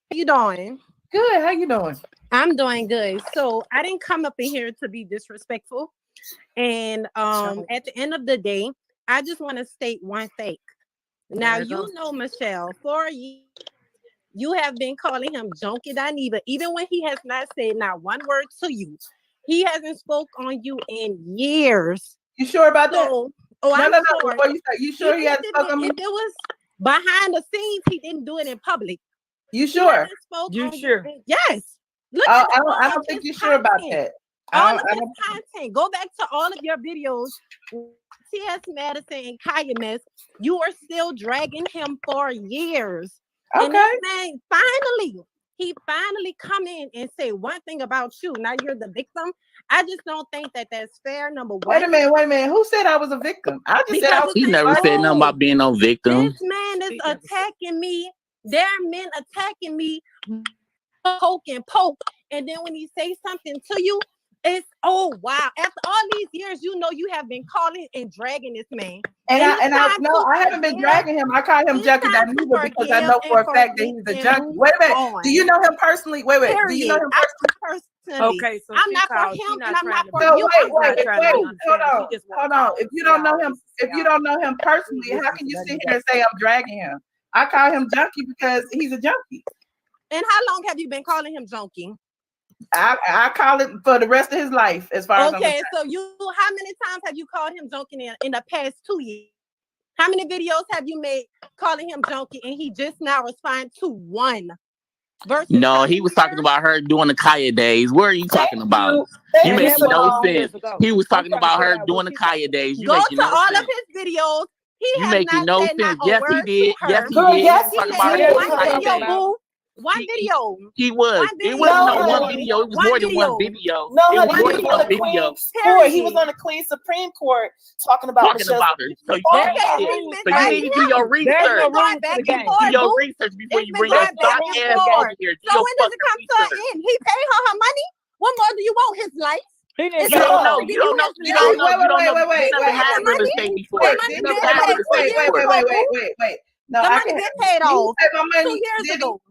[SPEAKER 16] How you doing?
[SPEAKER 11] Good. How you doing?
[SPEAKER 16] I'm doing good. So I didn't come up in here to be disrespectful. And at the end of the day, I just want to state one thing. Now, you know, Michelle, for you have been calling him Junkie Dineva, even when he has not said not one word to you. He hasn't spoke on you in years.
[SPEAKER 11] You sure about that?
[SPEAKER 16] Oh,
[SPEAKER 11] no,
[SPEAKER 16] I'm
[SPEAKER 11] no.
[SPEAKER 16] sure.
[SPEAKER 11] You sure he hasn't spoken on me?
[SPEAKER 16] If it was behind the scenes, he didn't do it in public.
[SPEAKER 11] You sure?
[SPEAKER 16] You sure? Yes. Look
[SPEAKER 11] I
[SPEAKER 16] don't
[SPEAKER 11] think you're sure about that.
[SPEAKER 16] All of his content. Go back to all of your videos. T.S. Madison and Kaya Mess. You are still dragging him for years.
[SPEAKER 11] Okay.
[SPEAKER 16] And this man finally come in and say one thing about you. Now you're the victim. I just don't think that that's fair. Number one.
[SPEAKER 11] Wait a minute. Who said I was a victim? I just said I was.
[SPEAKER 6] He never said nothing about being no victim.
[SPEAKER 16] This man is attacking me. There are men attacking me, poke and poke. And then when he say something to you, it's oh wow. After all these years, you know you have been calling and dragging this man.
[SPEAKER 11] And I haven't been dragging him. I call him Junkie Dineva because I know for a fact that he's a junkie. Wait a minute. Do you know him personally? Wait. Do you know him personally?
[SPEAKER 16] Okay, so I'm not for him and I'm not for
[SPEAKER 11] you.
[SPEAKER 16] you.
[SPEAKER 11] Wait. Hold on. If you don't know him personally, how can you sit here and say I'm dragging him? I call him Junkie because he's a junkie.
[SPEAKER 16] And how long have you been calling him Junkie?
[SPEAKER 11] I call it for the rest of his life, as far as I'm concerned.
[SPEAKER 16] So how many times have you called him Junkie in the past 2 years? How many videos have you made calling him Junkie and he just now responded to one?
[SPEAKER 6] No, he was talking about her doing the Kaya days. What are you talking about? You make no sense. He was talking about her doing the Kaya days. You
[SPEAKER 16] go
[SPEAKER 6] making
[SPEAKER 16] to
[SPEAKER 6] no
[SPEAKER 16] all
[SPEAKER 6] sense.
[SPEAKER 16] of his videos.
[SPEAKER 6] You making no sense. Yes, he did. Yes, he did.
[SPEAKER 16] Yes,
[SPEAKER 6] Talking about her doing the Kaya
[SPEAKER 16] video,
[SPEAKER 6] days.
[SPEAKER 16] boo. One video.
[SPEAKER 6] He was. It wasn't no one video. It was more than one video.
[SPEAKER 17] No,
[SPEAKER 6] it was
[SPEAKER 17] honey,
[SPEAKER 6] more than one video.
[SPEAKER 17] He was on the Queen Supreme Court talking about
[SPEAKER 6] her. So you need to do your research. Do your research before you bring your stock ass over here.
[SPEAKER 16] So when does it come to an end? He paid her money. What more do you want? His life?
[SPEAKER 6] You don't know. You don't know. You don't know.
[SPEAKER 11] Wait. No,
[SPEAKER 16] the money been paid off 2 years ago.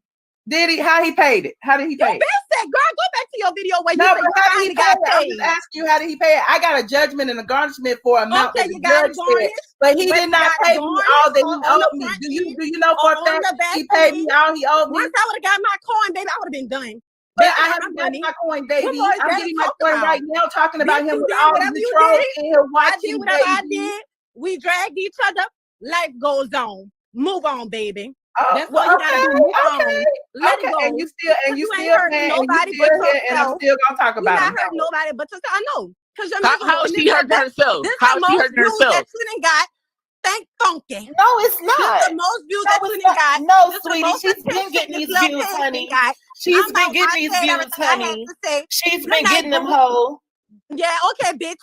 [SPEAKER 11] Did he? How he paid it? How did he pay it?
[SPEAKER 16] Girl, go back to your video where
[SPEAKER 11] no,
[SPEAKER 16] you
[SPEAKER 11] but how did he pay it? I'm just asking you, how did he pay it? I got a judgment and a garnishment for an amount that the judge said, but he did not pay me all that he owed me. Do you know for a fact he paid me all he owed me?
[SPEAKER 16] Once I would have got my coin, baby, I would have been done.
[SPEAKER 11] But I haven't got my coin, baby. I'm getting my coin right now, talking about him with all the trolls and him watching.
[SPEAKER 16] Whatever I did, we dragged each other. Life goes on. Move on, baby. That's all you gotta do. Move on. Let it go.
[SPEAKER 11] And you still
[SPEAKER 16] hurt nobody but yourself.
[SPEAKER 11] And I'm still gonna talk about it.
[SPEAKER 16] You not hurt nobody but yourself. I know. Because
[SPEAKER 6] how she hurt herself? How she hurt herself?
[SPEAKER 16] That you done got. Thank Funky.
[SPEAKER 17] No, it's not.
[SPEAKER 16] This the most views that you done got.
[SPEAKER 17] No, sweetie, she's been getting these views, honey. She's been getting these views, honey. She's been getting them whole.
[SPEAKER 16] Yeah, okay, bitch.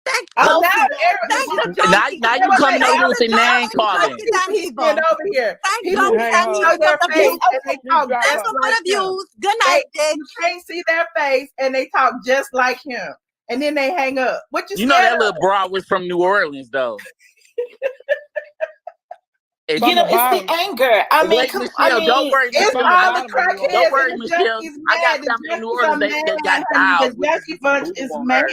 [SPEAKER 16] Thank
[SPEAKER 6] now you coming over with the name calling.
[SPEAKER 11] He's been over here.
[SPEAKER 16] Thank you. That's for the views. Good night, bitch.
[SPEAKER 11] You can't see their face and they talk just like him. And then they hang up. What you
[SPEAKER 6] know that little broad was from New Orleans though.
[SPEAKER 17] It's the anger. I mean,
[SPEAKER 6] don't worry,
[SPEAKER 11] it's all the crackheads.
[SPEAKER 6] Don't worry, Michelle. I got some in New Orleans. They got dials.
[SPEAKER 11] The Junkie Bunch is mad.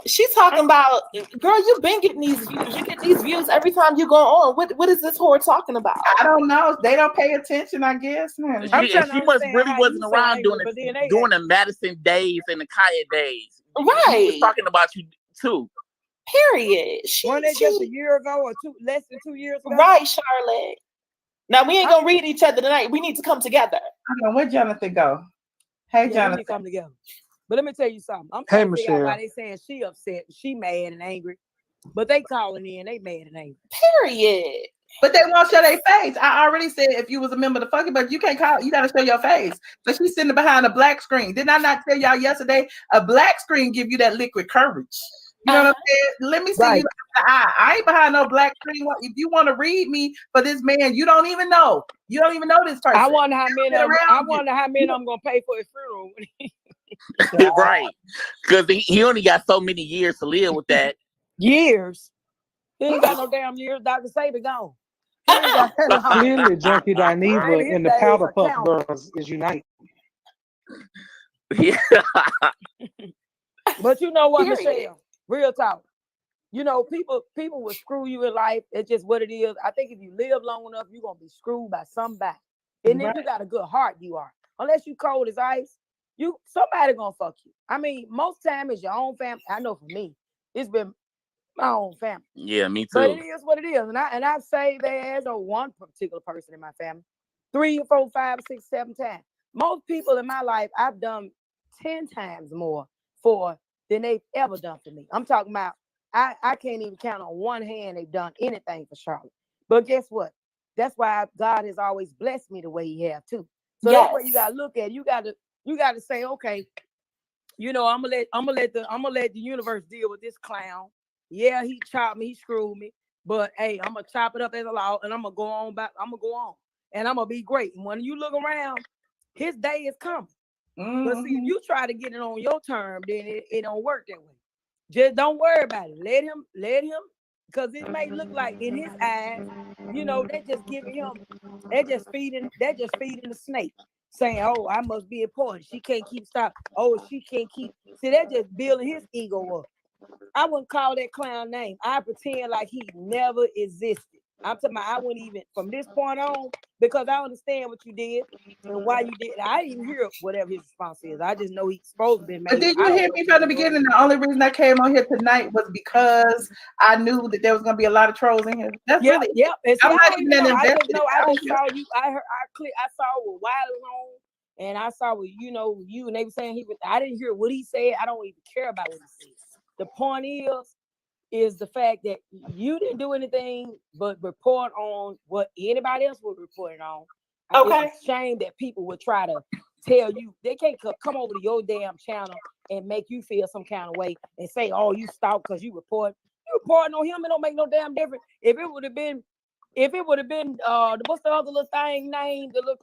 [SPEAKER 17] She's talking about, girl, you've been getting these views. You get these views every time you go on. What is this whore talking about?
[SPEAKER 11] I don't know. They don't pay attention, I guess.
[SPEAKER 6] She must really wasn't around doing the Madison days and the Kaya days.
[SPEAKER 17] Right.
[SPEAKER 6] She was talking about you too.
[SPEAKER 17] Period.
[SPEAKER 15] Wasn't it just a year ago or less than 2 years ago?
[SPEAKER 17] Right, Charlotte. Now we ain't gonna read each other tonight. We need to come together.
[SPEAKER 11] I don't know where Jonathan go. Hey, Jonathan.
[SPEAKER 15] We need to come together. But let me tell you something. I'm
[SPEAKER 18] Hey,
[SPEAKER 15] trying to figure out
[SPEAKER 18] Michelle.
[SPEAKER 15] why they saying she upset, she mad and angry. But they calling in, they mad and angry.
[SPEAKER 17] Period.
[SPEAKER 11] But they won't show their face. I already said if you was a member of the funky, but you can't call. You got to show your face. So she's sitting behind a black screen. Didn't I not tell y'all yesterday? A black screen give you that liquid courage. You know what I'm saying? Let me see you. I ain't behind no black screen. If you want to read me for this man, you don't even know. You don't even know this person.
[SPEAKER 15] I wonder how many. I wonder how many I'm gonna pay for his funeral.
[SPEAKER 6] Right, because he only got so many years to live with that.
[SPEAKER 15] Years. He ain't got no damn years. Dr. Sabi gone.
[SPEAKER 9] But clearly, Junkie Dineva and the Powder Puff Girls is united.
[SPEAKER 6] Yeah.
[SPEAKER 15] But you know what,
[SPEAKER 17] Period.
[SPEAKER 15] Michelle? Real talk. You know, people will screw you in life. It's just what it is. I think if you live long enough, you're gonna be screwed by somebody. And then you got a good heart, you are. Unless you cold as ice, somebody gonna fuck you. I mean, most time it's your own family. I know for me, it's been my own family.
[SPEAKER 6] Yeah, me too.
[SPEAKER 15] But it is what it is. And I've saved their ass on one particular person in my family 3, 4, 5, 6, 7 times. Most people in my life, I've done 10 times more for than they've ever done for me. I'm talking about, I can't even count on one hand they've done anything for Charlotte. But guess what? That's why God has always blessed me the way he have too. So that's what you gotta look at. You gotta say, okay, you know, I'm gonna let the universe deal with this clown. Yeah, he chopped me, he screwed me, but hey, I'm gonna chop it up as a law, and I'm gonna go on, and I'm gonna be great. And when you look around, his day is coming. But see, if you try to get it on your term, then it don't work that way. Just don't worry about it. Let him, because it may look like in his eyes, you know, they're just giving him, they're just feeding the snake, saying, oh, I must be important. She can't keep stop. Oh, she can't keep. See, they're just building his ego up. I wouldn't call that clown name. I pretend like he never existed. I'm talking about I wouldn't even from this point on, because I understand what you did and why you did. I didn't even hear whatever his response is. I just know he's supposed to be made.
[SPEAKER 11] But did you hear me from the beginning? The only reason I came on here tonight was because I knew that there was gonna be a lot of trolls in here. That's really it. I'm not even that invested.
[SPEAKER 15] I just saw you. I saw what Wiley on, and I saw what you and they were saying he was. I didn't hear what he said. I don't even care about what he said. The point is the fact that you didn't do anything but report on what anybody else was reporting on. Okay. It's a shame that people would try to tell you they can't come over to your damn channel and make you feel some kind of way and say, oh, you stalked because you reporting on him. It don't make no damn difference. If it would have been what's the other little thing named, the little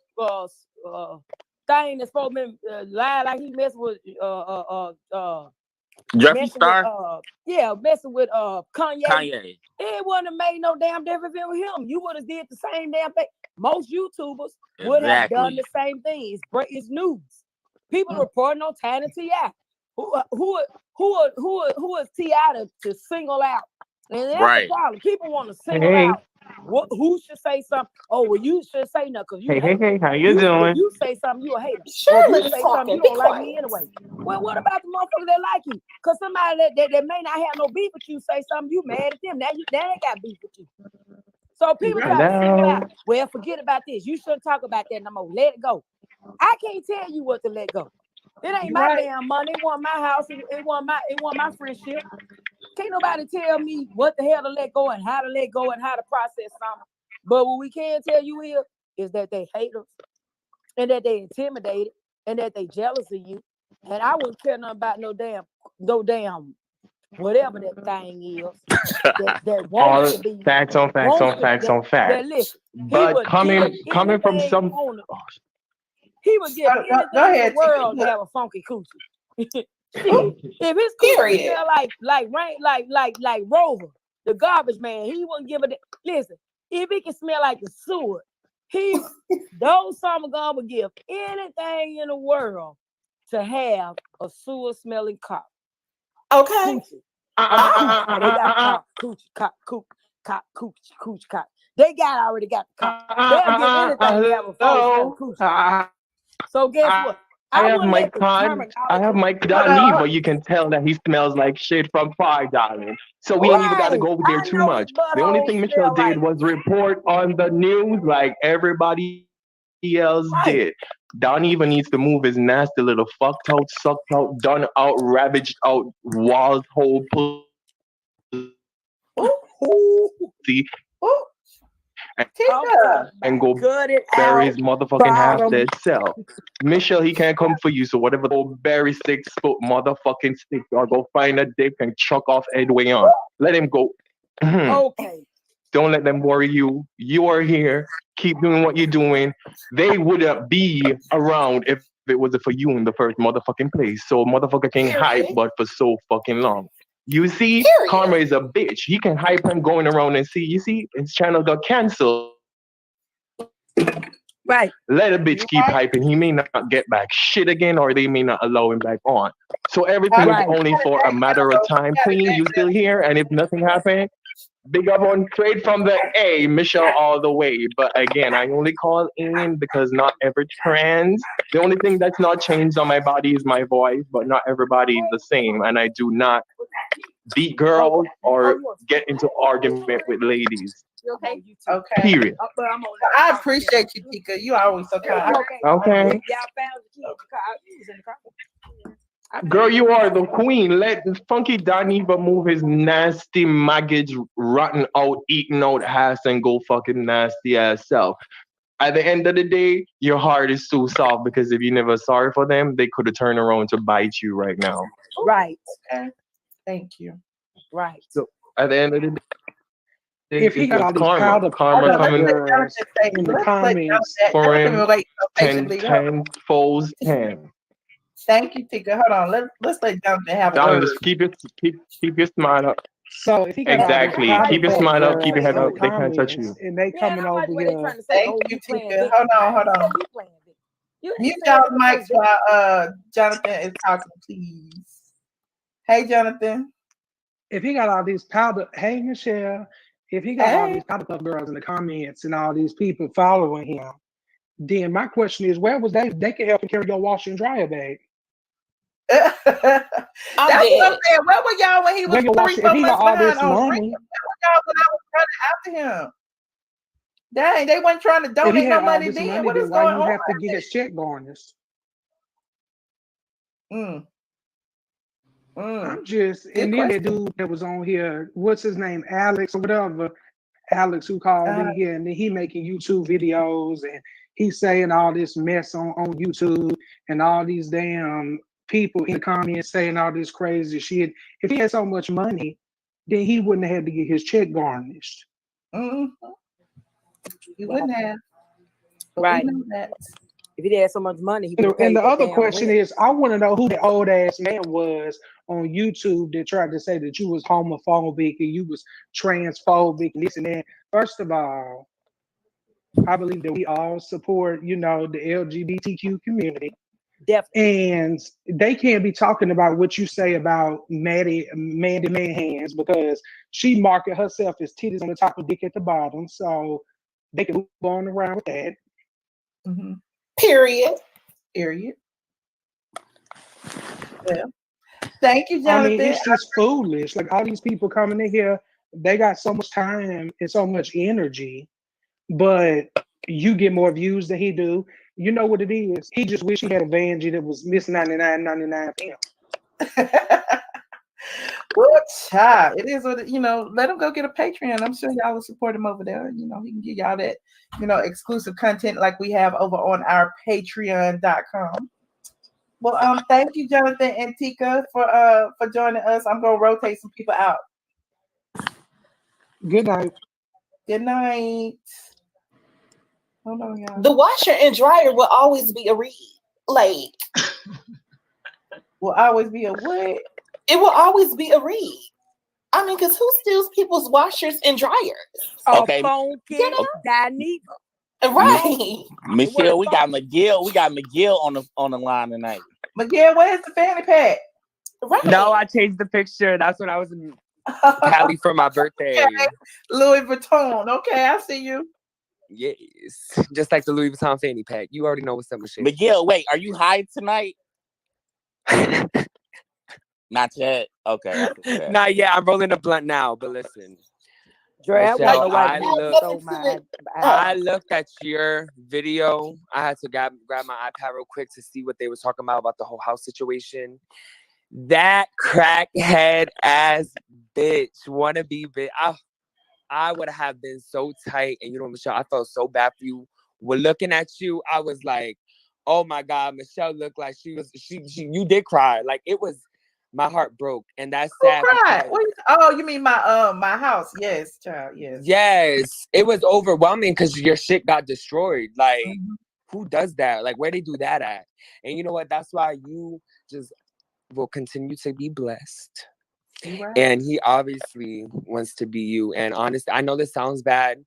[SPEAKER 15] thing that's supposed to be lie like he messed with
[SPEAKER 6] Jeffree Star?
[SPEAKER 15] Messing with Kanye. It wouldn't have made no damn difference with him. You would have did the same damn thing. Most YouTubers would have done the same thing. It's news. People reporting on TEA. Who is T.I. to single out? And that's the problem. People want to single out. Who should say something? Oh, well, you should say nothing.
[SPEAKER 7] Hey, how you doing?
[SPEAKER 15] You say something, you a hater.
[SPEAKER 17] Sure,
[SPEAKER 15] you say something, you don't like me anyway. Well, what about the motherfuckers that like you? Because somebody that may not have no beef with you say something, you mad at them. Now they got beef with you. So people try to single out. Well, forget about this. You shouldn't talk about that no more. Let it go. I can't tell you what to let go. It ain't my damn money. It wasn't my house. It wasn't my friendship. Can't nobody tell me what the hell to let go and how to let go and how to process something. But what we can tell you here is that they hate us and that they intimidated and that they jealous of you. And I wouldn't care nothing about no damn whatever that thing is. that wants to be
[SPEAKER 7] facts on facts. But coming from some,
[SPEAKER 15] he would give anything in the world to have a funky coochie. If his coochie smell like Rover, the garbage man, he wouldn't give it. Listen, if he can smell like the sewer, those summer guns would give anything in the world to have a sewer smelling cop.
[SPEAKER 17] Okay.
[SPEAKER 15] Coochie. They got coochie cop. They already got the cop. They'll give anything to have a funky coochie. So guess what?
[SPEAKER 7] I have Mike Dineva. You can tell that he smells like shit from far, darling. So we don't even got to go over there too much. The only thing Michelle did was report on the news like everybody else did. Dineva needs to move his nasty little fucked out, sucked out, done out, ravaged out, walls, whole
[SPEAKER 18] pussy
[SPEAKER 3] Tika.
[SPEAKER 18] and go bury his motherfucking half-dead self. Michelle, he can't come for you, so whatever, go bury 6-foot motherfucking stick or go find a dick and chuck off Edway on. Let him go.
[SPEAKER 15] Okay.
[SPEAKER 18] Don't let them worry you. You are here. Keep doing what you're doing. They wouldn't be around if it wasn't for you in the first motherfucking place. So motherfucker can hype, but for so fucking long. You see, Karma is a bitch. He can hype and going around and see. You see, his channel got canceled.
[SPEAKER 15] Right.
[SPEAKER 18] Let a bitch keep hyping. He may not get back shit again, or they may not allow him back on. So everything is only for a matter of time. Queen, you still here? And if nothing happened, big up on straight from the A, Michelle all the way. But again, I only call in because not every trans. The only thing that's not changed on my body is my voice, but not everybody is the same. And I do not beat girls or get into argument with ladies.
[SPEAKER 3] Okay.
[SPEAKER 18] Period.
[SPEAKER 3] I appreciate you, Tika. You always so kind.
[SPEAKER 18] Okay. Girl, you are the queen. Let Funky Dineva move his nasty, maggot, rotten out, eating out ass and go fucking nasty ass self. At the end of the day, your heart is too soft because if you never sorry for them, they could have turned around to bite you right now.
[SPEAKER 15] Right.
[SPEAKER 3] Okay. Thank you.
[SPEAKER 15] Right.
[SPEAKER 18] So at the end of the day,
[SPEAKER 9] If he got all these
[SPEAKER 18] karma coming
[SPEAKER 9] in the comments
[SPEAKER 18] for him, 10 folds 10.
[SPEAKER 3] Thank you, Tika. Hold on. Let's let Jonathan have a
[SPEAKER 18] Darling,
[SPEAKER 3] word.
[SPEAKER 18] just keep your smile up.
[SPEAKER 9] So if he got
[SPEAKER 18] Exactly. Keep your smile up, keep your head up. They can't touch you.
[SPEAKER 9] And they coming over here.
[SPEAKER 3] Thank you, Tika. Hold on. Mute y'all mics while Jonathan is talking, please. Hey, Jonathan.
[SPEAKER 9] If he got all these powder, hey Michelle, if he got all these powder puff girls in the comments and all these people following him, then my question is, where was they? They can help him carry your washer and dryer bag.
[SPEAKER 3] That's what I'm saying. Where were y'all when he was 3-4 months behind on rent? Where were y'all when I was running after him? Dang, they weren't trying to donate no money then. What is
[SPEAKER 9] why
[SPEAKER 3] going
[SPEAKER 9] you
[SPEAKER 3] on?
[SPEAKER 9] have to get his check garnished? I'm just, and then that dude that was on here, what's his name, Alex or whatever, Alex who called in here, and then he making YouTube videos and he's saying all this mess on YouTube and all these damn people in the comments saying all this crazy shit. If he had so much money, then he wouldn't have had to get his check garnished.
[SPEAKER 3] He wouldn't have.
[SPEAKER 15] Right.
[SPEAKER 3] We know that.
[SPEAKER 15] If he had so much money, he
[SPEAKER 9] And the other question is, I want to know who the old ass man was on YouTube that tried to say that you was homophobic and you was transphobic and this and that. First of all, I believe that we all support, the LGBTQ community.
[SPEAKER 15] Definitely.
[SPEAKER 9] And they can't be talking about what you say about Mandy Manhands because she marketed herself as titties on the top of dick at the bottom. So they can move on around with that.
[SPEAKER 3] Period. Well, thank you, Jonathan.
[SPEAKER 9] I mean, it's just foolish. Like all these people coming in here, they got so much time and so much energy, but you get more views than he do. You know what it is? He just wish he had a Vanjie that was Miss 99.99 for him.
[SPEAKER 3] What child? It is what let him go get a Patreon. I'm sure y'all will support him over there. He can give y'all that, exclusive content like we have over on our patreon.com. Well, thank you, Jonathan and Tika, for joining us. I'm gonna rotate some people out.
[SPEAKER 9] Good night.
[SPEAKER 3] Good night. Hold on, y'all.
[SPEAKER 17] The washer and dryer will always be a read. Like,
[SPEAKER 3] will always be a what?
[SPEAKER 17] It will always be a read. I mean, because who steals people's washers and dryers?
[SPEAKER 6] Okay.
[SPEAKER 15] Dineva.
[SPEAKER 17] Right.
[SPEAKER 6] Michelle, we got McGill on the line tonight.
[SPEAKER 3] McGill, where's the fanny pack?
[SPEAKER 17] Right.
[SPEAKER 19] No, I changed the picture. That's when I was in Cali for my birthday.
[SPEAKER 3] Okay. Louis Vuitton. Okay, I see you.
[SPEAKER 19] Yes. Just like the Louis Vuitton fanny pack. You already know what's up, Michelle.
[SPEAKER 6] McGill, wait, are you high tonight? Not yet. Okay.
[SPEAKER 19] Not yet. I'm rolling a blunt now, but listen.
[SPEAKER 15] Dre,
[SPEAKER 19] Michelle, I looked at your video. I had to grab my iPad real quick to see what they were talking about the whole house situation. That crackhead ass bitch, wannabe bitch. I would have been so tight. And you know, Michelle, I felt so bad for you. When looking at you, I was like, oh my God, Michelle looked like she you did cry. Like it was, my heart broke. And that's sad.
[SPEAKER 11] Cried? Oh, you mean my house? Yes, child. Yes.
[SPEAKER 19] Yes. It was overwhelming because your shit got destroyed. Like, who does that? Like, where they do that at? And you know what? That's why you just will continue to be blessed.
[SPEAKER 11] Right.
[SPEAKER 19] And he obviously wants to be you. And honestly, I know this sounds bad,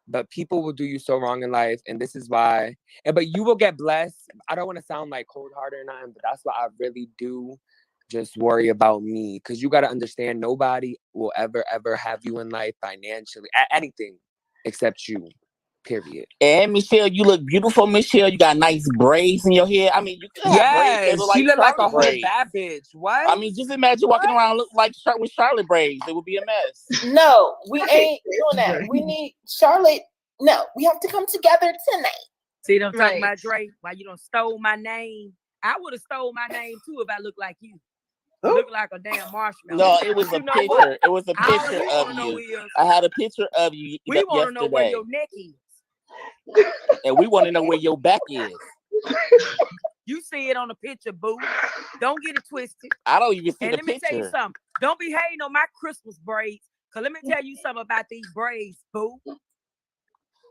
[SPEAKER 19] but people will do you so wrong in life. And this is why, but you will get blessed. I don't want to sound like cold-hearted or nothing, but that's why I really do just worry about me. Because you got to understand, nobody will ever have you in life financially, anything except you. Period.
[SPEAKER 6] And Michelle, you look beautiful, Michelle. You got nice braids in your hair. I mean, you could have braids that look
[SPEAKER 19] she look like a whole
[SPEAKER 6] braids.
[SPEAKER 19] bad bitch. What?
[SPEAKER 6] I mean, just imagine walking around look like with Charlotte braids. It would be a mess.
[SPEAKER 17] No, we ain't doing that. We need Charlotte. No, we have to come together tonight.
[SPEAKER 15] See them talking about Drake? Why you don't stole my name? I would have stole my name too if I looked like you. Look like a damn marshmallow.
[SPEAKER 6] No, it was a picture. It was a picture of you. I had a picture of you.
[SPEAKER 15] We want to know where your neck is.
[SPEAKER 6] And we want to know where your back is.
[SPEAKER 15] You see it on the picture, boo. Don't get it twisted.
[SPEAKER 6] I don't even see
[SPEAKER 15] and
[SPEAKER 6] the
[SPEAKER 15] let me
[SPEAKER 6] picture.
[SPEAKER 15] tell you something. Don't be hating on my Christmas braids. Cause let me tell you something about these braids, boo.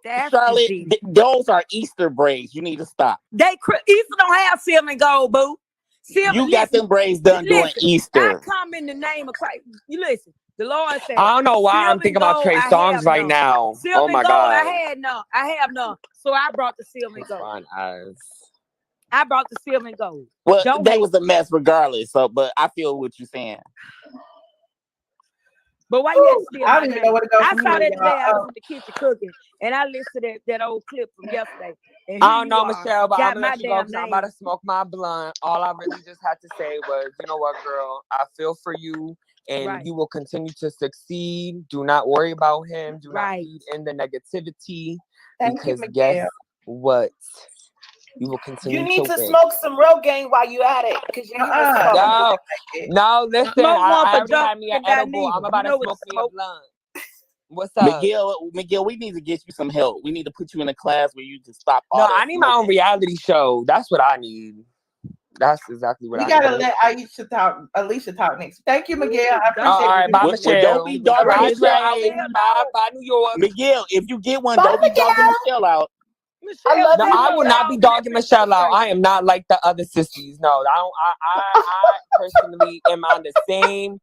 [SPEAKER 6] Charlotte, those are Easter braids. You need to stop.
[SPEAKER 15] Easter don't have silver and gold, boo. Silver,
[SPEAKER 6] you got them braids done during Easter.
[SPEAKER 15] I come in the name of Christ. You listen. The Lord said,
[SPEAKER 19] I don't know why I'm thinking about Trey Songz right now.
[SPEAKER 15] Silver
[SPEAKER 19] oh my
[SPEAKER 15] and gold,
[SPEAKER 19] God.
[SPEAKER 15] I have none. So I brought the silver and gold.
[SPEAKER 19] Fine eyes.
[SPEAKER 15] I brought the silver and gold.
[SPEAKER 6] Well, that was a mess regardless. So, but I feel what you're saying.
[SPEAKER 15] But why you steal
[SPEAKER 11] I don't even know where to go.
[SPEAKER 15] I
[SPEAKER 11] from
[SPEAKER 15] saw
[SPEAKER 11] here,
[SPEAKER 15] that today.
[SPEAKER 11] y'all.
[SPEAKER 15] I was in the kitchen cooking, and I listened to that old clip from yesterday. And
[SPEAKER 19] I don't know, Michelle, but I'm
[SPEAKER 15] got
[SPEAKER 19] gonna
[SPEAKER 15] my
[SPEAKER 19] let you go
[SPEAKER 15] damn
[SPEAKER 19] 'cause I'm about to smoke my blunt. All I really just had to say was, you know what, girl, I feel for you, and you will continue to succeed. Do not worry about him. Do not feed in the negativity.
[SPEAKER 11] Thank you,
[SPEAKER 19] Because
[SPEAKER 11] Miguel.
[SPEAKER 19] guess what? You will continue
[SPEAKER 17] You need to
[SPEAKER 19] win.
[SPEAKER 17] smoke some Rogaine while you at it, because you need to smoke.
[SPEAKER 19] No, listen.
[SPEAKER 15] Smoke one
[SPEAKER 19] I
[SPEAKER 15] for
[SPEAKER 19] already had me an
[SPEAKER 15] Dr.
[SPEAKER 19] edible. I'm
[SPEAKER 15] Dineva.
[SPEAKER 19] about
[SPEAKER 15] You
[SPEAKER 19] to
[SPEAKER 15] know what
[SPEAKER 19] smoke
[SPEAKER 15] to
[SPEAKER 19] me a
[SPEAKER 15] smoke.
[SPEAKER 19] blunt. What's up?
[SPEAKER 6] Miguel, we need to get you some help. We need to put you in a class where you just stop all
[SPEAKER 19] No,
[SPEAKER 6] that
[SPEAKER 19] I need my own reality show. That's what I need. That's exactly what
[SPEAKER 11] We
[SPEAKER 19] I
[SPEAKER 11] gotta
[SPEAKER 19] need.
[SPEAKER 11] let Alicia talk next. Thank you, Miguel. I appreciate
[SPEAKER 19] all right,
[SPEAKER 11] you.
[SPEAKER 19] bye, Michelle.
[SPEAKER 6] Don't be dogging
[SPEAKER 19] Bye,
[SPEAKER 6] Michelle out.
[SPEAKER 19] Trey. Bye, New York.
[SPEAKER 6] Miguel, if you get one, don't be dogging Michelle out.
[SPEAKER 19] No, I will not be dogging Michelle out. I am not like the other sissies. No, I personally am on the same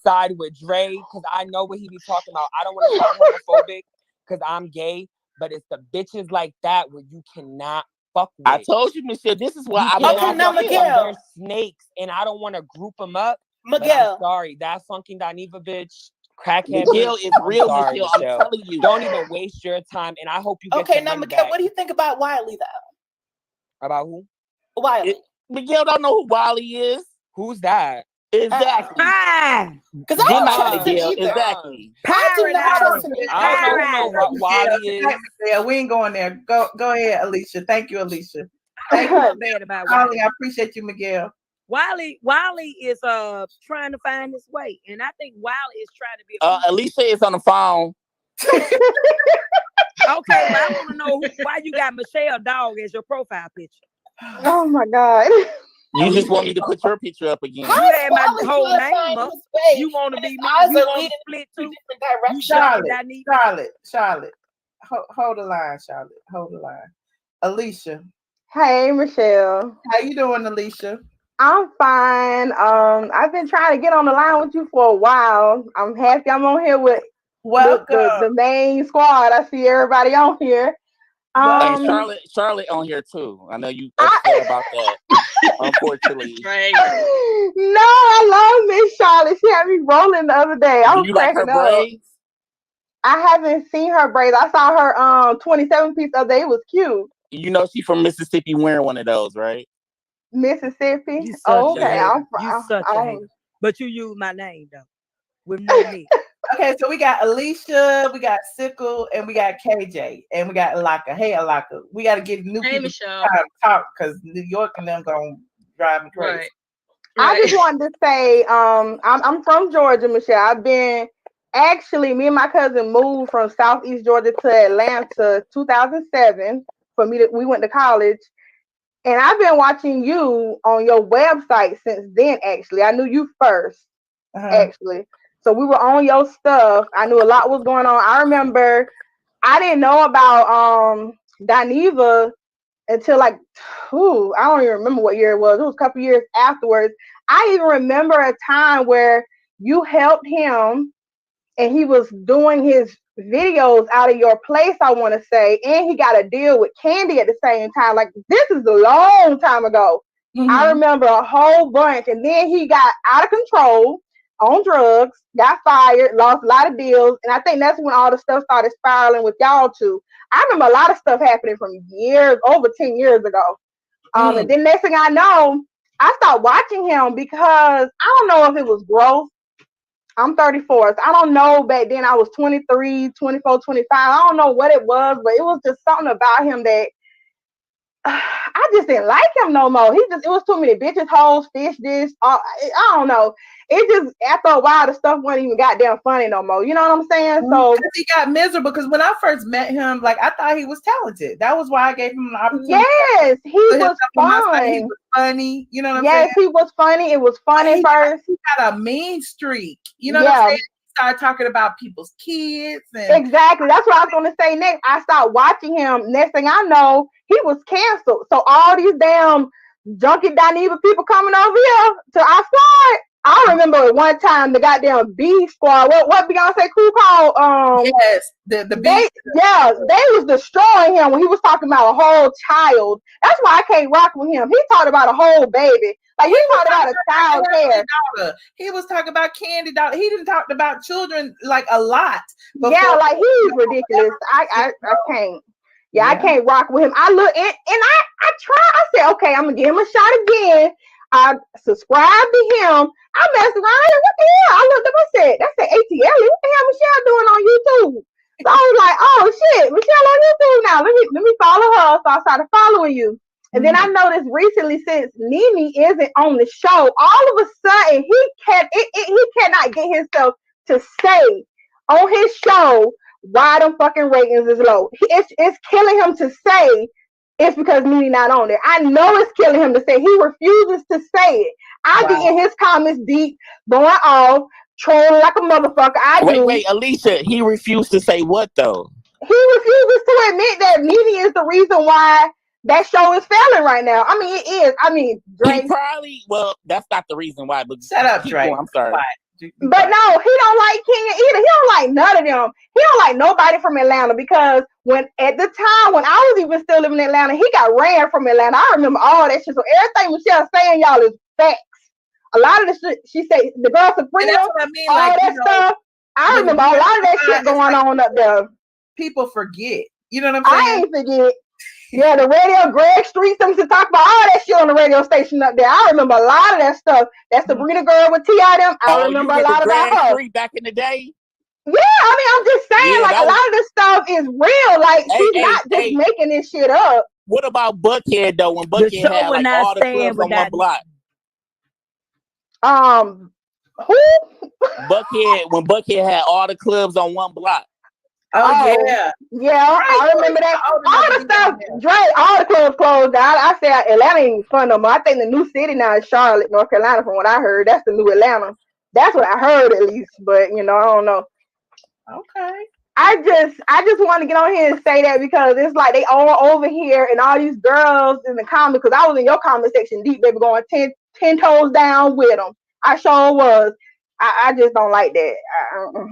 [SPEAKER 19] side with Dre, because I know what he be talking about. I don't want to sound homophobic because I'm gay, but it's the bitches like that where you cannot fuck with.
[SPEAKER 6] I told you, Michelle, this is why I
[SPEAKER 19] cannot
[SPEAKER 17] now,
[SPEAKER 19] fuck with them.
[SPEAKER 17] Miguel.
[SPEAKER 19] They're snakes, and I don't want to group them up.
[SPEAKER 17] Miguel.
[SPEAKER 19] I'm sorry, that funky Dineva bitch. Crackhead
[SPEAKER 6] Miguel
[SPEAKER 19] bitch.
[SPEAKER 6] is real,
[SPEAKER 19] sorry,
[SPEAKER 6] Michelle. I'm telling you.
[SPEAKER 19] Don't even waste your time, and I hope you get
[SPEAKER 17] Okay,
[SPEAKER 19] your
[SPEAKER 17] now,
[SPEAKER 19] money
[SPEAKER 17] Miguel,
[SPEAKER 19] back.
[SPEAKER 17] what do you think about Wiley, though?
[SPEAKER 19] About who?
[SPEAKER 17] Wiley.
[SPEAKER 6] Miguel don't know who Wiley is.
[SPEAKER 19] Who's that?
[SPEAKER 6] Exactly.
[SPEAKER 17] Because I don't trust him
[SPEAKER 6] Miguel,
[SPEAKER 17] either.
[SPEAKER 6] exactly.
[SPEAKER 17] I do not trust him either.
[SPEAKER 19] I don't know who Wiley is.
[SPEAKER 11] Yeah, we ain't going there. Go ahead, Alicia. Thank you, Alicia. Thank you.
[SPEAKER 15] Bad about
[SPEAKER 11] Wiley. I appreciate you, Miguel.
[SPEAKER 15] Wiley is trying to find his way, and I think Wiley is trying to be.
[SPEAKER 6] Alicia is on the phone.
[SPEAKER 15] Okay, but I want to know why you got Michelle Dog as your profile picture.
[SPEAKER 20] Oh my God.
[SPEAKER 6] You just want me to put your picture up again.
[SPEAKER 15] You had my whole name up. You want to be me? You want to split too?
[SPEAKER 11] Charlotte. Hold the line, Charlotte. Hold the line. Alicia.
[SPEAKER 20] Hey, Michelle.
[SPEAKER 11] How you doing, Alicia?
[SPEAKER 20] I'm fine. I've been trying to get on the line with you for a while. I'm happy I'm on here with the main squad. I see everybody on here.
[SPEAKER 6] And Charlotte on here too. I know you upset about that. Unfortunately.
[SPEAKER 20] No, I love Miss Charlotte. She had me rolling the other day. I was
[SPEAKER 6] Do you like her
[SPEAKER 20] cracking up.
[SPEAKER 6] braids?
[SPEAKER 20] I haven't seen her braids. I saw her 27 piece the other day. It was cute.
[SPEAKER 6] You know she's from Mississippi wearing one of those, right?
[SPEAKER 20] Mississippi.
[SPEAKER 15] You
[SPEAKER 20] Oh,
[SPEAKER 15] such a
[SPEAKER 20] okay.
[SPEAKER 15] hater. You such a hater. But you use my name though, with no me.
[SPEAKER 11] Okay, so we got Alicia, we got Sickle, and we got KJ, and we got Alaka. Hey, Alaka, we got to get new people
[SPEAKER 21] Michelle.
[SPEAKER 11] to talk because New York and them gonna drive me crazy.
[SPEAKER 20] I just wanted to say, I'm from Georgia, Michelle. I've been Actually, me and my cousin moved from Southeast Georgia to Atlanta 2007. We went to college. And I've been watching you on your website since then, actually. I knew you first, actually. So we were on your stuff. I knew a lot was going on. I remember I didn't know about Dineva until like, I don't even remember what year it was. It was a couple years afterwards. I even remember a time where you helped him and he was doing his videos out of your place, I want to say, and he got a deal with Candy at the same time. Like, this is a long time ago. I remember a whole bunch, and then he got out of control on drugs, got fired, lost a lot of deals, and I think that's when all the stuff started spiraling with y'all too. I remember a lot of stuff happening from over 10 years ago. And then next thing I know, I started watching him because I don't know if it was growth. I'm 34. So I don't know, back then I was 23, 24, 25. I don't know what it was, but it was just something about him that I just didn't like him no more. It was too many bitches, hoes, fish, this. I don't know. It just, after a while, the stuff wasn't even goddamn funny no more. You know what I'm saying? So
[SPEAKER 11] he got miserable because when I first met him, like, I thought he was talented. That was why I gave him an opportunity.
[SPEAKER 20] Yes, he was fun.
[SPEAKER 11] He was funny. You know what I'm saying?
[SPEAKER 20] Yes, he was funny. It was funny first.
[SPEAKER 11] He got a mean streak. You know what I'm saying? Started talking about people's kids. And
[SPEAKER 20] exactly. That's what I was going to say next. I started watching him. Next thing I know, he was canceled. So all these damn junkie Dineva people coming over here to our squad. I remember one time the goddamn B squad. What Beyonce crew called?
[SPEAKER 11] Yes, the B.
[SPEAKER 20] They was destroying him when he was talking about a whole child. That's why I can't rock with him. He talked about a whole baby. Like, he talked about a child's hair.
[SPEAKER 11] He was talking about Candy daughter. He didn't talk about children like a lot.
[SPEAKER 20] Yeah, like, he's ridiculous. I can't. Yeah, I can't rock with him. I look and I try. I said, okay, I'm gonna give him a shot again. I subscribed to him. I messed around. I said, what the hell? I looked up. I said, that's an ATLien. What the hell Michelle doing on YouTube? So I was like, oh shit, Michelle on YouTube now. Let me follow her. So I started following you. And then I noticed recently, since Nene isn't on the show, all of a sudden he cannot get himself to say on his show why them fucking ratings is low. It's killing him to say it's because Nene not on there. I know it's killing him to say. He refuses to say it. I be in his comments deep, going off, trolling like a motherfucker.
[SPEAKER 6] Wait, Alicia, he refused to say what though?
[SPEAKER 20] He refuses to admit that Nene is the reason why that show is failing right now. I mean, it is. I mean, Drake.
[SPEAKER 6] That's not the reason why, but
[SPEAKER 11] shut up, Drake.
[SPEAKER 6] I'm sorry.
[SPEAKER 20] But no, he don't like Kenya either. He don't like none of them. He don't like nobody from Atlanta because at the time when I was even still living in Atlanta, he got ran from Atlanta. I remember all that shit. So everything Michelle's saying, y'all, is facts. A lot of the shit she say, the girl Sabrina, all that stuff. I remember a lot of that shit going on up there.
[SPEAKER 11] People forget. You know what I'm saying?
[SPEAKER 20] I ain't forget. Yeah, the radio, Greg Street, something to talk about all that shit on the radio station up there. I remember a lot of that stuff. That Sabrina girl with T.I. them. I remember a lot about her.
[SPEAKER 6] Street back in the day?
[SPEAKER 20] Yeah, I mean, I'm just saying, like, a lot of this stuff is real. Like, she's not just making this shit up.
[SPEAKER 6] What about Buckhead, though? When Buckhead had, like, all the clubs on one block?
[SPEAKER 20] Who?
[SPEAKER 6] Buckhead, when Buckhead had all the clubs on one block.
[SPEAKER 20] Oh yeah. I remember that. All the stuff, Drake, all the clubs closed down. I said Atlanta ain't fun no more. I think the new city now is Charlotte, North Carolina. From what I heard, that's the new Atlanta. That's what I heard at least. But I don't know.
[SPEAKER 11] Okay.
[SPEAKER 20] I just want to get on here and say that because it's like they all over here and all these girls in the comments. Because I was in your comment section deep, baby, going 10 toes down with them. I sure was. I just don't like that.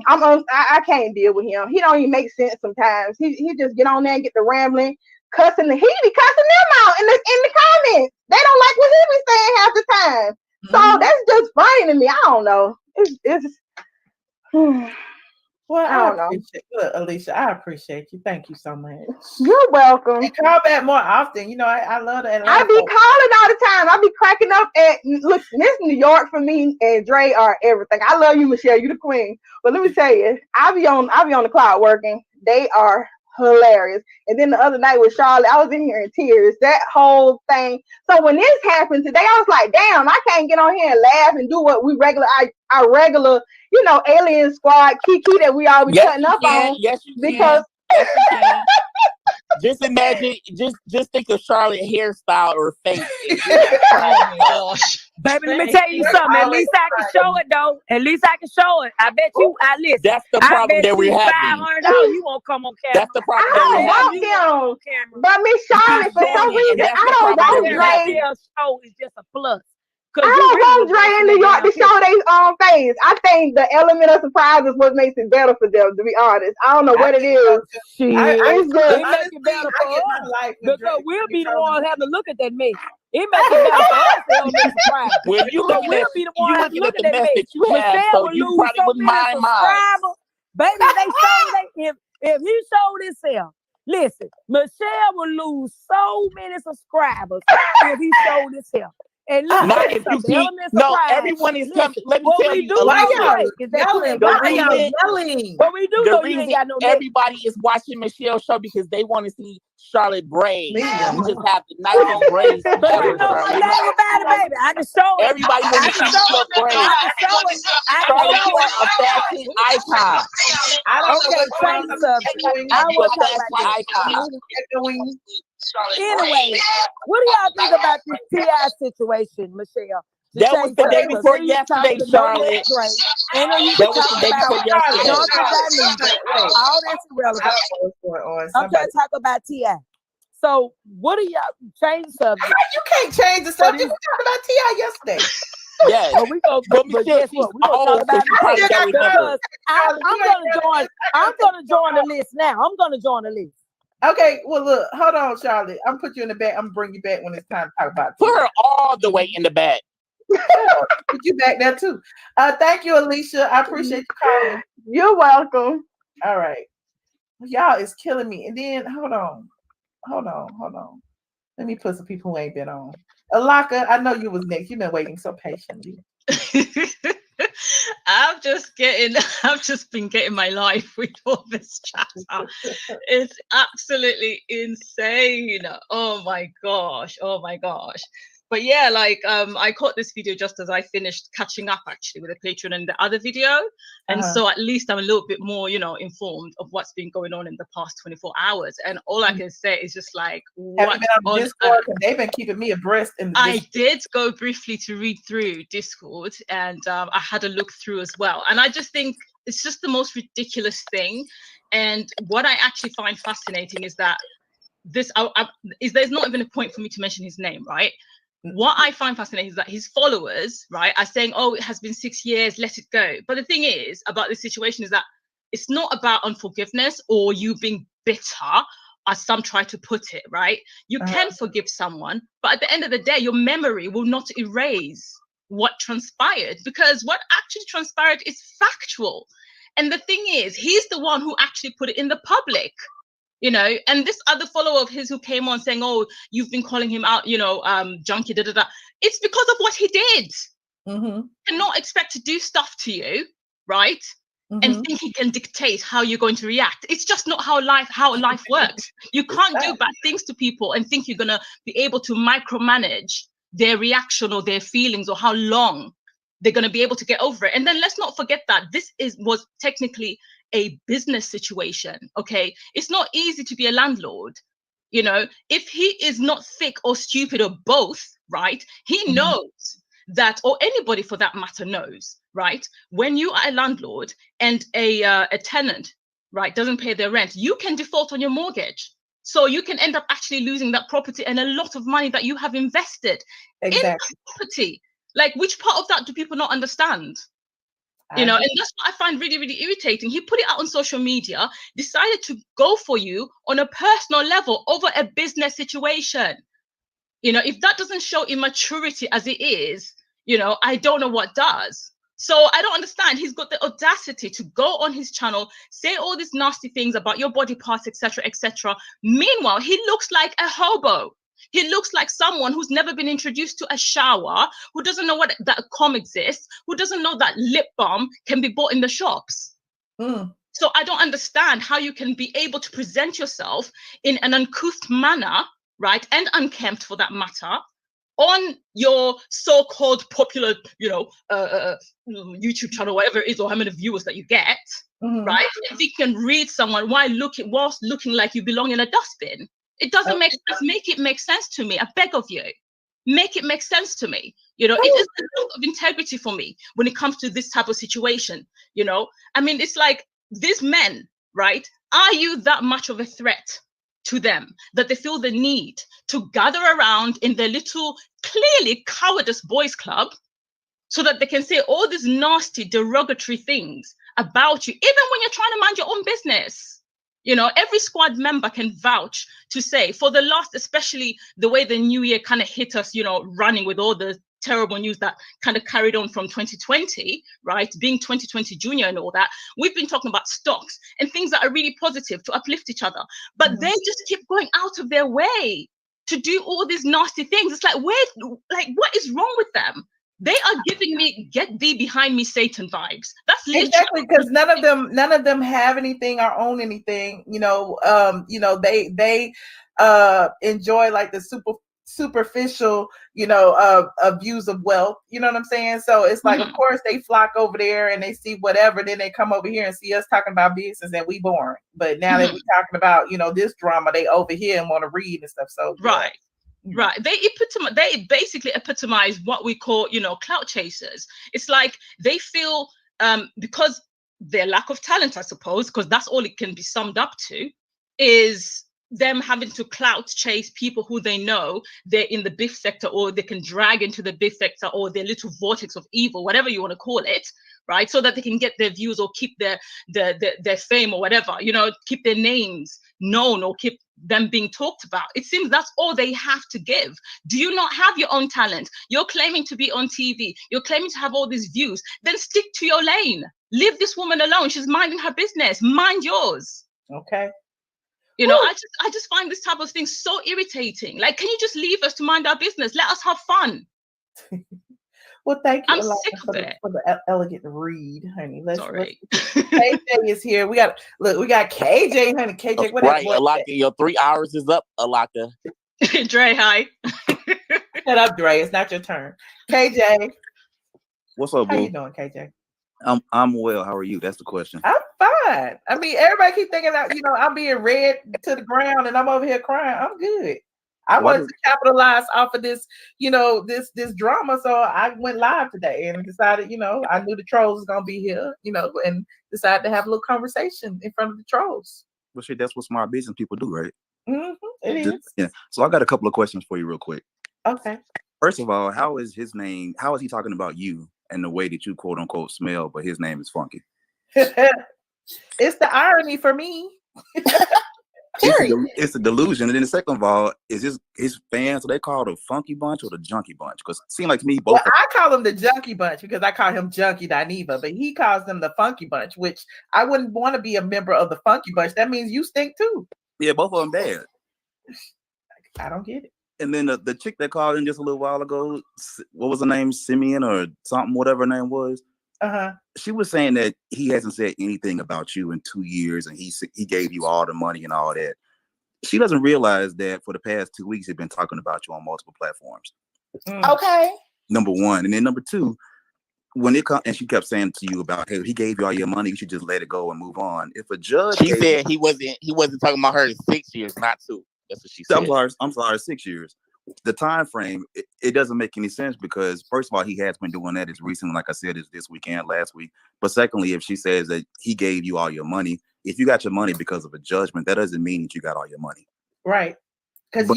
[SPEAKER 20] I can't deal with him. He don't even make sense sometimes. He just get on there and get the rambling, cussing. He be cussing them out in the comments. They don't like what he be saying half the time. So that's just funny to me. I don't know. It's
[SPEAKER 11] well,
[SPEAKER 20] I don't know.
[SPEAKER 11] Look, Alicia, I appreciate you. Thank you so much.
[SPEAKER 20] You're welcome.
[SPEAKER 11] And call back more often. I love that.
[SPEAKER 20] I be calling all the time. I be cracking up at look. This New York for me and Dre are everything. I love you, Michelle. You the queen. But let me tell you, I be on the cloud working. They are hilarious. And then the other night with Charlotte, I was in here in tears. That whole thing. So when this happened today, I was like, damn, I can't get on here and laugh and do what we regular, our regular, you know, alien squad Kiki that we all be cutting up on.
[SPEAKER 6] Yes, you
[SPEAKER 20] because
[SPEAKER 6] can. Yes, you can. Just imagine, just think of Charlotte hairstyle or face.
[SPEAKER 15] Baby, let me tell you something. At least I can show it, though. At least I can show it. I bet you. Listen.
[SPEAKER 6] That's the problem that we're having.
[SPEAKER 15] $500. You won't come on camera.
[SPEAKER 6] That's the problem.
[SPEAKER 20] I don't want them. But Miss Charlotte, for some reason, I don't want Dre.
[SPEAKER 15] Show is just a plus.
[SPEAKER 20] I don't want Dre in New York to show their face. I think the element of surprise is what makes it better for them, to be honest. I don't know what it is.
[SPEAKER 15] It makes it better for us. Because we'll be the ones having to look at that mess. It makes it better for us. They'll be surprised.
[SPEAKER 6] When you look
[SPEAKER 15] we'll
[SPEAKER 6] at,
[SPEAKER 15] be the ones having to look at that mess.
[SPEAKER 6] that you have, so you probably wouldn't mind mine.
[SPEAKER 15] Baby, they showed if he showed himself. Listen, Michelle will lose so many subscribers if he showed himself. And listen,
[SPEAKER 6] not if you keep, no, everyone is coming. Let me tell you,
[SPEAKER 15] why y'all
[SPEAKER 6] yelling?
[SPEAKER 15] What we do,
[SPEAKER 6] the
[SPEAKER 15] though,
[SPEAKER 6] reason
[SPEAKER 15] you ain't got no
[SPEAKER 6] everybody is watching Michelle's show because they want to see Charlotte braids. You just have the nicest braids ever.
[SPEAKER 15] But you know one thing about it, baby. I can show it.
[SPEAKER 6] Everybody wants to see your braids.
[SPEAKER 15] I can show it.
[SPEAKER 6] Charlotte, you are a fashion icon.
[SPEAKER 15] Okay, change the subject. I want to talk about this. Anyway, what do y'all think about this TI situation, Michelle?
[SPEAKER 6] That was the day before yesterday, Charlotte.
[SPEAKER 15] And that was the day before yesterday. All that's irrelevant. I'm trying to talk about TI. So, what do y'all change the subject?
[SPEAKER 11] You can't change the subject. We talked about TI yesterday.
[SPEAKER 6] Yes.
[SPEAKER 15] Well, we go. But guess what? We gonna talk about it because I'm gonna join the list now. I'm gonna join the list.
[SPEAKER 11] Okay, well, look, hold on, Charlotte. I'm gonna put you in the back. I'm gonna bring you back when it's time to talk about it.
[SPEAKER 6] Put her all the way in the back.
[SPEAKER 11] Put you back there too. Thank you, Alicia. I appreciate you calling.
[SPEAKER 20] You're welcome.
[SPEAKER 11] All right, y'all is killing me. And then hold on. Let me put some people who ain't been on. Alaka, I know you was next. You've been waiting so patiently.
[SPEAKER 21] I've just been getting my life with all this chatter. It's absolutely insane. Oh my gosh. But yeah, like I caught this video just as I finished catching up actually with the patron and the other video. And so at least I'm a little bit more, informed of what's been going on in the past 24 hours. And all I can say is just like, what on
[SPEAKER 11] Discord? They've been keeping me abreast.
[SPEAKER 21] I did go briefly to read through Discord and I had a look through as well. And I just think it's just the most ridiculous thing. And what I actually find fascinating is that there's not even a point for me to mention his name, right? What I find fascinating is that his followers, right, are saying, oh, it has been 6 years, let it go. But the thing is about this situation is that it's not about unforgiveness or you being bitter, as some try to put it, right? You can forgive someone, but at the end of the day, your memory will not erase what transpired because what actually transpired is factual. And the thing is, he's the one who actually put it in the public. And this other follower of his who came on saying, oh, you've been calling him out, junkie, it's because of what he did.
[SPEAKER 11] Mm-hmm.
[SPEAKER 21] Cannot expect to do stuff to you, right? And think he can dictate how you're going to react. It's just not how life works. You can't do bad things to people and think you're gonna be able to micromanage their reaction or their feelings or how long they're gonna be able to get over it. And then let's not forget that this was technically a business situation. Okay, it's not easy to be a landlord. If he is not thick or stupid or both, right, he knows that, or anybody for that matter knows, right, when you are a landlord and a tenant, right, doesn't pay their rent, you can default on your mortgage. So you can end up actually losing that property and a lot of money that you have invested in property. Like, which part of that do people not understand? And that's what I find really, really irritating. He put it out on social media, decided to go for you on a personal level over a business situation. If that doesn't show immaturity as it is, I don't know what does. So I don't understand. He's got the audacity to go on his channel, say all these nasty things about your body parts, etc., etc. Meanwhile, he looks like a hobo. He looks like someone who's never been introduced to a shower, who doesn't know that a comb exists, who doesn't know that lip balm can be bought in the shops. So I don't understand how you can be able to present yourself in an uncouth manner, right, and unkempt for that matter, on your so-called popular, YouTube channel, whatever it is, or how many viewers that you get, right? If you can read someone whilst looking like you belong in a dustbin, it doesn't make sense. Make it make sense to me. I beg of you. Make it make sense to me. It is a lack of integrity for me when it comes to this type of situation. I mean, it's like these men, right? Are you that much of a threat to them that they feel the need to gather around in their little, clearly cowardice boys club so that they can say all these nasty, derogatory things about you, even when you're trying to mind your own business? Every squad member can vouch to say, for the last, especially the way the new year kind of hit us, running with all the terrible news that kind of carried on from 2020, right? Being 2020 junior and all that, we've been talking about stocks and things that are really positive to uplift each other. But they just keep going out of their way to do all these nasty things. It's like, what is wrong with them? They are giving me "get thee behind me, Satan" vibes. That's
[SPEAKER 11] exactly, because none of them have anything or own anything. They enjoy like the superficial, views of wealth. You know what I'm saying? So it's like, of course, they flock over there and they see whatever. Then they come over here and see us talking about business and we boring. But now that we're talking about, this drama, they over here and want to read and stuff. So
[SPEAKER 21] right. Right. They basically epitomize what we call, clout chasers. It's like they feel because their lack of talent, I suppose, because that's all it can be summed up to, is them having to clout chase people who they know they're in the beef sector, or they can drag into the beef sector, or their little vortex of evil, whatever you want to call it, right? So that they can get their views or keep their fame or whatever, keep their names known or keep them being talked about. It seems that's all they have to give. Do you not have your own talent? You're claiming to be on TV. You're claiming to have all these views. Then stick to your lane. Leave this woman alone. She's minding her business. Mind yours.
[SPEAKER 11] Okay.
[SPEAKER 21] I just find this type of thing so irritating. Like, can you just leave us to mind our business? Let us have fun.
[SPEAKER 11] Well, thank you.
[SPEAKER 21] I'm sick of it.
[SPEAKER 11] For the elegant read, honey.
[SPEAKER 21] Sorry.
[SPEAKER 11] KJ is here. We got KJ, honey. KJ, what
[SPEAKER 6] right, Alaka, your 3 hours is up, Alaka.
[SPEAKER 21] Dre, hi.
[SPEAKER 11] Shut up, Dre. It's not your turn. KJ.
[SPEAKER 4] What's up, boo?
[SPEAKER 11] How you doing, KJ?
[SPEAKER 4] I'm well. How are you? That's the question.
[SPEAKER 11] I'm fine. I mean, everybody keep thinking that, I'm being read to the ground and I'm over here crying. I'm good. I wanted to capitalize off of this, this drama. So I went live today and decided, I knew the trolls was gonna be here, and decided to have a little conversation in front of the trolls.
[SPEAKER 4] Well, shit, that's what smart business people do, right?
[SPEAKER 11] It is.
[SPEAKER 4] Yeah. So I got a couple of questions for you real quick.
[SPEAKER 11] Okay.
[SPEAKER 4] First of all, how is he talking about you and the way that you quote unquote smell, but his name is Funky?
[SPEAKER 11] It's the irony for me.
[SPEAKER 4] It's a delusion. And then the second of all, is his fans, so they call the Funky Bunch or the Junkie Bunch? Because it seems like to me both.
[SPEAKER 11] Well, I call them the Junkie Bunch because I call him Junkie Dineva, but he calls them the Funky Bunch, which I wouldn't want to be a member of the Funky Bunch. That means you stink too.
[SPEAKER 4] Yeah, both of them bad.
[SPEAKER 11] I don't get it.
[SPEAKER 4] And then the chick that called in just a little while ago, what was her name? Simeon or something, whatever her name was. She was saying that he hasn't said anything about you in 2 years, and he gave you all the money and all that. She doesn't realize that for the past 2 weeks, he's been talking about you on multiple platforms.
[SPEAKER 11] Okay.
[SPEAKER 4] Number one, and then number two, when it comes, and she kept saying to you about, hey, he gave you all your money, you should just let it go and move on. If a judge,
[SPEAKER 6] she said he wasn't talking about her in 6 years, not 2. That's what she said.
[SPEAKER 4] I'm sorry, 6 years. The time frame, it doesn't make any sense because first of all, he has been doing that as recently, like I said, is this weekend, last week. But secondly, if she says that he gave you all your money, if you got your money because of a judgment, that doesn't mean that you got all your money.
[SPEAKER 11] Right. Because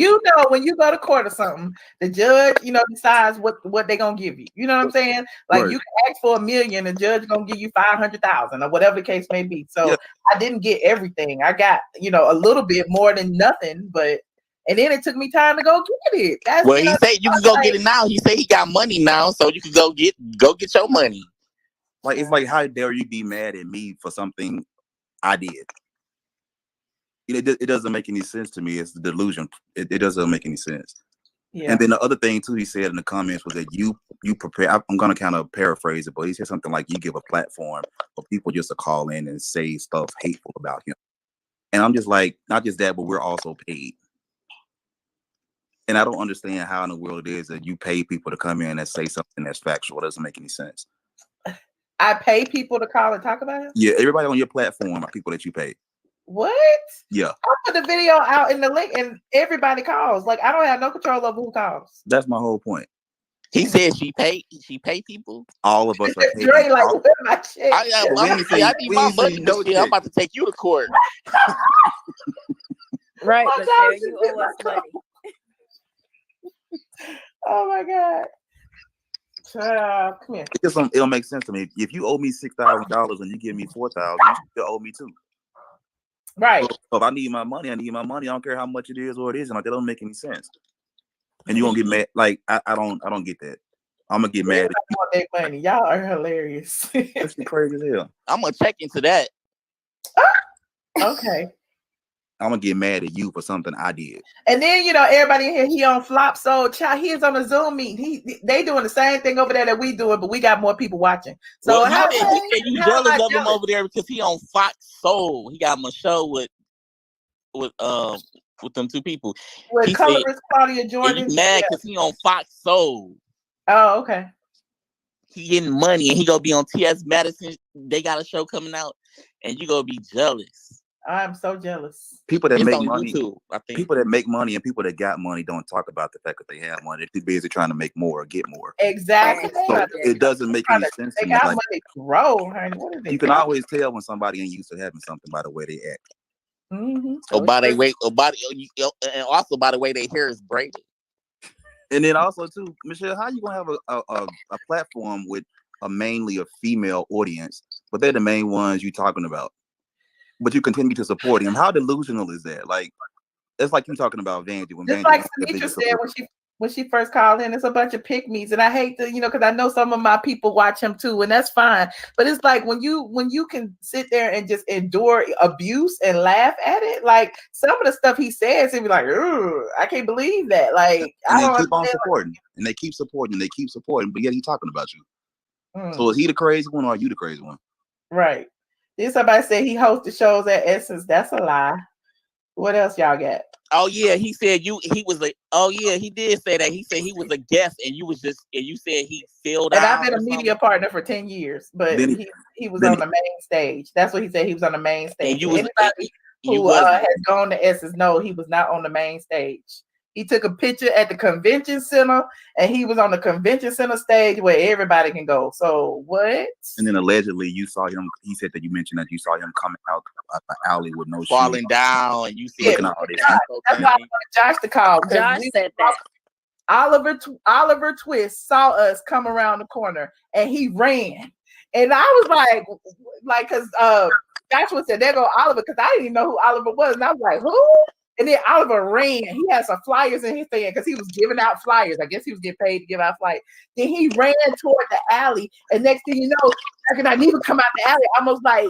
[SPEAKER 11] when you go to court or something, the judge, decides what they're gonna give you. You know what I'm saying? Like you can ask for $1 million, the judge gonna give you 500,000 or whatever the case may be. So I didn't get everything. I got, a little bit more than nothing, and then it took me time to go get it.
[SPEAKER 6] He said you can go get it now. He said he got money now, so you can go get your money.
[SPEAKER 4] Like it's like, how dare you be mad at me for something I did? It doesn't make any sense to me. It's the delusion. It doesn't make any sense. Yeah. And then the other thing too, he said in the comments was that you prepare. I'm gonna kind of paraphrase it, but he said something like you give a platform for people just to call in and say stuff hateful about him. And I'm just like, not just that, but we're also paid. And I don't understand how in the world it is that you pay people to come in and say something that's factual. It doesn't make any sense.
[SPEAKER 11] I pay people to call and talk about it?
[SPEAKER 4] Yeah, everybody on your platform are people that you pay.
[SPEAKER 11] What?
[SPEAKER 4] Yeah.
[SPEAKER 11] I put the video out in the link and everybody calls. Like, I don't have no control over who calls.
[SPEAKER 4] That's my whole point.
[SPEAKER 6] He said she pay people.
[SPEAKER 4] All of us are paid.
[SPEAKER 11] Dre, like, what my check?
[SPEAKER 6] I need my money. I'm about to take you to court.
[SPEAKER 15] Right, Michelle, you owe us money.
[SPEAKER 11] Oh my God. Come here.
[SPEAKER 4] It'll make sense to me. If you owe me $6,000 and you give me $4,000, you still owe me $2,000.
[SPEAKER 11] Right.
[SPEAKER 4] So if I need my money, I need my money. I don't care how much it is or it isn't. Like, that don't make any sense. And you won't get mad. Like, I don't get that. I'm gonna get mad at you.
[SPEAKER 11] Want that money. Y'all are hilarious.
[SPEAKER 4] That's crazy as hell.
[SPEAKER 6] I'm gonna check into that.
[SPEAKER 11] Okay.
[SPEAKER 4] I'm gonna get mad at you for something I did.
[SPEAKER 11] And then, you know, everybody in here, he on Flop Soul. Child, he is on a Zoom meeting. They doing the same thing over there that we doing, but we got more people watching. So
[SPEAKER 6] well, he said you jealous of him over there because he on Fox Soul. He got Michelle with them two people.
[SPEAKER 11] With colorist Claudia Jordan.
[SPEAKER 6] He mad because he on Fox Soul.
[SPEAKER 11] Oh, okay.
[SPEAKER 6] He getting money and he gonna be on T.S. Madison. They got a show coming out, and you gonna be jealous.
[SPEAKER 11] I'm so jealous.
[SPEAKER 4] People that
[SPEAKER 6] It's
[SPEAKER 4] make
[SPEAKER 6] on
[SPEAKER 4] money,
[SPEAKER 6] YouTube, I think.
[SPEAKER 4] People that make money and people that got money don't talk about the fact that they have money. They're too busy trying to make more or get more.
[SPEAKER 11] Exactly.
[SPEAKER 4] So it doesn't make any sense to
[SPEAKER 11] They
[SPEAKER 4] me.
[SPEAKER 11] got
[SPEAKER 4] Like,
[SPEAKER 11] money to grow, honey. What is it?
[SPEAKER 4] you can always tell when somebody ain't used to having something by the way they act.
[SPEAKER 11] Mm-hmm.
[SPEAKER 6] Or by their way, and also by the way their hair is braided.
[SPEAKER 4] And then also too, Michelle, how you gonna have a platform with mainly a female audience, but they're the main ones you talking about, but you continue to support him? How delusional is that? Like, it's like you talking about Vanjie. When
[SPEAKER 11] Just
[SPEAKER 4] Vanjie
[SPEAKER 11] like
[SPEAKER 4] was the
[SPEAKER 11] Sinitra
[SPEAKER 4] biggest
[SPEAKER 11] said
[SPEAKER 4] support.
[SPEAKER 11] when she first called in, it's a bunch of pick-me's, and I hate to, you know, because I know some of my people watch him too, and that's fine. But it's like when you can sit there and just endure abuse and laugh at it, like some of the stuff he says, and be like, I can't believe that. Like,
[SPEAKER 4] And they keep on supporting, and they keep supporting, and they keep supporting, but yet he's talking about you. So is he the crazy one, or are you the crazy one?
[SPEAKER 11] Right. Then somebody said he hosted shows at Essence. That's a lie. What else y'all got?
[SPEAKER 6] Oh yeah, he said he was like, oh yeah, he did say that. He said he was a guest and you said he filled
[SPEAKER 11] And
[SPEAKER 6] out.
[SPEAKER 11] I've been a media partner for 10 years, but he was on the main stage. That's what he said. He was on the main stage.
[SPEAKER 6] And you was,
[SPEAKER 11] anybody who has gone to Essence, no, he was not on the main stage. He took a picture at the convention center, and he was on the convention center stage where everybody can go. So what?
[SPEAKER 4] And then allegedly, you saw him. He said that you mentioned that you saw him coming out of the alley with no
[SPEAKER 6] falling
[SPEAKER 4] shoes,
[SPEAKER 6] down, and you see
[SPEAKER 4] looking all this.
[SPEAKER 11] That's why I wanted Josh to call.
[SPEAKER 8] Josh said that.
[SPEAKER 11] Oliver Twist saw us come around the corner, and he ran. And I was like, because Joshua said, "There go Oliver," because I didn't even know who Oliver was, and I was like, "Who?" And then Oliver ran. He had some flyers in his hand because he was giving out flyers. I guess he was getting paid to give out flyers. Then he ran toward the alley. And next thing you know, I could not even come out the alley. Almost like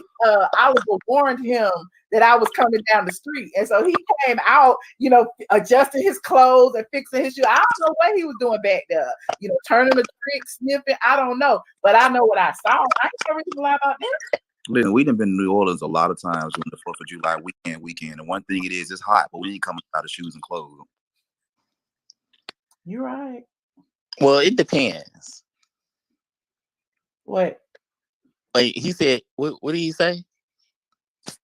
[SPEAKER 11] Oliver warned him that I was coming down the street. And so he came out, you know, adjusting his clothes and fixing his shoes. I don't know what he was doing back there. You know, turning the trick, sniffing. I don't know. But I know what I saw. I can't really lie about that.
[SPEAKER 4] Listen, we done been in New Orleans a lot of times during the 4th of July weekend. And one thing it is, it's hot, but we ain't coming out of shoes and clothes.
[SPEAKER 11] You're right.
[SPEAKER 6] Well, it depends.
[SPEAKER 11] What?
[SPEAKER 6] Like he said, what did he say?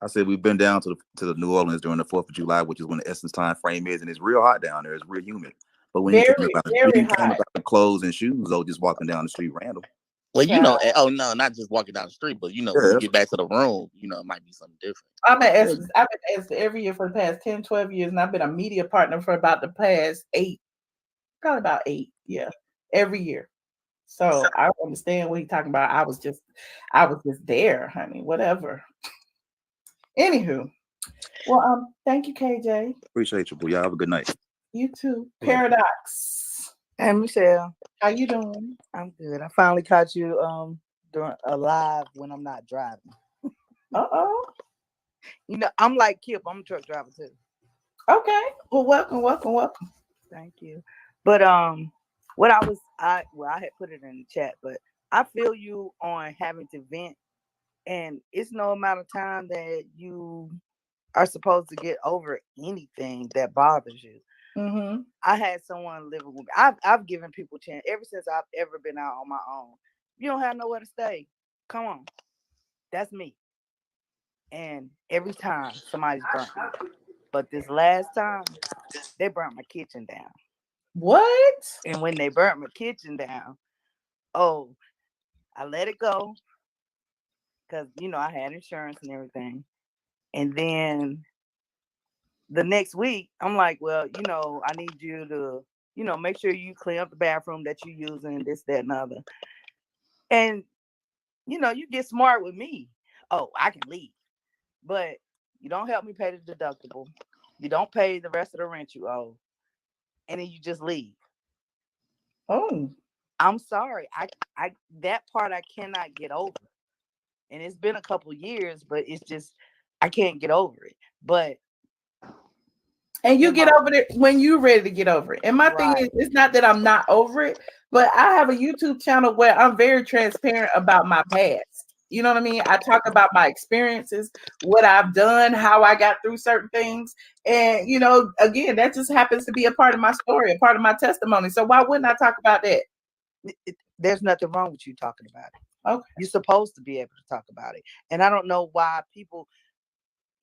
[SPEAKER 4] I said we've been down to the New Orleans during the 4th of July, which is when the Essence time frame is, and it's real hot down there. It's real humid. But when you came about the clothes and shoes, though, just walking down the street random.
[SPEAKER 6] Well, you know, oh no, not just walking down the street, but you know, when you get back to the room, you know, it might be something different.
[SPEAKER 11] I'm at Essence. I've been at Essence every year for the past 10, 12 years, and I've been a media partner for about the past 8, probably about 8, yeah, every year. So I understand what he's talking about. I was just there, honey. Whatever. Anywho, well, thank you, KJ.
[SPEAKER 4] Appreciate you, boy. Y'all have a good night.
[SPEAKER 11] You too. Paradox.
[SPEAKER 15] And Michelle,
[SPEAKER 11] how you doing?
[SPEAKER 15] I'm good. I finally caught you during a live when I'm not driving. You know, I'm like Kip. I'm a truck driver too.
[SPEAKER 11] Okay. Well, welcome.
[SPEAKER 15] Thank you.
[SPEAKER 8] But what I had put it in the chat, but I feel you on having to vent, and it's no amount of time that you are supposed to get over anything that bothers you.
[SPEAKER 11] Mm-hmm.
[SPEAKER 8] I had someone living with me. I've given people chance ever since I've ever been out on my own. You don't have nowhere to stay. Come on, that's me. And every time somebody's burnt me, but this last time they burnt my kitchen down.
[SPEAKER 11] What?
[SPEAKER 8] And when they burnt my kitchen down, oh, I let it go because I had insurance and everything. And then the next week, I'm like, well, I need you to, make sure you clean up the bathroom that you're using, this, that, and other. And, you get smart with me. Oh, I can leave. But you don't help me pay the deductible. You don't pay the rest of the rent you owe. And then you just leave.
[SPEAKER 11] Oh.
[SPEAKER 8] I'm sorry. I that part I cannot get over. And it's been a couple years, but it's just, I can't get over it. But
[SPEAKER 11] and you get over it when you're ready to get over it. And my thing is, it's not that I'm not over it, but I have a YouTube channel where I'm very transparent about my past. You know what I mean? I talk about my experiences, what I've done, how I got through certain things. And, again, that just happens to be a part of my story, a part of my testimony. So why wouldn't I talk about that?
[SPEAKER 8] There's nothing wrong with you talking about it.
[SPEAKER 11] Okay.
[SPEAKER 8] You're supposed to be able to talk about it. And I don't know why people,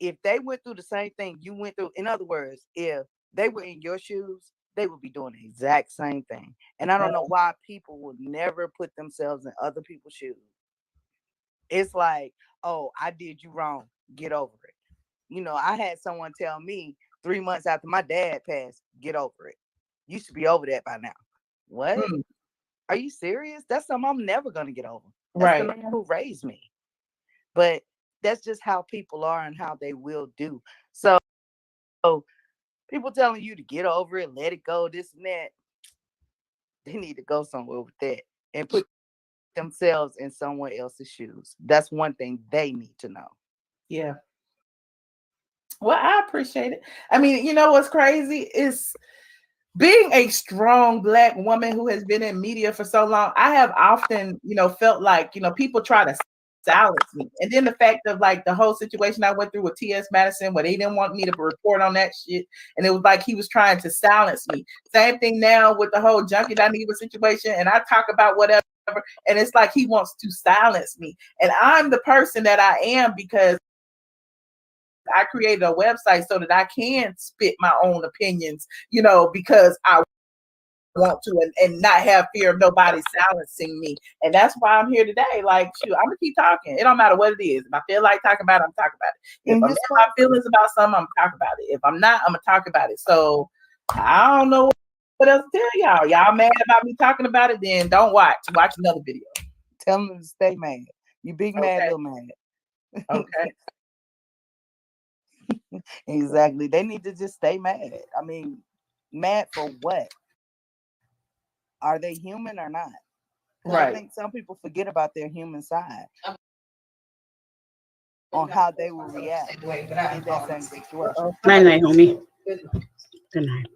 [SPEAKER 8] if they went through the same thing you went through, in other words, if they were in your shoes, they would be doing the exact same thing. And I don't know why people would never put themselves in other people's shoes. It's like, oh, I did you wrong. Get over it. I had someone tell me 3 months after my dad passed, get over it. You should be over that by now. What? Are you serious? That's something I'm never going to get over. That's the man who raised me. But that's just how people are and how they will do. So people telling you to get over it, let it go, this and that, they need to go somewhere with that and put themselves in someone else's shoes. That's one thing they need to know.
[SPEAKER 11] Yeah. Well, I appreciate it. I mean, you know what's crazy is being a strong Black woman who has been in media for so long. I have often, felt like, people try to silence me. And then the fact of like the whole situation I went through with T.S. Madison, where they didn't want me to report on that shit. And it was like he was trying to silence me. Same thing now with the whole Junkie Dineva situation. And I talk about whatever. And it's like he wants to silence me. And I'm the person that I am because I created a website so that I can spit my own opinions, because I want to and not have fear of nobody silencing me. And that's why I'm here today. Like, shoot, I'm gonna keep talking. It don't matter what it is. If I feel like talking about it, I'm talking about it. If I'm in my feelings about something, I'm talking about it. If I'm not, I'm gonna talk about it. So I don't know what else to tell y'all. Y'all mad about me talking about it? Then don't watch. Watch another video.
[SPEAKER 8] Tell them to stay mad. You big mad, little mad.
[SPEAKER 11] Okay.
[SPEAKER 8] Exactly. They need to just stay mad. I mean, mad for what? Are they human or not? Right. I think some people forget about their human side on how they will react in that same situation.
[SPEAKER 5] Night night, homie. Good night.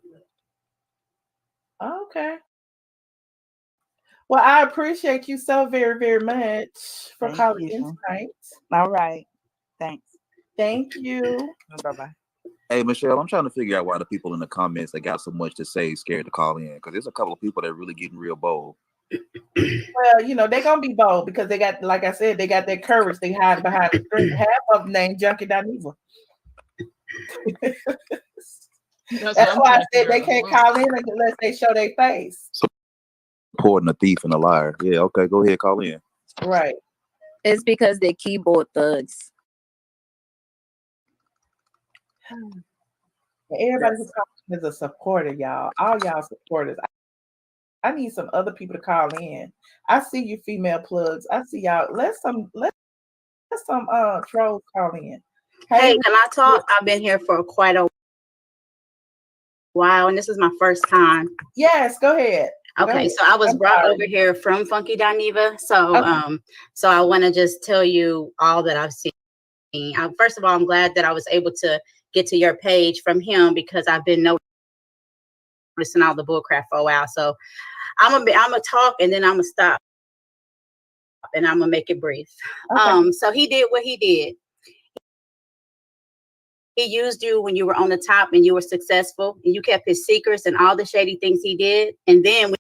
[SPEAKER 11] Okay. Well, I appreciate you so very, very much for calling in tonight.
[SPEAKER 8] All right. Thanks.
[SPEAKER 11] Thank you.
[SPEAKER 8] Bye-bye.
[SPEAKER 4] Hey, Michelle, I'm trying to figure out why the people in the comments that got so much to say scared to call in, because there's a couple of people that are really getting real bold.
[SPEAKER 11] Well, they're going to be bold because they got, like I said, they got that courage. They hide behind the screen. Half of them named Junkie Dineva. That's why I said they can't call in unless they show their face.
[SPEAKER 4] Supporting a thief and a liar. Yeah, okay, go ahead, call in.
[SPEAKER 11] Right.
[SPEAKER 22] It's because they're keyboard thugs.
[SPEAKER 11] Everybody who's calling is a supporter, y'all. All y'all supporters. I need some other people to call in. I see you female plugs. I see y'all. Let some trolls call in.
[SPEAKER 5] Hey, can I talk? I've been here for quite a while, and this is my first time.
[SPEAKER 11] Yes, go ahead.
[SPEAKER 5] Okay, so I was brought over here from Funky Dineva. So so I want to just tell you all that I've seen. First of all, I'm glad that I was able to get to your page from him because I've been listen all the bull crap for a while. So I'm gonna talk and then I'm gonna stop and I'm gonna make it brief.
[SPEAKER 11] Okay.
[SPEAKER 5] So he did what he did. He used you when you were on the top and you were successful, and you kept his secrets and all the shady things he did. And then when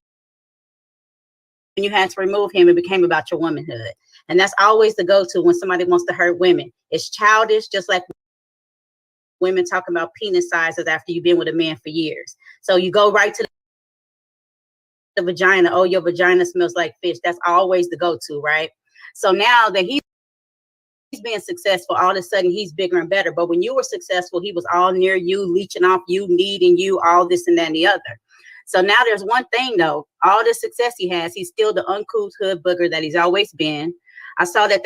[SPEAKER 5] you had to remove him, it became about your womanhood. And that's always the go-to when somebody wants to hurt women. It's childish, just like women talking about penis sizes after you've been with a man for years. So you go right to the vagina. Oh, your vagina smells like fish. That's always the go-to, right? So now that he's being successful, all of a sudden he's bigger and better. But when you were successful, he was all near you, leeching off you, needing you, all this and that and the other. So now there's one thing though, all the success he has, he's still the uncouth hood booger that he's always been. I saw that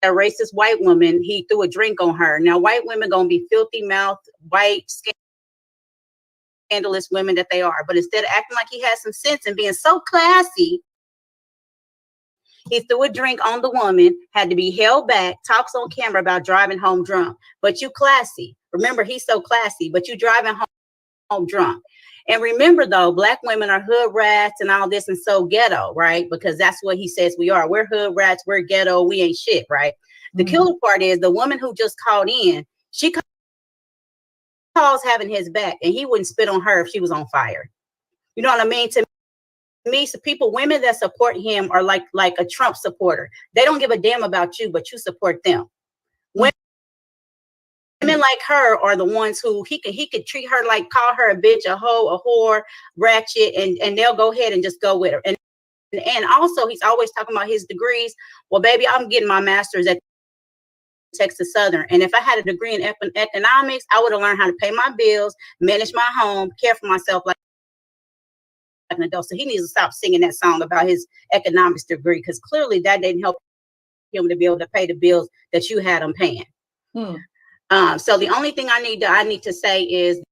[SPEAKER 5] that racist white woman, he threw a drink on her. Now white women gonna be filthy mouth, white, scandalous women that they are. But instead of acting like he has some sense and being so classy, he threw a drink on the woman, had to be held back, talks on camera about driving home drunk. But you classy. Remember, he's so classy, but you driving home drunk. And remember, though, Black women are hood rats and all this and so ghetto, right? Because that's what he says we are. We're hood rats. We're ghetto. We ain't shit, right? The killer part is the woman who just called in, she calls having his back, and he wouldn't spit on her if she was on fire. You know what I mean? To me, so women that support him are like a Trump supporter. They don't give a damn about you, but you support them. Women like her are the ones who he could treat her like, call her a bitch, a hoe, a whore, ratchet, and they'll go ahead and just go with her. And also he's always talking about his degrees. Well, baby, I'm getting my master's at Texas Southern. And if I had a degree in economics, I would have learned how to pay my bills, manage my home, care for myself like an adult. So he needs to stop singing that song about his economics degree, because clearly that didn't help him to be able to pay the bills that you had him paying. So the only thing I need to say is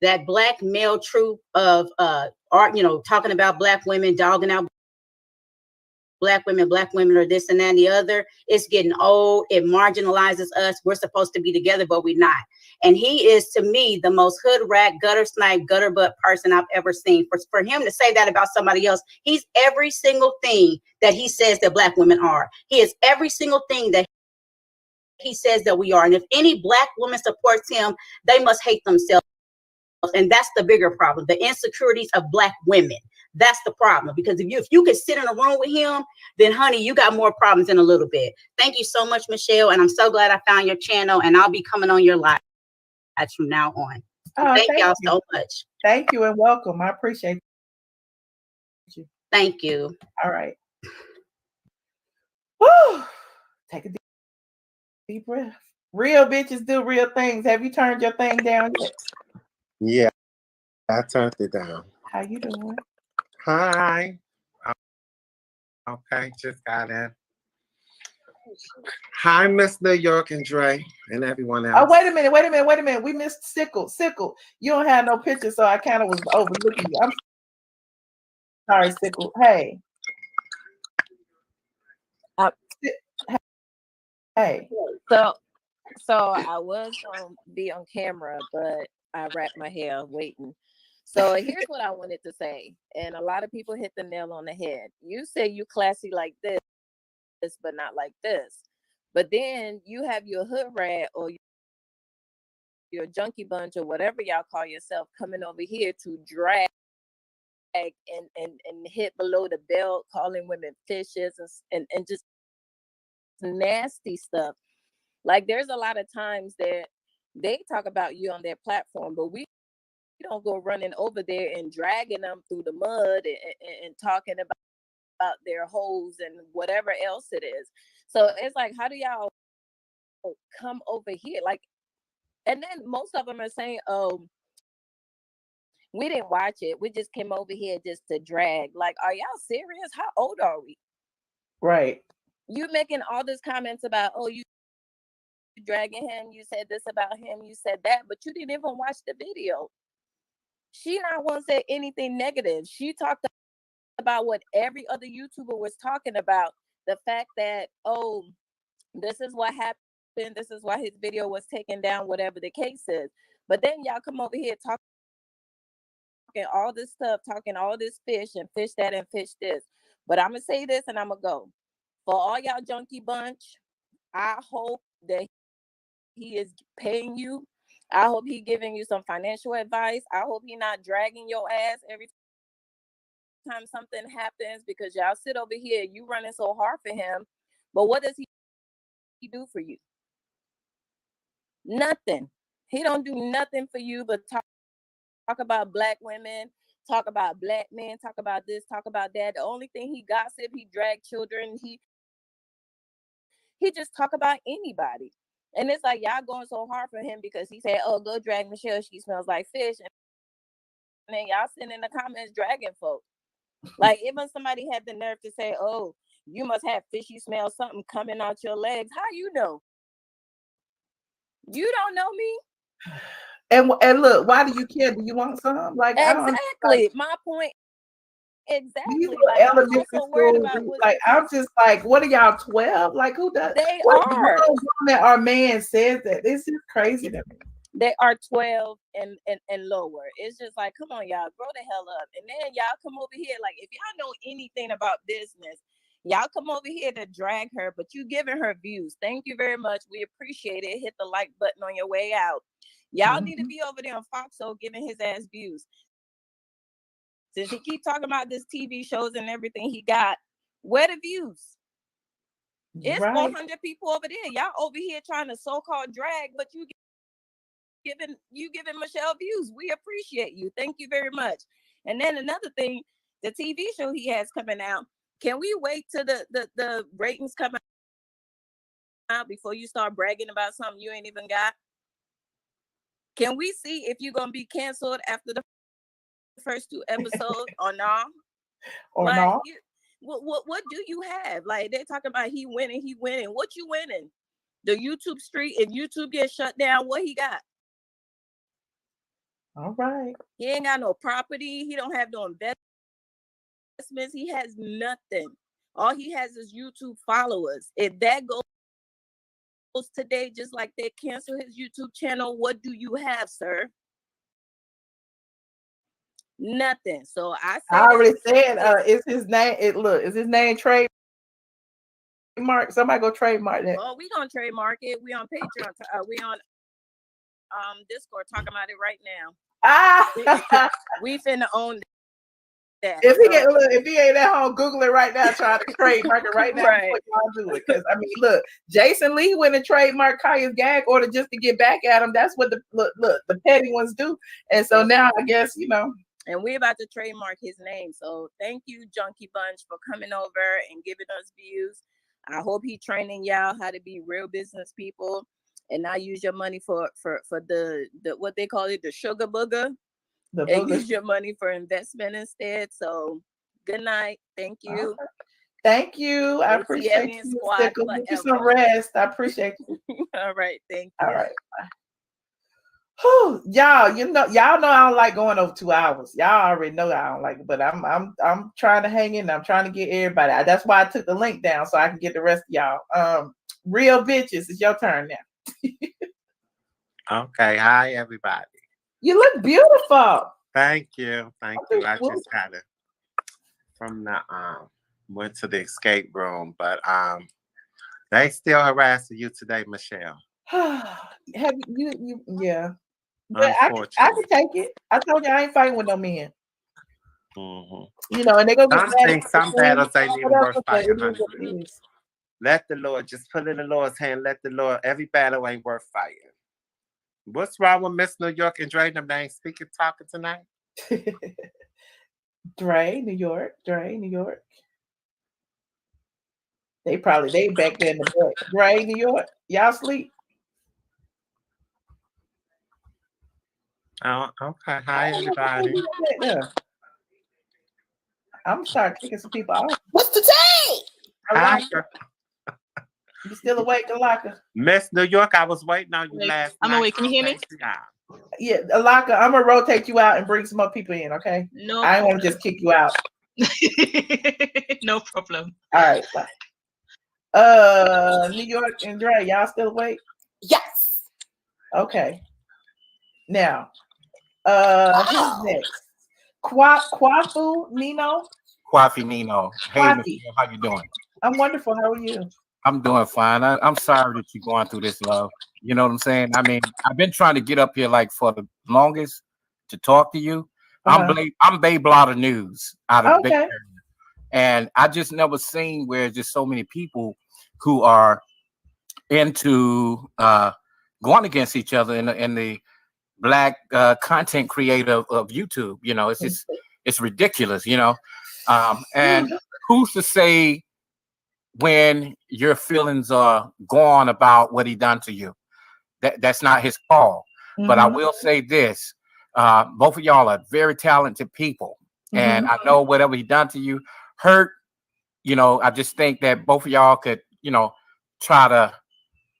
[SPEAKER 5] that Black male troop of art, talking about Black women, dogging out Black women are this and that and the other. It's getting old. It marginalizes us. We're supposed to be together, but we're not. And he is, to me, the most hood rat, gutter snipe, gutter butt person I've ever seen. For him to say that about somebody else, he's every single thing that he says that Black women are. He is every single thing that he says that we are. And if any Black woman supports him, they must hate themselves. And that's the bigger problem, the insecurities of Black women. That's the problem. Because if you could sit in a room with him, then honey, you got more problems in a little bit. Thank you so much, Michelle. And I'm so glad I found your channel, and I'll be coming on your live from now on. Thank y'all so much.
[SPEAKER 11] Thank you and welcome. I appreciate you.
[SPEAKER 5] Thank you.
[SPEAKER 11] All right. Woo! Take a deep breath. Real bitches do real things. Have you turned your thing down yet?
[SPEAKER 1] Yeah, I turned it down.
[SPEAKER 11] How you doing?
[SPEAKER 1] Hi. Okay, just got in. Hi, Miss New York and Dre and everyone else.
[SPEAKER 11] Oh, wait a minute. We missed Sickle. You don't have no picture, so I kind of was overlooking you. I'm sorry, Sickle. Hey. Hey.
[SPEAKER 2] So I was gonna be on camera, but I wrapped my hair waiting. So here's what I wanted to say, and a lot of people hit the nail on the head. You say you classy like this, but not like this. But then you have your hood rat or your junkie bunch or whatever y'all call yourself coming over here to drag and hit below the belt, calling women fishes and just nasty stuff. Like there's a lot of times that they talk about you on their platform, but we don't go running over there and dragging them through the mud and talking about their holes and whatever else it is. So it's like, how do y'all come over here? Like, and then most of them are saying, oh, we didn't watch it. We just came over here just to drag. Like, are y'all serious? How old are we?
[SPEAKER 11] Right.
[SPEAKER 2] You making all these comments about, oh, you dragging him. You said this about him. You said that, but you didn't even watch the video. She not want to say anything negative. She talked about what every other YouTuber was talking about. The fact that, oh, this is what happened. This is why his video was taken down, whatever the case is. But then y'all come over here talking all this stuff, talking all this fish and fish that and fish this. But I'm gonna say this and I'm gonna go. For all y'all junkie bunch, I hope that he is paying you. I hope he giving you some financial advice. I hope he not dragging your ass every time something happens, because y'all sit over here, you running so hard for him. But what does he do for you? Nothing. He don't do nothing for you but talk about black women, talk about black men, talk about this, talk about that. The only thing he gossip, he drag children, he just talk about anybody. And it's like y'all going so hard for him because he said, oh, go drag Michelle, she smells like fish. And then y'all sitting in the comments dragging folks. Like, even somebody had the nerve to say, oh, you must have fishy smell, something coming out your legs. How you know? You don't know me.
[SPEAKER 11] And look, why do you care? Do you want some? Like,
[SPEAKER 2] exactly. My point. Exactly.
[SPEAKER 11] These
[SPEAKER 2] Like,
[SPEAKER 11] elementary schools, like, I'm just like, what are y'all 12? Like, who does?
[SPEAKER 2] They
[SPEAKER 11] what
[SPEAKER 2] are.
[SPEAKER 11] Woman or man says that? This is crazy to me.
[SPEAKER 2] They are 12 and lower. It's just like, come on, y'all, grow the hell up. And then y'all come over here. Like, if y'all know anything about business, y'all come over here to drag her, but you giving her views. Thank you very much. We appreciate it. Hit the like button on your way out. Y'all need to be over there on Foxhole giving his ass views. Since he keep talking about this TV shows and everything he got, where the views? It's 400 people over there. Y'all over here trying to so-called drag, but you giving Michelle views. We appreciate you. Thank you very much. And then another thing, the TV show he has coming out. Can we wait till the ratings come out before you start bragging about something you ain't even got? Can we see if you're gonna be canceled after the first 2 episodes or not?
[SPEAKER 11] Or
[SPEAKER 2] like,
[SPEAKER 11] not?
[SPEAKER 2] What do you have? Like, they're talking about he winning. What you winning? The YouTube street. If YouTube gets shut down, what he got?
[SPEAKER 11] All right.
[SPEAKER 2] He ain't got no property. He don't have no investments. He has nothing. All he has is YouTube followers. If that goes today, just like they cancel his YouTube channel, what do you have, sir? Nothing. So I
[SPEAKER 11] already said, is his name? Is his name trademark? Somebody go trademark that.
[SPEAKER 2] Oh, we gonna trademark it. We on Patreon. We on Discord talking about it right now. We finna own that.
[SPEAKER 11] If he ain't at home, Google it right now, trying to trademark it right now before y'all do it. Because I mean, look, Jason Lee went and trademarked Kaya's gag order just to get back at him. That's what the petty ones do. And so now I guess, you know.
[SPEAKER 2] And we're about to trademark his name. So thank you, Junkie Bunch, for coming over and giving us views. I hope he training y'all how to be real business people and not use your money for the what they call it, the sugar booger. And use your money for investment instead. So good night. Thank you.
[SPEAKER 11] Thank you. I appreciate you. Get you some rest. I appreciate you.
[SPEAKER 2] All right. Thank you.
[SPEAKER 11] All right. Whew, y'all know I don't like going over 2 hours. Y'all already know I don't like it, but I'm trying to hang in. I'm trying to get everybody. That's why I took the link down so I can get the rest of y'all. Real bitches, it's your turn now.
[SPEAKER 1] Okay. Hi, everybody.
[SPEAKER 11] You look beautiful.
[SPEAKER 1] Thank you. Thank you. I just got it from the went to the escape room, but they still harassing you today, Michelle.
[SPEAKER 11] Have you yeah. But I can take it. I told you I ain't fighting with no men. You know, and they gonna get
[SPEAKER 1] some battles ain't even worth fighting. Let the Lord just put it in the Lord's hand. Let the Lord. Every battle ain't worth fighting. What's wrong with Miss New York and Dre? Them they ain't speaking talking tonight.
[SPEAKER 11] Dre, New York. They back there in the back. Dre, New York. Y'all sleep.
[SPEAKER 1] Oh, okay. Hi, everybody.
[SPEAKER 11] I'm starting kicking some people out.
[SPEAKER 17] What's the time?
[SPEAKER 1] Hi.
[SPEAKER 11] You still awake, Alaka?
[SPEAKER 1] Miss New York, I was waiting on you last night.
[SPEAKER 21] I'm awake. Can you hear me?
[SPEAKER 11] Yeah, Alaka, I'm gonna rotate you out and bring some more people in, okay?
[SPEAKER 21] No.
[SPEAKER 11] I don't want to just kick you out.
[SPEAKER 21] No problem.
[SPEAKER 11] All right, bye. New York and Dre, y'all still awake?
[SPEAKER 17] Yes.
[SPEAKER 11] Okay. Now, who's next? Kwafu Nino.
[SPEAKER 10] Kwafi Nino. Hey,
[SPEAKER 11] Kwafi.
[SPEAKER 10] Michelle, how you doing?
[SPEAKER 11] I'm wonderful. How are you?
[SPEAKER 10] I'm doing fine. I'm sorry that you're going through this, love. You know what I'm saying? I mean, I've been trying to get up here like for the longest to talk to you. I'm Bay Blotter News out of the Bay Area. And I just never seen where just so many people who are into going against each other in the black content creator of YouTube. You know, it's just it's ridiculous, you know. And who's to say when your feelings are gone about what he done to you? That's not his call. But I will say this. Both of y'all are very talented people. And I know whatever he done to you hurt. You know, I just think that both of y'all could, you know, try to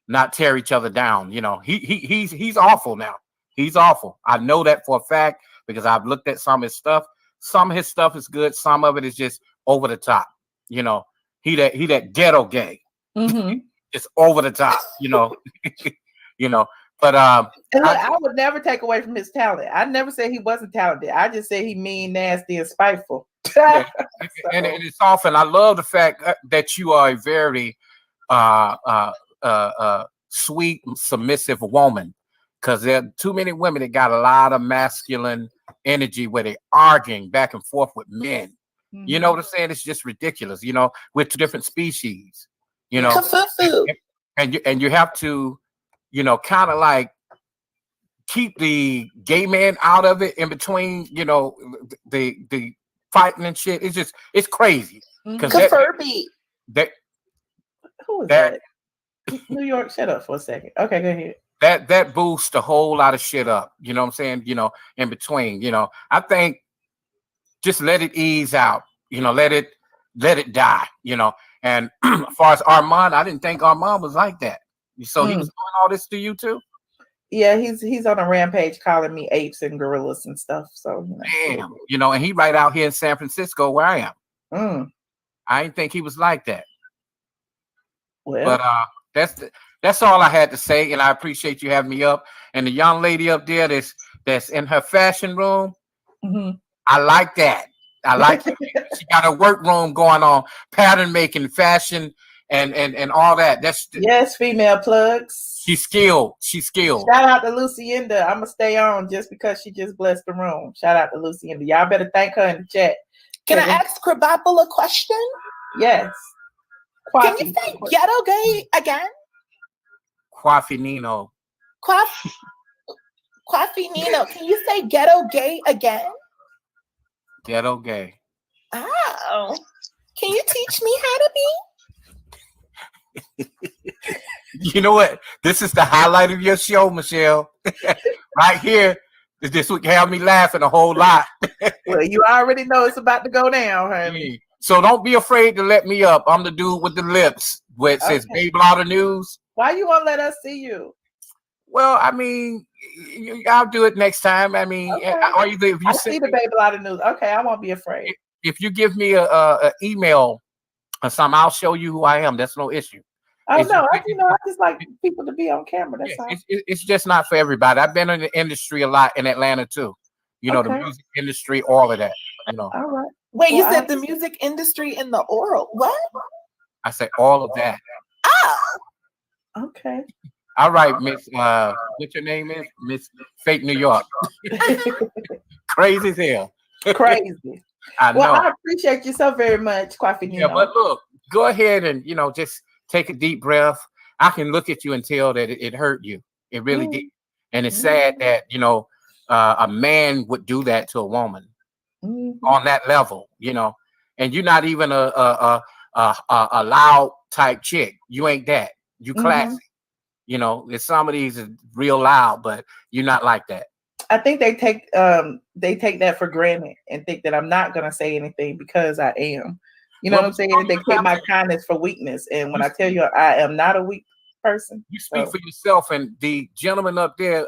[SPEAKER 10] not tear each other down. You know, he's awful now. He's awful. I know that for a fact because I've looked at some of his stuff. Some of his stuff is good. Some of it is just over the top. You know, he that ghetto gay. It's over the top. You know, you know. But
[SPEAKER 11] and look, I would never take away from his talent. I never said he wasn't talented. I just said he mean, nasty, and spiteful.
[SPEAKER 10] Yeah. And it's often I love the fact that you are a very sweet, submissive woman, because there are too many women that got a lot of masculine energy where they're arguing back and forth with men. You know what I'm saying? It's just ridiculous. You know, we're two different species. You know, and you have to, you know, kind of like keep the gay man out of it in between, you know, the fighting and shit. It's just, it's crazy. Because that
[SPEAKER 11] who is that? New York, shut up for a second. Okay, go ahead.
[SPEAKER 10] That boosts a whole lot of shit up. You know what I'm saying? You know, in between, you know, I think just let it ease out, you know, let it die, you know. And as far as Armand, I didn't think Armand was like that. So he was doing all this to you too?
[SPEAKER 11] Yeah, he's on a rampage calling me apes and gorillas and stuff. So you know.
[SPEAKER 10] Damn, you know, and he right out here in San Francisco where I am. I didn't think he was like that.
[SPEAKER 11] Well,
[SPEAKER 10] but that's all I had to say, and I appreciate you having me up. And the young lady up there that's in her fashion room, I like that. I like it. She got a workroom going on, pattern making, fashion, and all that.
[SPEAKER 11] Yes, female plugs.
[SPEAKER 10] She's skilled. She's skilled.
[SPEAKER 11] Shout out to Lucinda. I'm gonna stay on just because she just blessed the room. Shout out to Lucinda. Y'all better thank her in the chat.
[SPEAKER 17] Can I ask Krabapple a question?
[SPEAKER 11] Yes.
[SPEAKER 17] Can you say ghetto gay again?
[SPEAKER 10] Kwafi Nino.
[SPEAKER 17] Kwafi Nino. Can you say ghetto gay again?
[SPEAKER 10] Ghetto gay.
[SPEAKER 17] Oh. Can you teach me how to be?
[SPEAKER 10] You know what? This is the highlight of your show, Michelle. Right here. This would have me laughing a whole lot.
[SPEAKER 11] Well, you already know it's about to go down, honey.
[SPEAKER 10] So don't be afraid to let me up. I'm the dude with the lips where it says Bay Blotter News.
[SPEAKER 11] Why you won't let us see you?
[SPEAKER 10] Well, I mean, I'll do it next time. I mean, or if you
[SPEAKER 11] I see the Bay Blotter News. Okay, I won't be afraid.
[SPEAKER 10] If you give me a email or something, I'll show you who I am. That's no issue.
[SPEAKER 11] Oh no, I just like people to be on camera. That's all.
[SPEAKER 10] It's just not for everybody. I've been in the industry a lot in Atlanta too. You know, the music industry, all of that. You know.
[SPEAKER 11] All right.
[SPEAKER 17] Wait, you said the music industry in the oral. What?
[SPEAKER 10] I said all of that.
[SPEAKER 17] Oh.
[SPEAKER 11] Okay.
[SPEAKER 10] All right, Miss. What your name is? Miss Fake New York. Crazy as hell.
[SPEAKER 11] Crazy.
[SPEAKER 10] I know.
[SPEAKER 11] Well, I appreciate you so very much, Kwafi Nino.
[SPEAKER 10] Yeah, but look, go ahead and just take a deep breath. I can look at you and tell that it hurt you. It really did, and it's sad that a man would do that to a woman on that level. And you're not even a loud type chick. You ain't that. You classy. There's some of these are real loud, but you're not like that.
[SPEAKER 11] I think they take that for granted and think that I'm not gonna say anything because I am. You know what I'm saying? They take my kindness for weakness, and when I tell you I am not a weak person,
[SPEAKER 10] you speak for yourself. And the gentleman up there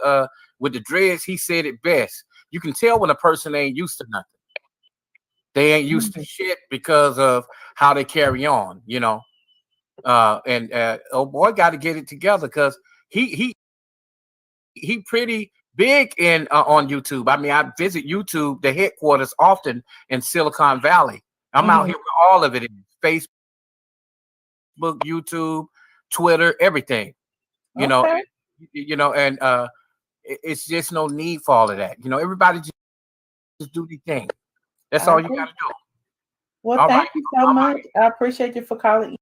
[SPEAKER 10] with the dreads, he said it best. You can tell when a person ain't used to nothing. They ain't used to shit because of how they carry on. Oh boy, got to get it together because he pretty big in on YouTube. I mean, I visit YouTube, the headquarters, often in Silicon Valley. I'm out here with all of it: Facebook, YouTube, Twitter, everything. You know, and it's just no need for all of that. You know, everybody just do the thing. That's all you got to do.
[SPEAKER 11] Well, thank you so much. I appreciate you for calling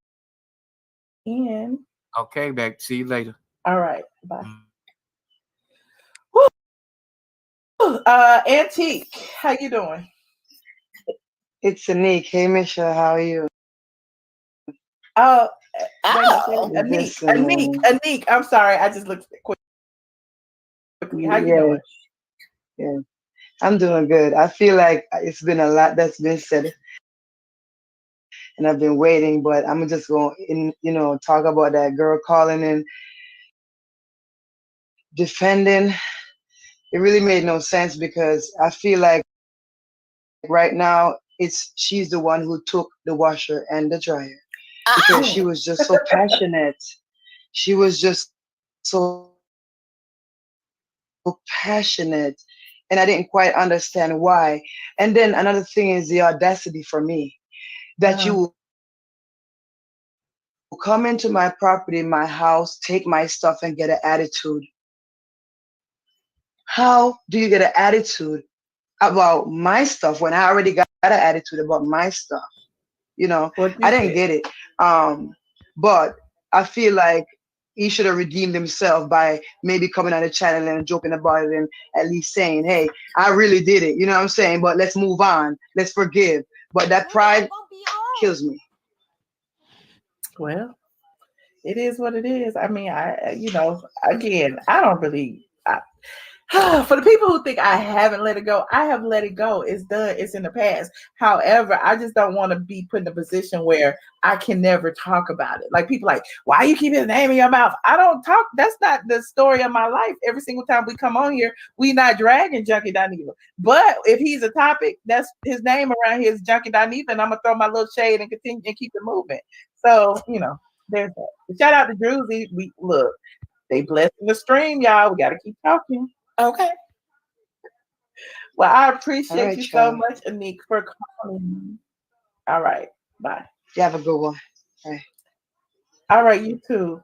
[SPEAKER 11] in.
[SPEAKER 10] Okay, back. See you later.
[SPEAKER 11] All right. Bye. Antique, how you doing?
[SPEAKER 12] It's Anik. Hey, Michelle, how are you?
[SPEAKER 11] Anik. I'm sorry. I just looked quickly. How you doing?
[SPEAKER 12] Yeah, I'm doing good. I feel like it's been a lot that's been said, and I've been waiting, but I'm just going to talk about that girl calling and defending. It really made no sense because I feel like right now she's the one who took the washer and the dryer because she was just so passionate. She was just so passionate, and I didn't quite understand why. And then another thing is the audacity for me that you come into my property, my house, take my stuff and get an attitude. How do you get an attitude about my stuff when I already got an attitude about my stuff? You know, I didn't get it. But I feel like he should have redeemed himself by maybe coming on the channel and joking about it and at least saying, hey, I really did it. You know what I'm saying? But let's move on. Let's forgive. But that pride kills me.
[SPEAKER 11] Well, it is what it is. I mean, again, I don't really. For the people who think I haven't let it go, I have let it go. It's done. It's in the past. However, I just don't want to be put in a position where I can never talk about it. Like people like, why you keep his name in your mouth? I don't talk. That's not the story of my life. Every single time we come on here, we not dragging Junkie Dineva. But if he's a topic, that's his name around here is Junkie Dineva, and I'm gonna throw my little shade and continue and keep it moving. So there's that. But shout out to Druzy. We look, they blessing the stream, y'all. We got to keep talking. Okay. Well, I appreciate you so much, Anik, for calling. All right. Bye.
[SPEAKER 12] You have a good one. Bye.
[SPEAKER 11] All right, you too.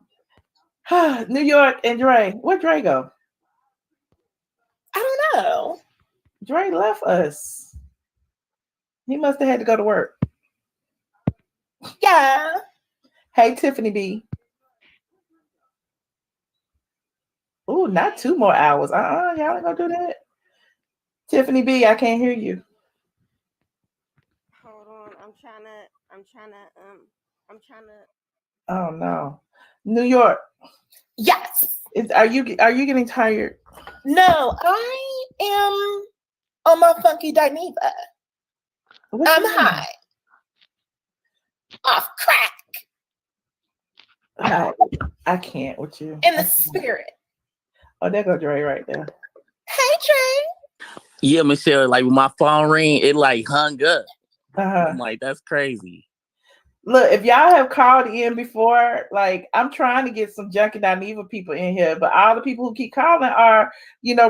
[SPEAKER 11] New York and Dre. Where'd Dre go? I don't know. Dre left us. He must have had to go to work. Yeah. Hey, Tiffany B. Ooh, not 2 more hours. Y'all ain't gonna do that. Tiffany B, I can't hear you.
[SPEAKER 13] Hold on. I'm trying to.
[SPEAKER 11] Oh no. New York.
[SPEAKER 13] Yes.
[SPEAKER 11] Are you getting tired?
[SPEAKER 13] No, I am on my funky Dineva. I'm high. Off crack.
[SPEAKER 11] I can't with you.
[SPEAKER 13] In the spirit.
[SPEAKER 11] Oh, there go Dre right there.
[SPEAKER 13] Hey, Dre.
[SPEAKER 6] Yeah, Michelle, like when my phone ring, it like hung up. I'm like, that's crazy.
[SPEAKER 11] Look, if y'all have called in before, like I'm trying to get some Junkie Dineva people in here, but all the people who keep calling are,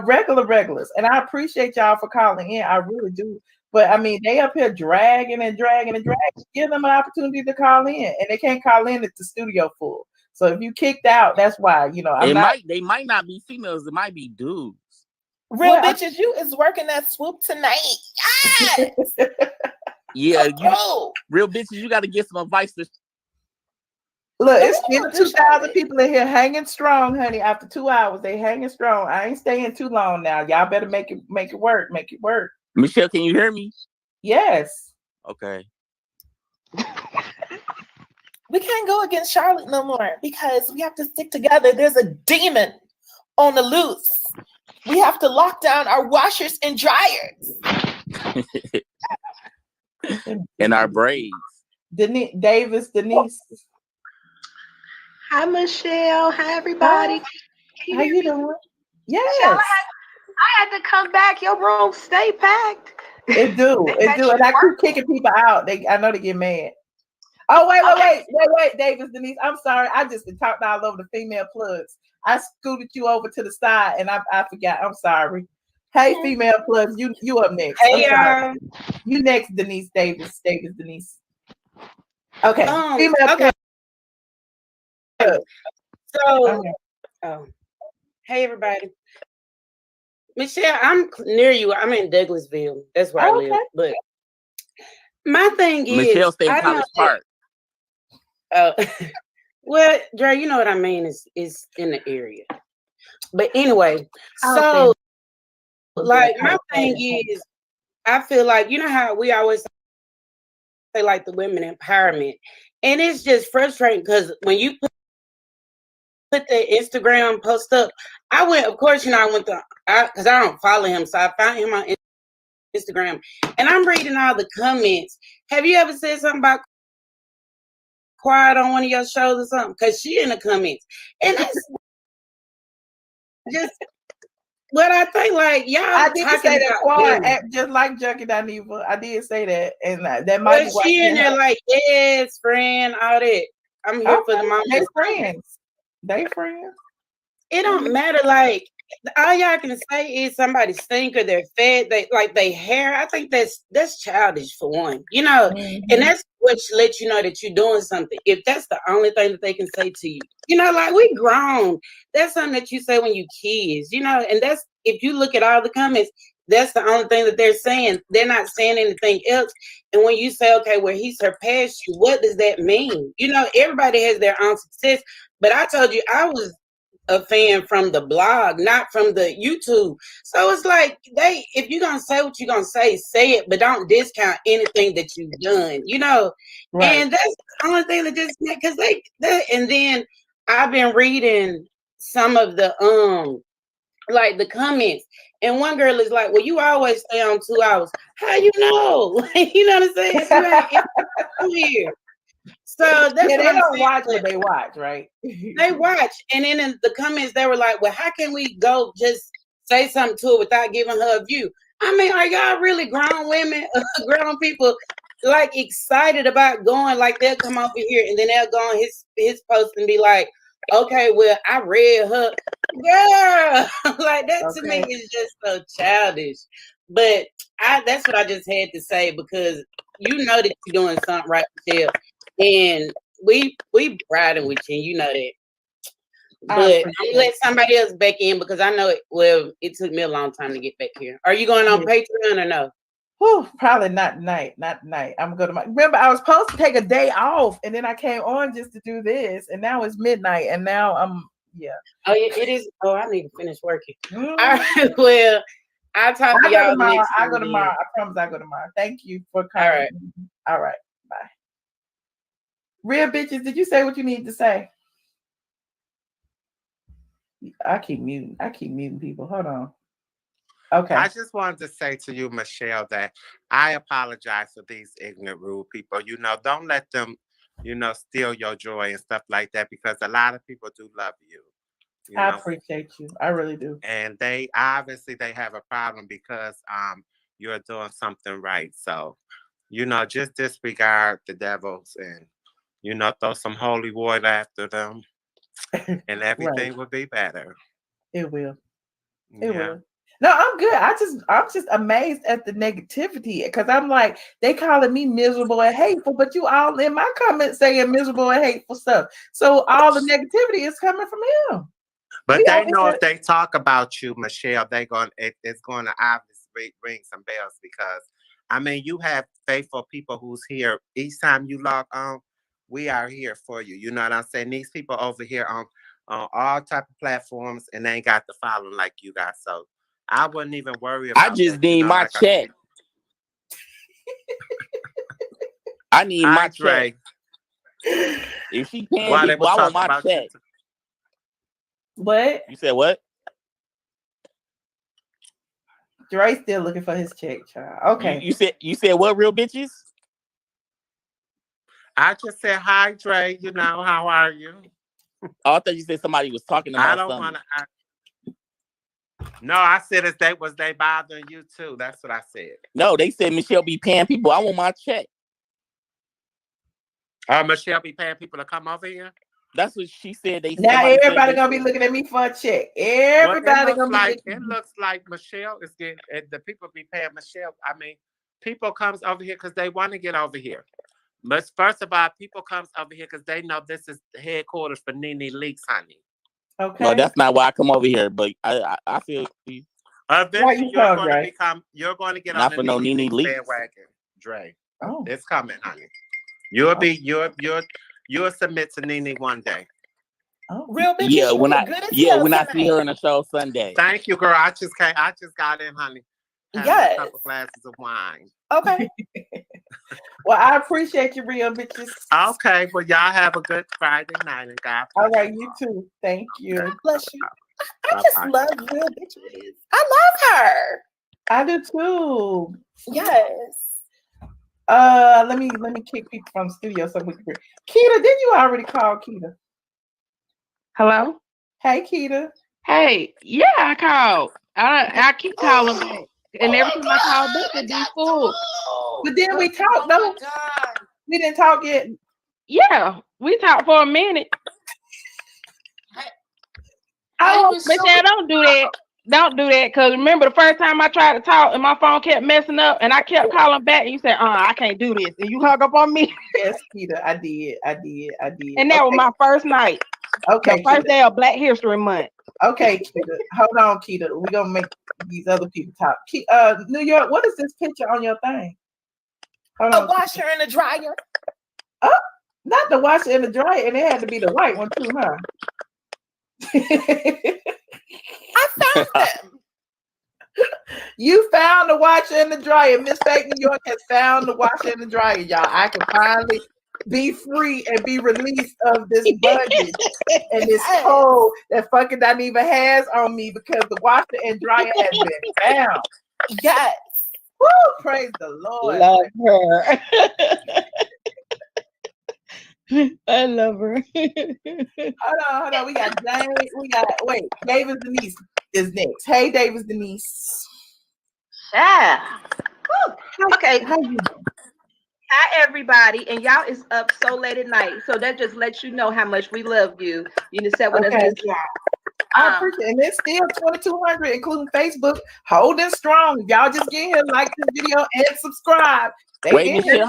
[SPEAKER 11] regulars. And I appreciate y'all for calling in. I really do. But I mean, they up here dragging. Give them an opportunity to call in, and they can't call in if the studio full. So if you kicked out, that's why.
[SPEAKER 6] They might not be females. It might be dudes.
[SPEAKER 13] Real bitches, you is working that swoop tonight. Yes.
[SPEAKER 6] Yeah, real bitches, you got to get some advice.
[SPEAKER 11] Look, it's 2,000 people in here hanging strong, honey. After 2 hours, they hanging strong. I ain't staying too long now. Y'all better make it work. Make it work.
[SPEAKER 6] Michelle, can you hear me?
[SPEAKER 11] Yes.
[SPEAKER 6] Okay.
[SPEAKER 13] We can't go against Charlotte no more because we have to stick together. There's a demon on the loose. We have to lock down our washers and dryers.
[SPEAKER 6] And our braids.
[SPEAKER 11] Denise.
[SPEAKER 17] Hi, Michelle. Hi, everybody.
[SPEAKER 11] How you doing? Yes.
[SPEAKER 17] Michelle, I had to come back. Your room stay packed.
[SPEAKER 11] It do. And I keep kicking people out. I know they get mad. Oh, wait, Davis, Denise. I'm sorry. I just been talking all over the female plugs. I scooted you over to the side, and I forgot. I'm sorry. Hey, female plus, you up next.
[SPEAKER 5] Hey,
[SPEAKER 11] you next, Denise Davis. Denise. Okay, female
[SPEAKER 5] okay.
[SPEAKER 11] plus.
[SPEAKER 5] So, hey everybody. Michelle, I'm near you. I'm in Douglasville. That's where I live. But my thing is,
[SPEAKER 6] Michelle stay in College Park.
[SPEAKER 5] Well, Dre, you know what I mean. Is in the area. But anyway, so like my thing is, I feel like you know how we always say like the women empowerment, and it's just frustrating because when you put the Instagram post up, I went. Of course, you know I went to because I don't follow him, so I found him on Instagram, and I'm reading all the comments. Have you ever said something about quiet on one of your shows or something? Because she in the comments, and that's just what I think. Like y'all,
[SPEAKER 11] I did say that quiet, just like Junkie Dineva. I did say that, and that might.
[SPEAKER 5] But she in there like yes, friend, all that. I'm here for the mama.
[SPEAKER 11] They friends. They friends.
[SPEAKER 5] It don't matter. Like all y'all can say is somebody stink or they're fed. They like they hair. I think that's childish for one. You know, and that's what lets you know that you're doing something. If that's the only thing that they can say to you, you know, like we grown. That's something that you say when you kids. You know, and that's if you look at all the comments. That's the only thing that they're saying. They're not saying anything else. And when you say, okay, well, he surpassed you, what does that mean? You know, everybody has their own success. But I told you, I was a fan from the blog, not from the YouTube. So it's like if you're gonna say what you're gonna say it, but don't discount anything that you've done, you know. Right. And that's the only thing that just because they and then I've been reading some of the like the comments, and one girl is like, well, you always stay on 2 hours. How you know? You know what I'm saying? It's here. So that's
[SPEAKER 11] they
[SPEAKER 5] what
[SPEAKER 11] don't watch what they watch, right?
[SPEAKER 5] They watch, and then in the comments they were like, well, how can we go just say something to her without giving her a view? I mean, are y'all really grown women, grown people, like excited about going? Like they'll come over here and then they'll go on his post and be like, okay, well, I read her, girl. Like that to me is just so childish. But that's what I just had to say because you know that you're doing something right, Michelle. And we riding with you, you know that. But I'm gonna let somebody else back in because I know it took me a long time to get back here. Are you going on Patreon or no?
[SPEAKER 11] Whew, probably not tonight. I'm going to remember I was supposed to take a day off and then I came on just to do this and now it's midnight and now I'm
[SPEAKER 5] Oh yeah, it is. Oh, I need to finish working. All right, well, I'll talk to y'all
[SPEAKER 11] tomorrow. I go tomorrow. I promise I go tomorrow. Thank you for coming. All right. Bye. Real bitches, did you say what you need to say? I keep muting people. Hold on. Okay.
[SPEAKER 1] I just wanted to say to you, Michelle, that I apologize for these ignorant, rude people. You know, don't let them, you know, steal your joy and stuff like that because a lot of people do love you.
[SPEAKER 11] I appreciate you. I really do.
[SPEAKER 1] And they have a problem because you're doing something right. So, you know, just disregard the devils and you know, throw some holy water after them, and everything will be better.
[SPEAKER 11] It will. It will. No, I'm good. I'm just amazed at the negativity because I'm like, they calling me miserable and hateful, but you all in my comments saying miserable and hateful stuff. So all the negativity is coming from him.
[SPEAKER 1] But they know if they talk about you, Michelle, it's going to obviously ring some bells because, I mean, you have faithful people who's here each time you log on. We are here for you. You know what I'm saying? These people over here on all type of platforms and they ain't got the following like you got. So I wouldn't even worry about
[SPEAKER 6] I just need my check. I need my check. If she paying people, I want my check.
[SPEAKER 11] What?
[SPEAKER 6] You said what?
[SPEAKER 11] Dre's still looking for his check, child. Okay.
[SPEAKER 6] You said what, real bitches?
[SPEAKER 1] I just said hi, Dre. You know, how are you?
[SPEAKER 6] Oh, I thought you said somebody was talking about something.
[SPEAKER 1] I don't want to. No, I said was they bothering you too? That's what I said.
[SPEAKER 6] No, they said Michelle be paying people. I want my check.
[SPEAKER 1] Michelle be paying people to come over here?
[SPEAKER 6] That's what she said.
[SPEAKER 11] Now
[SPEAKER 6] somebody said
[SPEAKER 11] everybody
[SPEAKER 6] they-
[SPEAKER 11] gonna be looking at me for a check.
[SPEAKER 1] Well,
[SPEAKER 11] Everybody
[SPEAKER 1] it
[SPEAKER 11] gonna be
[SPEAKER 1] like
[SPEAKER 11] looking.
[SPEAKER 1] it looks like Michelle is getting the people be paying Michelle. I mean, people comes over here because they want to get over here. But first of all, people comes over here because they know this is the headquarters for Nene Leaks, honey.
[SPEAKER 11] Okay.
[SPEAKER 6] No, that's not why I come over here. But I feel
[SPEAKER 1] eventually you're going to become. You're going to get
[SPEAKER 6] not
[SPEAKER 1] on
[SPEAKER 6] for
[SPEAKER 1] the
[SPEAKER 6] no
[SPEAKER 1] Nene
[SPEAKER 6] Nene
[SPEAKER 1] Leaks
[SPEAKER 6] Leaks.
[SPEAKER 1] bandwagon, Dre.
[SPEAKER 11] Oh.
[SPEAKER 1] It's coming, honey. You'll be you'll submit to Nene one day.
[SPEAKER 11] Oh.
[SPEAKER 13] Real bitches.
[SPEAKER 6] Yeah, when I when I see
[SPEAKER 13] tonight.
[SPEAKER 6] her in a show Sunday.
[SPEAKER 1] Thank you, girl. I just got in, honey. Having a couple glasses of wine.
[SPEAKER 13] Okay.
[SPEAKER 11] Well, I appreciate you, real bitches.
[SPEAKER 1] Okay, well, y'all have a good Friday night, and God bless.
[SPEAKER 11] All right, you too. Thank you.
[SPEAKER 13] Bless you. I just love real bitches. I love her.
[SPEAKER 11] I do too.
[SPEAKER 13] Yes.
[SPEAKER 11] Let me kick people from the studio so we can. Keita, didn't you already call Keita?
[SPEAKER 14] Hello.
[SPEAKER 11] Hey, Keita.
[SPEAKER 14] Hey, yeah, I called. I keep calling back, and every time I call back, it be full.
[SPEAKER 11] But then we talked though. We didn't talk yet.
[SPEAKER 14] Yeah, we talked for a minute. Michelle, don't do that. Don't do that, because remember the first time I tried to talk and my phone kept messing up and I kept calling back and you said, I can't do this. And you hung up on me.
[SPEAKER 11] Yes, Keita, I did.
[SPEAKER 14] And that was my first night.
[SPEAKER 11] Okay.
[SPEAKER 14] The first day of Black History Month.
[SPEAKER 11] Okay, Keita. Hold on, Keita. We're gonna make these other people talk. New York, what is this picture on your thing? Hold on.
[SPEAKER 13] A washer and a dryer.
[SPEAKER 11] Oh, not the washer and the dryer, and it had to be the white one too, huh?
[SPEAKER 13] I found them.
[SPEAKER 11] You found the washer and the dryer. Miss Fake New York has found the washer and the dryer, y'all. I can finally be free and be released of this bondage and this hold that fucking Dineva has on me because the washer and dryer has been found.
[SPEAKER 13] Yes.
[SPEAKER 11] Woo! Praise the Lord.
[SPEAKER 14] Love her. I love her.
[SPEAKER 11] Hold on. We got James. Davis Denise is next. Hey, Davis Denise.
[SPEAKER 5] Yeah. Okay. Hi, everybody. And y'all is up so late at night. So that just lets you know how much we love you. You need to set with us this long.
[SPEAKER 11] I appreciate it. And it's still 2,200, including Facebook, holding strong. Y'all just get here, like this video, and subscribe.
[SPEAKER 6] Wait, Michelle,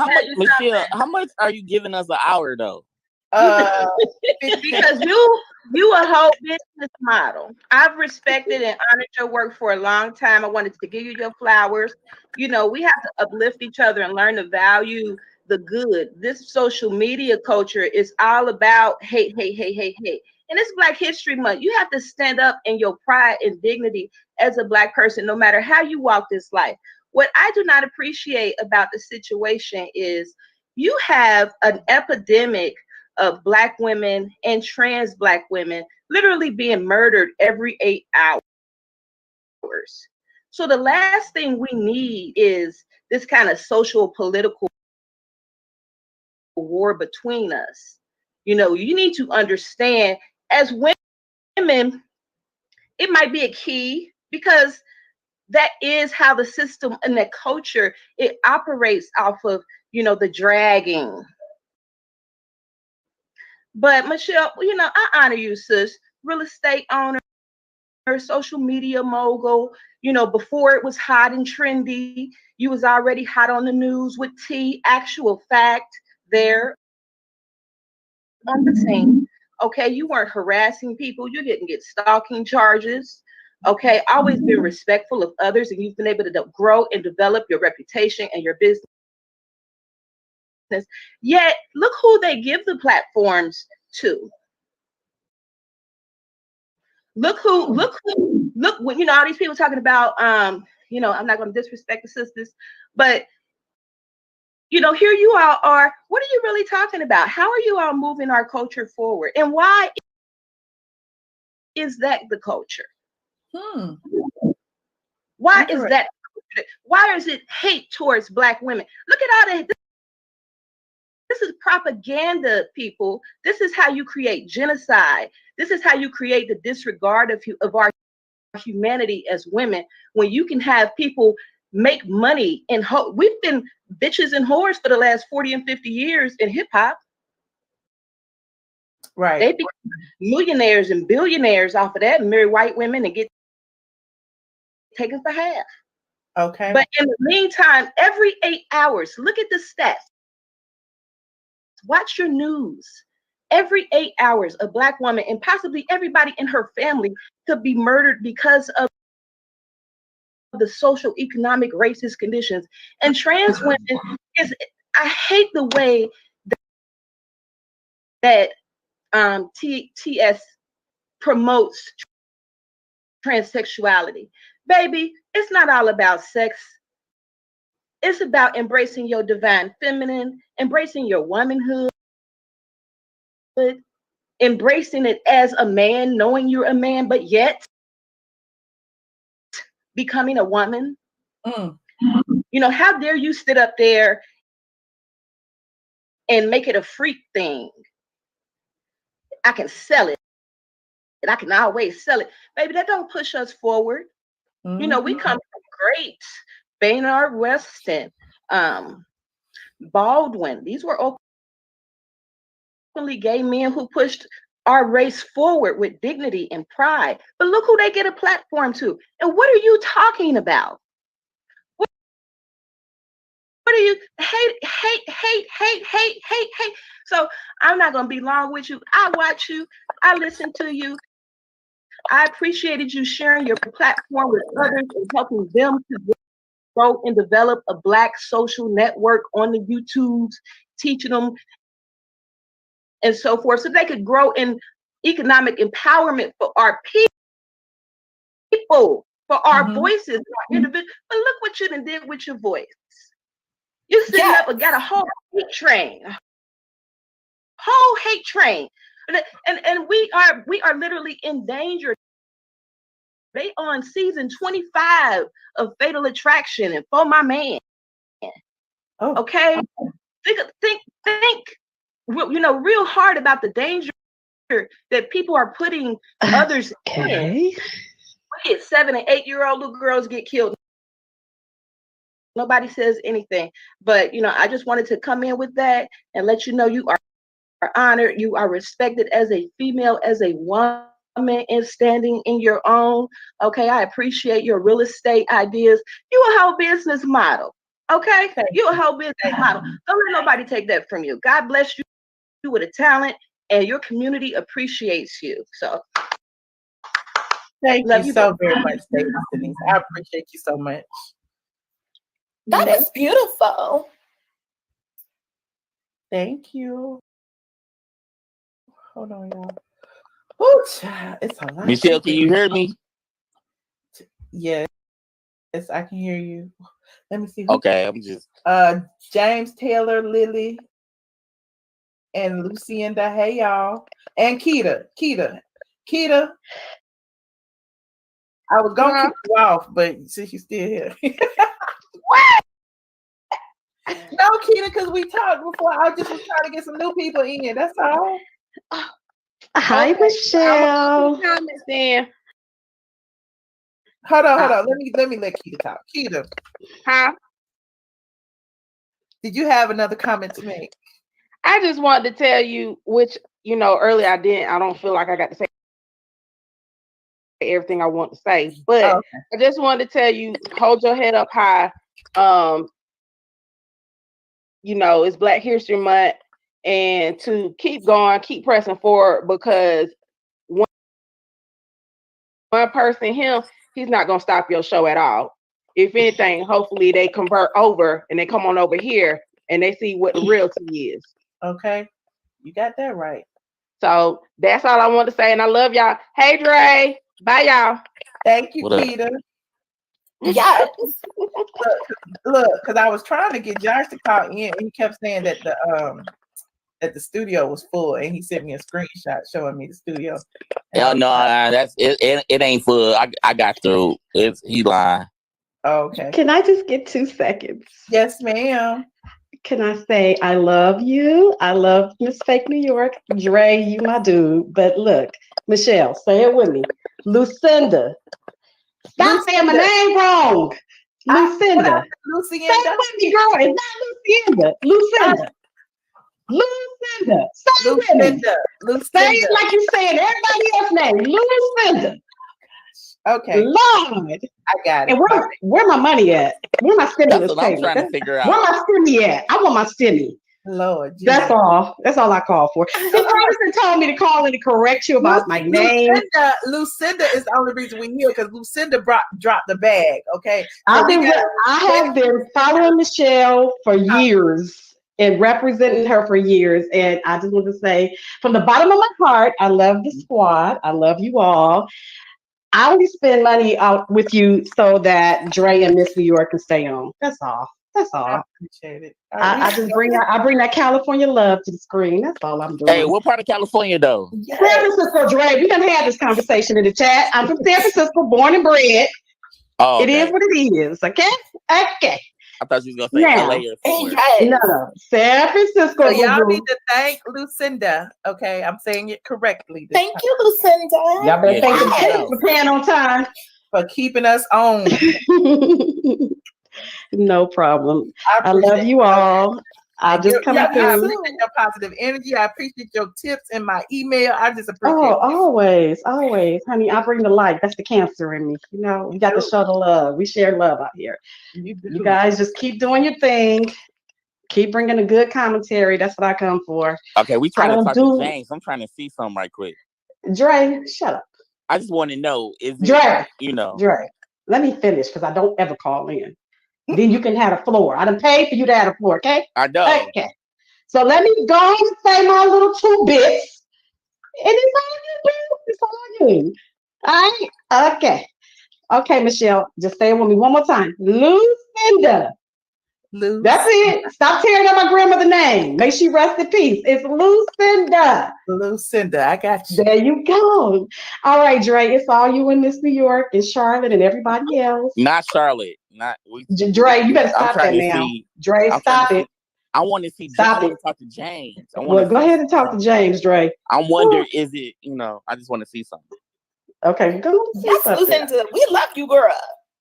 [SPEAKER 6] how much are you giving us an hour though?
[SPEAKER 5] Because you a whole business model. I've respected and honored your work for a long time. I wanted to give you your flowers. You know, we have to uplift each other and learn to value the good. This social media culture is all about hate. And it's Black History Month. You have to stand up in your pride and dignity as a Black person, no matter how you walk this life. What I do not appreciate about the situation is you have an epidemic of Black women and trans Black women literally being murdered every 8 hours. So the last thing we need is this kind of social political war between us. You know, you need to understand as women, it might be a key because that is how the system and the culture, it operates off of, you know, the dragging. But Michelle, you know, I honor you, sis. Real estate owner, social media mogul. You know, before it was hot and trendy, you was already hot on the news with tea, actual fact there on the scene. Okay, you weren't harassing people. You didn't get stalking charges. Okay, always been respectful of others, and you've been able to grow and develop your reputation and your business. Yet, look who they give the platforms to. Look when you know all these people talking about you know, I'm not going to disrespect the sisters, but you know, here you all are. What are you really talking about? How are you all moving our culture forward? And why is that the culture? Why is that? Why is it hate towards Black women? Look at all the. This is propaganda, people. This is how you create genocide. This is how you create the disregard of our humanity as women. When you can have people make money and we've been bitches and whores for the last 40 and 50 years in hip hop.
[SPEAKER 11] Right.
[SPEAKER 20] They become millionaires and billionaires off of that and marry white women and get taken for half.
[SPEAKER 11] Okay.
[SPEAKER 20] But in the meantime, every 8 hours, look at the stats. Watch your news. Every 8 hours, a Black woman and possibly everybody in her family could be murdered because of the social, economic, racist conditions. And trans women I hate the way that TS promotes transsexuality. Baby, it's not all about sex. It's about embracing your divine feminine, embracing your womanhood, embracing it as a man, knowing you're a man, but yet becoming a woman. You know, how dare you sit up there and make it a freak thing? I can sell it. And I can always sell it. Baby, that don't push us forward. You know, we come from great Baynard Weston, Baldwin. These were openly gay men who pushed our race forward with dignity and pride. But look who they get a platform to. And what are you talking about? What are you hate? So I'm not gonna be long with you. I watch you, I listen to you. I appreciated you sharing your platform with others and helping them to grow and develop a Black social network on the YouTubes, teaching them and so forth, so they could grow in economic empowerment for our people, for our voices, our individuals. But look what you done did with your voice. You sitting up and got a whole hate train. And we are literally in danger. They on season 25 of Fatal Attraction and For My Man. Okay, think, you know, real hard about the danger that people are putting others in. We get 7 and 8 year old little girls get killed. Nobody says anything, but you know, I just wanted to come in with that and let you know you are honored, you are respected as a female, as a woman, and standing in your own. Okay, I appreciate your real estate ideas. You a whole business model. Okay, you a whole business model. Don't let nobody take that from you. God bless you with a talent, and your community appreciates you. So
[SPEAKER 11] thank you so very much, Denise. I appreciate you so much.
[SPEAKER 13] That is beautiful.
[SPEAKER 11] Thank you. Hold on, y'all. Oh, child, it's a lot.
[SPEAKER 6] Michelle, can you hear me?
[SPEAKER 11] Yes, I can hear you. Let me see.
[SPEAKER 6] Okay, I'm just
[SPEAKER 11] James Taylor, Lily, and Lucinda. Hey, y'all. And Keita. I was gonna kick you off, but since you're still here. What? No, Keita, because we talked before. I just was trying to get some new people in. That's all.
[SPEAKER 7] Hi, Michelle.
[SPEAKER 14] Comments then.
[SPEAKER 11] Hold on. Let me let Keita talk. Keita.
[SPEAKER 14] Huh?
[SPEAKER 11] Did you have another comment to make?
[SPEAKER 14] I just wanted to tell you, which, you know, earlier I don't feel like I got to say everything I want to say, but I just wanted to tell you, hold your head up high. You know, it's Black History Month, and to keep going, keep pressing forward, because one person, he's not going to stop your show at all. If anything, hopefully they convert over and they come on over here and they see what the realty is.
[SPEAKER 11] Okay, you got that right.
[SPEAKER 14] So that's all I want to say, and I love y'all. Hey, Dre. Bye, y'all.
[SPEAKER 11] Thank you, Keita.
[SPEAKER 13] Yes.
[SPEAKER 11] Look, because I was trying to get Josh to call in, and he kept saying that the studio was full, and he sent me a screenshot showing me the studio.
[SPEAKER 6] no, that's it. It ain't full. I got through. He lying.
[SPEAKER 11] Okay.
[SPEAKER 7] Can I just get 2 seconds?
[SPEAKER 11] Yes, ma'am.
[SPEAKER 7] Can I say I love you? I love Miss Fake New York. Dre, you my dude. But look, Michelle, say it with me. Lucinda. Stop saying my name wrong. Lucinda.
[SPEAKER 11] Lucinda.
[SPEAKER 7] Say it with me, girl. It's not Lucinda. Lucinda. Lucinda. Say it with me. Say it like you saying everybody else's name. Lucinda.
[SPEAKER 11] Okay.
[SPEAKER 7] Lord.
[SPEAKER 11] I got it.
[SPEAKER 7] And where my money at? Where my stimulus
[SPEAKER 6] That's what I'm
[SPEAKER 7] payment?
[SPEAKER 6] trying to figure out.
[SPEAKER 7] Where my stimmy at? I want my stimmy.
[SPEAKER 11] Lord,
[SPEAKER 7] that's all. That's all I call for. See, Francis told me to call in to correct you about my name.
[SPEAKER 11] Lucinda is the only reason we're here because Lucinda dropped the bag. Okay,
[SPEAKER 7] I have been following Michelle for years and representing her for years, and I just want to say, from the bottom of my heart, I love the squad. I love you all. I only spend money out with you so that Dre and Miss New York can stay on. That's all. That's all.
[SPEAKER 11] I appreciate it.
[SPEAKER 7] I just bring that California love to the screen. That's all I'm doing.
[SPEAKER 6] Hey, what part of California though?
[SPEAKER 7] San Francisco, Dre. We done had this conversation in the chat. I'm from San Francisco, born and bred.
[SPEAKER 6] Oh,
[SPEAKER 7] okay. It is what it is. Okay. Okay.
[SPEAKER 6] I thought you was gonna say LA or somewhere.
[SPEAKER 7] No, San Francisco.
[SPEAKER 11] So y'all need to thank Lucinda. Okay, I'm saying it correctly.
[SPEAKER 13] Thank you, Lucinda.
[SPEAKER 7] Y'all better thank the pan on time
[SPEAKER 11] for keeping us on.
[SPEAKER 7] No problem. I love you all. I'll just come through.
[SPEAKER 11] I appreciate your positive energy. I appreciate your tips in my email. I just appreciate it.
[SPEAKER 7] Always, honey. I bring the light. That's the cancer in me. You know, we got to show the love. We share love out here. You guys just keep doing your thing. Keep bringing a good commentary. That's what I come for.
[SPEAKER 6] Okay, we trying to talk to James. I'm trying to see something right quick.
[SPEAKER 7] Dre, shut up.
[SPEAKER 6] I just want to know, is it,
[SPEAKER 7] Dre,
[SPEAKER 6] Dre,
[SPEAKER 7] let me finish because I don't ever call in. Then you can have a floor. I done paid for you to have a floor, okay?
[SPEAKER 6] I know.
[SPEAKER 7] Okay. So let me go and say my little 2 bits. And it's all you do. It's all you. All right? Okay. Okay, Michelle. Just say it with me one more time. Lucinda. That's it. Stop tearing up my grandmother's name. May she rest in peace. It's Lucinda.
[SPEAKER 11] Lucinda, I got you.
[SPEAKER 7] There you go. All right, Dre. It's all you in Miss New York and Charlotte and everybody else.
[SPEAKER 6] Not Charlotte.
[SPEAKER 7] Dre, you better stop that now. Dre, stop it.
[SPEAKER 6] I want to see.
[SPEAKER 7] Stop
[SPEAKER 6] I want to talk to James.
[SPEAKER 7] Well, go ahead and talk to James, Dre.
[SPEAKER 6] I wonder, is it? I just want to see something.
[SPEAKER 7] Okay, go.
[SPEAKER 13] Yes, Lucinda. We love you, girl.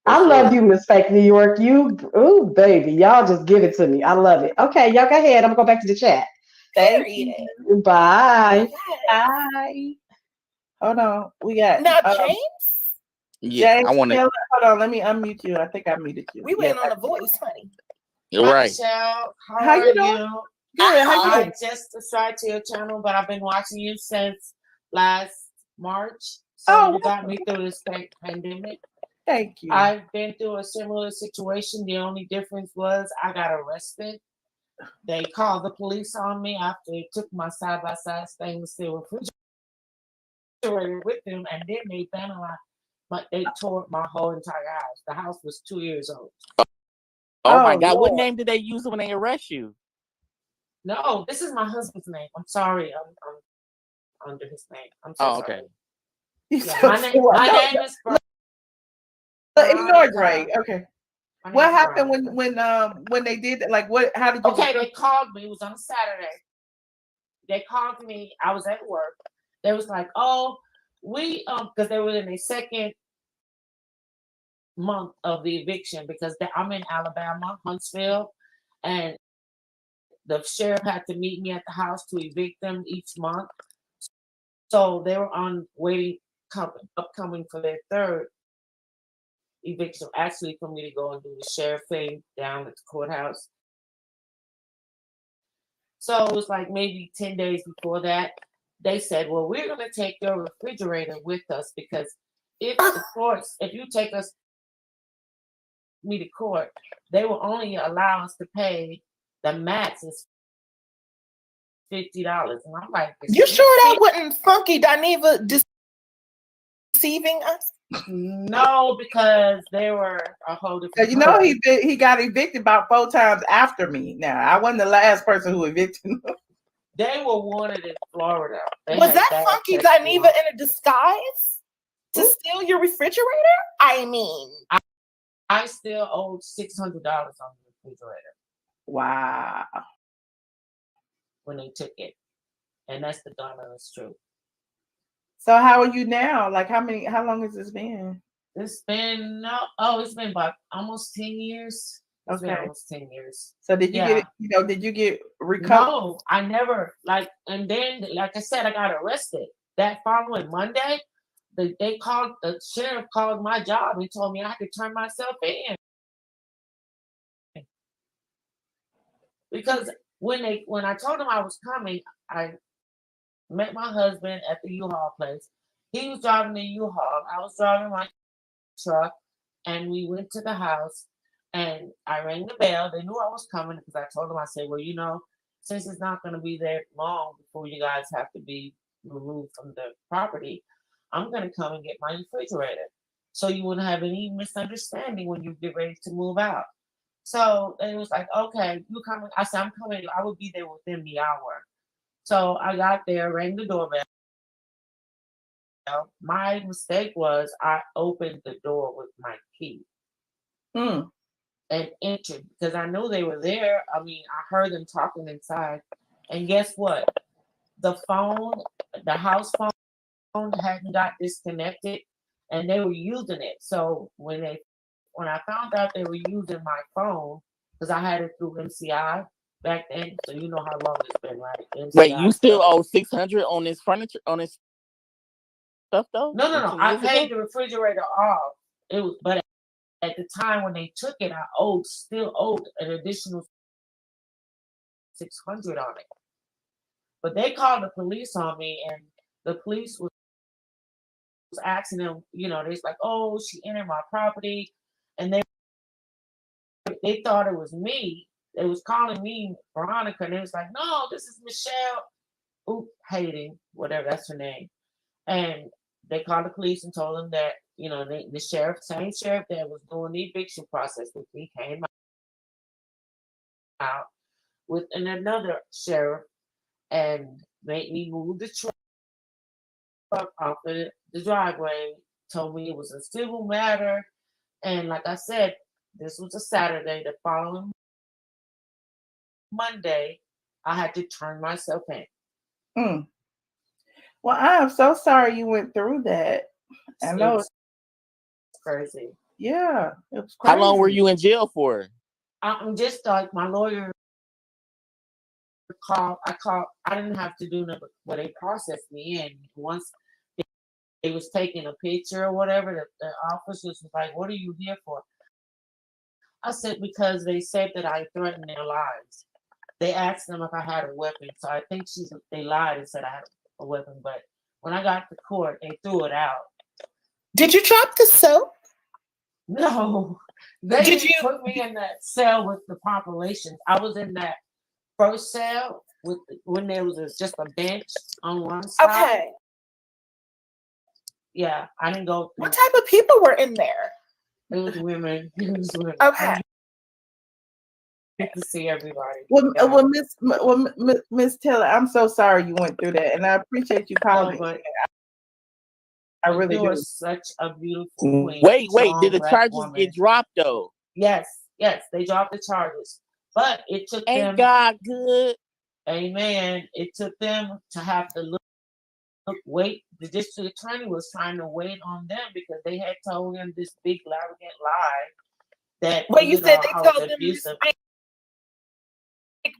[SPEAKER 7] I love you, Miss Fake New York. Ooh, baby, y'all just give it to me. I love it. Okay, y'all go ahead. I'm gonna go back to the chat.
[SPEAKER 11] Thank you.
[SPEAKER 7] Bye.
[SPEAKER 11] Bye. Hold on, we got
[SPEAKER 13] now James.
[SPEAKER 6] Yeah,
[SPEAKER 11] James,
[SPEAKER 6] I want to.
[SPEAKER 11] Hold on, let me unmute you. I think I muted you.
[SPEAKER 13] We went on a voice, honey.
[SPEAKER 6] You're right.
[SPEAKER 16] Michelle,
[SPEAKER 11] how
[SPEAKER 16] are
[SPEAKER 11] you doing? Good. How you
[SPEAKER 16] I
[SPEAKER 11] doing?
[SPEAKER 16] just subscribed to your channel, but I've been watching you since last March. So you got me through this pandemic.
[SPEAKER 11] Thank you.
[SPEAKER 16] I've been through a similar situation. The only difference was I got arrested. They called the police on me after they took my side-by-side stainless steel refrigerator with them, and then they vandalized. But they tore my whole entire house. The house was 2 years old.
[SPEAKER 6] Oh my God! Lord. What name did they use when they arrest you?
[SPEAKER 16] No, this is my husband's name. I'm sorry. I'm under his name. I'm so sorry.
[SPEAKER 6] Okay.
[SPEAKER 16] Yeah, my name is.
[SPEAKER 11] Ignore Dre. Okay. What happened when they did that? Like what? How did you?
[SPEAKER 16] Okay, they called me. It was on a Saturday. They called me. I was at work. They was like, "Oh, we because they were in their second month of the eviction because I'm in Alabama, Huntsville, and the sheriff had to meet me at the house to evict them each month. So they were on waiting, upcoming for their third eviction, actually for me to go and do the sheriff thing down at the courthouse. So it was like maybe 10 days before that, they said, well, we're going to take your refrigerator with us because if you take me to court, they will only allow us to pay the max is $50. And I'm like,
[SPEAKER 13] you sure that wasn't Funky Dineva deceiving us?
[SPEAKER 16] No, because they were a whole different.
[SPEAKER 11] You know, he got evicted about 4 times after me. Now I wasn't the last person who evicted him.
[SPEAKER 16] They were wanted in Florida.
[SPEAKER 13] Was that Funky Dineva in a disguise to steal your refrigerator? I mean,
[SPEAKER 16] I still owed $600 on the refrigerator.
[SPEAKER 11] Wow.
[SPEAKER 16] When they took it. And that's the darn honest truth.
[SPEAKER 11] So how are you now? Like how long has this been?
[SPEAKER 16] It's been about almost 10 years.
[SPEAKER 11] Okay.
[SPEAKER 16] Been almost 10 years.
[SPEAKER 11] So did you get, did you get recovered?
[SPEAKER 16] No, I never, and then, like I said, I got arrested. That following Monday, the sheriff called my job and told me I had to turn myself in. Because when I told him I was coming, I met my husband at the U-Haul place. He was driving the U-Haul. I was driving my truck, and we went to the house, and I rang the bell. They knew I was coming because I told them, I said, well, since it's not going to be there long before you guys have to be removed from the property, I'm going to come and get my refrigerator. So you wouldn't have any misunderstanding when you get ready to move out. So they was like, okay, you coming? I said, I'm coming. I will be there within the hour. So I got there, rang the doorbell. My mistake was I opened the door with my key and entered because I knew they were there. I mean, I heard them talking inside. And guess what? The house phone hadn't got disconnected and they were using it. So when I found out they were using my phone, because I had it through MCI back then, so you know how long it's been, right? MCI
[SPEAKER 6] Wait, you still owe $600 on this furniture, on this stuff though?
[SPEAKER 16] No. I paid the refrigerator off. It was, but at the time when they took it, I still owed an additional $600 on it. But they called the police on me, and the police was asking them, they was like, oh, she entered my property, and they thought it was me. They was calling me Veronica, and they was like, no, this is Michelle Hayden, whatever, that's her name. And they called the police and told them that, the same sheriff that was doing the eviction process with me came out with another sheriff and made me move the truck off of the driveway, told me it was a civil matter. And like I said, this was a Saturday. The following Monday, I had to turn myself in.
[SPEAKER 11] Well, I am so sorry you went through that. I know
[SPEAKER 16] it's crazy.
[SPEAKER 11] Yeah, it was crazy.
[SPEAKER 6] How long were you in jail for?
[SPEAKER 16] I'm just like my lawyer called. I didn't have to do nothing, but they processed me in. Once they was taking a picture or whatever, the officers was like, "What are you here for?" I said, because they said that I threatened their lives. They asked them if I had a weapon, so I think they lied and said I had a weapon. But when I got to court, they threw it out.
[SPEAKER 13] Did you drop the soap?
[SPEAKER 16] No, they put me in that cell with the population. I was in that first cell when there was just a bench on one side.
[SPEAKER 13] Okay.
[SPEAKER 16] Yeah, I didn't go.
[SPEAKER 13] What type of people were in there?
[SPEAKER 16] It was women.
[SPEAKER 13] Okay.
[SPEAKER 16] Get to see everybody.
[SPEAKER 11] Well, Miss Taylor, I'm so sorry you went through that, and I appreciate you calling.
[SPEAKER 16] But
[SPEAKER 11] I really do.
[SPEAKER 16] Such a beautiful queen.
[SPEAKER 6] Wait, did the charges get dropped though?
[SPEAKER 16] Yes, they dropped the charges, but it took them.
[SPEAKER 6] Ain't God good?
[SPEAKER 16] Amen. It took them to have to wait. The district attorney was trying to wait on them because they had told him this big arrogant lie that.
[SPEAKER 13] Wait, you said they told them this big,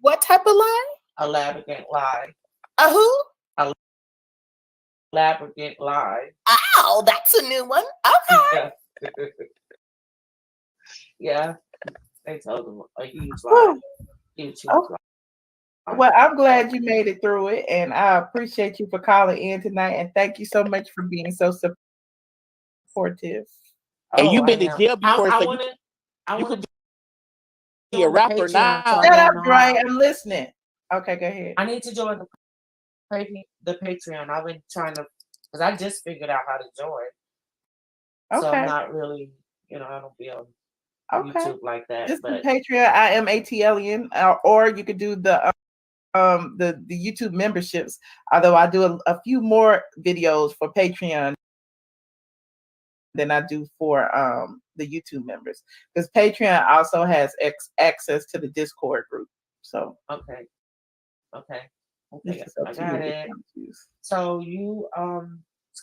[SPEAKER 13] what type of lie?
[SPEAKER 16] A arrogant lie.
[SPEAKER 13] A who?
[SPEAKER 16] A arrogant lie.
[SPEAKER 13] Oh, that's a new one. Okay.
[SPEAKER 16] Yeah, they told them a huge lie. Huge lie.
[SPEAKER 11] Well, I'm glad you made it through it, and I appreciate you for calling in tonight, and thank you so much for being so supportive.
[SPEAKER 6] And you've been to jail before, so you could be a rapper now.
[SPEAKER 11] Shut up, Dre. I'm listening. Okay, go ahead.
[SPEAKER 16] I need to join the Patreon. I've been trying to, because I just figured out how to join. So I'm not really, I don't be on YouTube like that.
[SPEAKER 11] Just
[SPEAKER 16] but
[SPEAKER 11] the Patreon, iamATLien, or you could do the YouTube memberships. Although I do a few more videos for Patreon than I do for the YouTube members, because Patreon also has access to the Discord group. So
[SPEAKER 16] okay, I got it. So you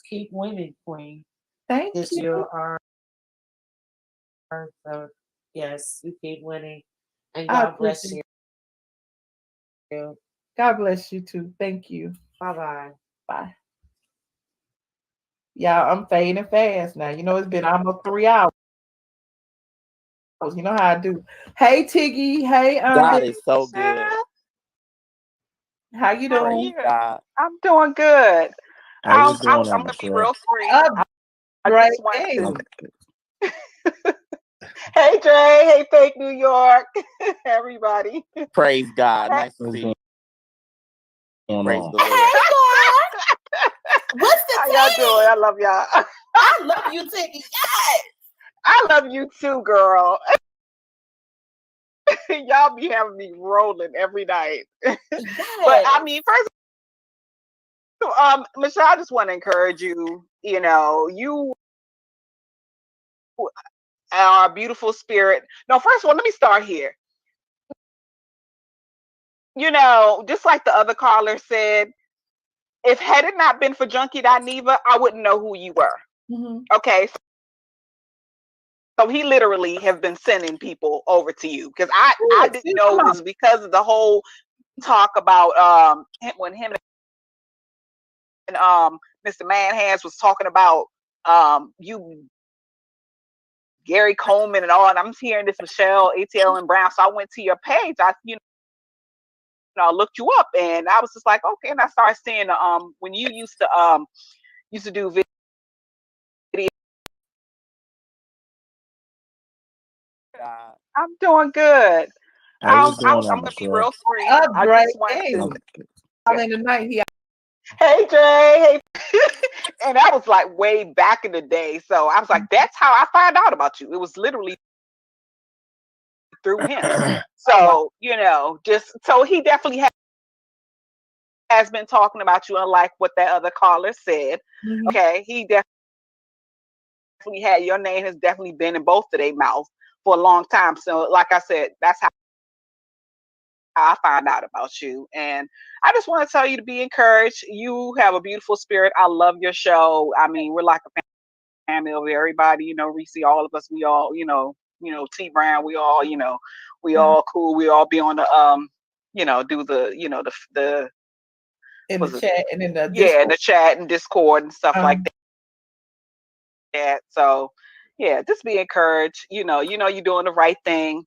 [SPEAKER 16] keep winning, Queen.
[SPEAKER 11] Thank you.
[SPEAKER 16] You are the Yes, you keep winning. And
[SPEAKER 11] I
[SPEAKER 16] God bless
[SPEAKER 11] appreciate
[SPEAKER 16] you.
[SPEAKER 11] God bless you too. Thank you.
[SPEAKER 16] Bye-bye.
[SPEAKER 11] Bye. Yeah, I'm fading fast now. You know, it's been almost 3 hours. You know how I do. Hey, Tiggy. Hey,
[SPEAKER 6] God is so good.
[SPEAKER 11] How you
[SPEAKER 6] Praise
[SPEAKER 11] doing?
[SPEAKER 6] God.
[SPEAKER 9] I'm doing good.
[SPEAKER 10] How you doing,
[SPEAKER 9] I'm gonna be
[SPEAKER 10] Michelle?
[SPEAKER 9] real free.
[SPEAKER 11] Up,
[SPEAKER 9] I
[SPEAKER 11] great
[SPEAKER 9] just wanted
[SPEAKER 11] thing.
[SPEAKER 9] to. Hey Dre, hey Fake New York, everybody.
[SPEAKER 6] Praise God. Nice to
[SPEAKER 10] What's
[SPEAKER 6] see you.
[SPEAKER 10] going
[SPEAKER 6] Praise
[SPEAKER 10] on?
[SPEAKER 6] the Lord.
[SPEAKER 17] Hey, boy. What's the
[SPEAKER 9] How y'all doing? I love y'all.
[SPEAKER 17] I love you, Tiggy. Yes.
[SPEAKER 9] I love you too, girl. Y'all be having me rolling every night. But I mean, first, Michelle, I just want to encourage you. You know, you are a beautiful spirit. No, first of all, let me start here. You know, just like the other caller said, if had it not been for Junkie Dineva, I wouldn't know who you were. Okay. So he literally has been sending people over to you because I didn't know it was because of the whole talk about when him and Mr. Manhands was talking about you Gary Coleman and all, and I'm hearing this Michelle ATLien Brown. So I went to your page. I I looked you up, and I was just like, okay. And I started seeing when you used to do video. I'm doing good.
[SPEAKER 10] How you doing,
[SPEAKER 9] I'm gonna be
[SPEAKER 10] Michelle?
[SPEAKER 9] real free.
[SPEAKER 11] Up,
[SPEAKER 9] I
[SPEAKER 11] great
[SPEAKER 9] just wanted
[SPEAKER 11] thing.
[SPEAKER 9] to.
[SPEAKER 11] In the night here.
[SPEAKER 9] Hey Jay, hey. And that was like way back in the day. So I was like, that's how I found out about you. It was literally through him. So, you know, just so he definitely has been talking about you, unlike what that other caller said. Okay, he definitely had your name has definitely been in both of their mouths for a long time. So, like I said, that's how I found out about you. And I just want to tell you to be encouraged. You have a beautiful spirit. I love your show. I mean, we're like a family of everybody, you know, Reese, all of us, we all, you know, T Brown, we all, you know, we all cool. We all be on the you know, do the, you know, the
[SPEAKER 11] in the chat and in the
[SPEAKER 9] in the chat and Discord and stuff like that. So yeah, just be encouraged. You know, you're doing the right thing.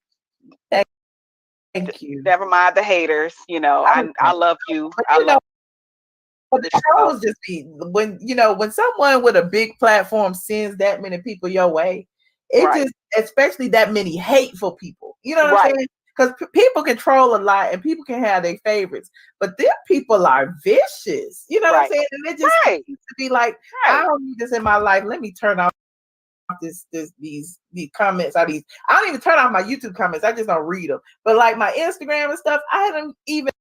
[SPEAKER 11] Thank you.
[SPEAKER 9] Never mind the haters. You know, I love you. I love.
[SPEAKER 11] But the shows just be when when someone with a big platform sends that many people your way, it just especially that many hateful people. You know what I'm saying? Because people can troll a lot and people can have their favorites, but them people are vicious. You know what I'm saying? And it just seems to be like, I don't need this in my life. Let me turn off these comments. I don't even turn off my YouTube comments. I just don't read them. But like my Instagram and stuff, I haven't even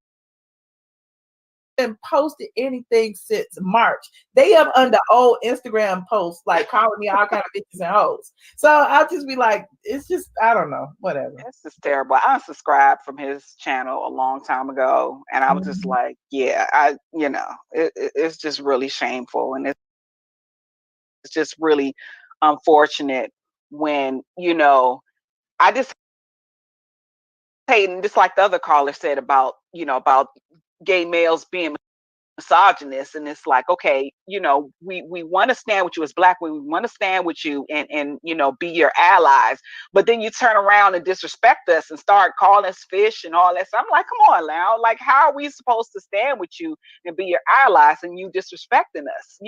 [SPEAKER 11] posted anything since March. They up under old Instagram posts like calling me all kind of bitches and hoes. So I'll just be like, it's just, I don't know, whatever.
[SPEAKER 9] It's just terrible. I unsubscribed from his channel a long time ago, and I was just like, yeah, it's just really shameful, and it's just really unfortunate when I just hate, and just like the other caller said about about gay males being misogynist, and it's like, okay, we want to stand with you as Black women, we want to stand with you and be your allies, but then you turn around and disrespect us and start calling us fish and all that. So I'm like, come on now, like, how are we supposed to stand with you and be your allies and you disrespecting us,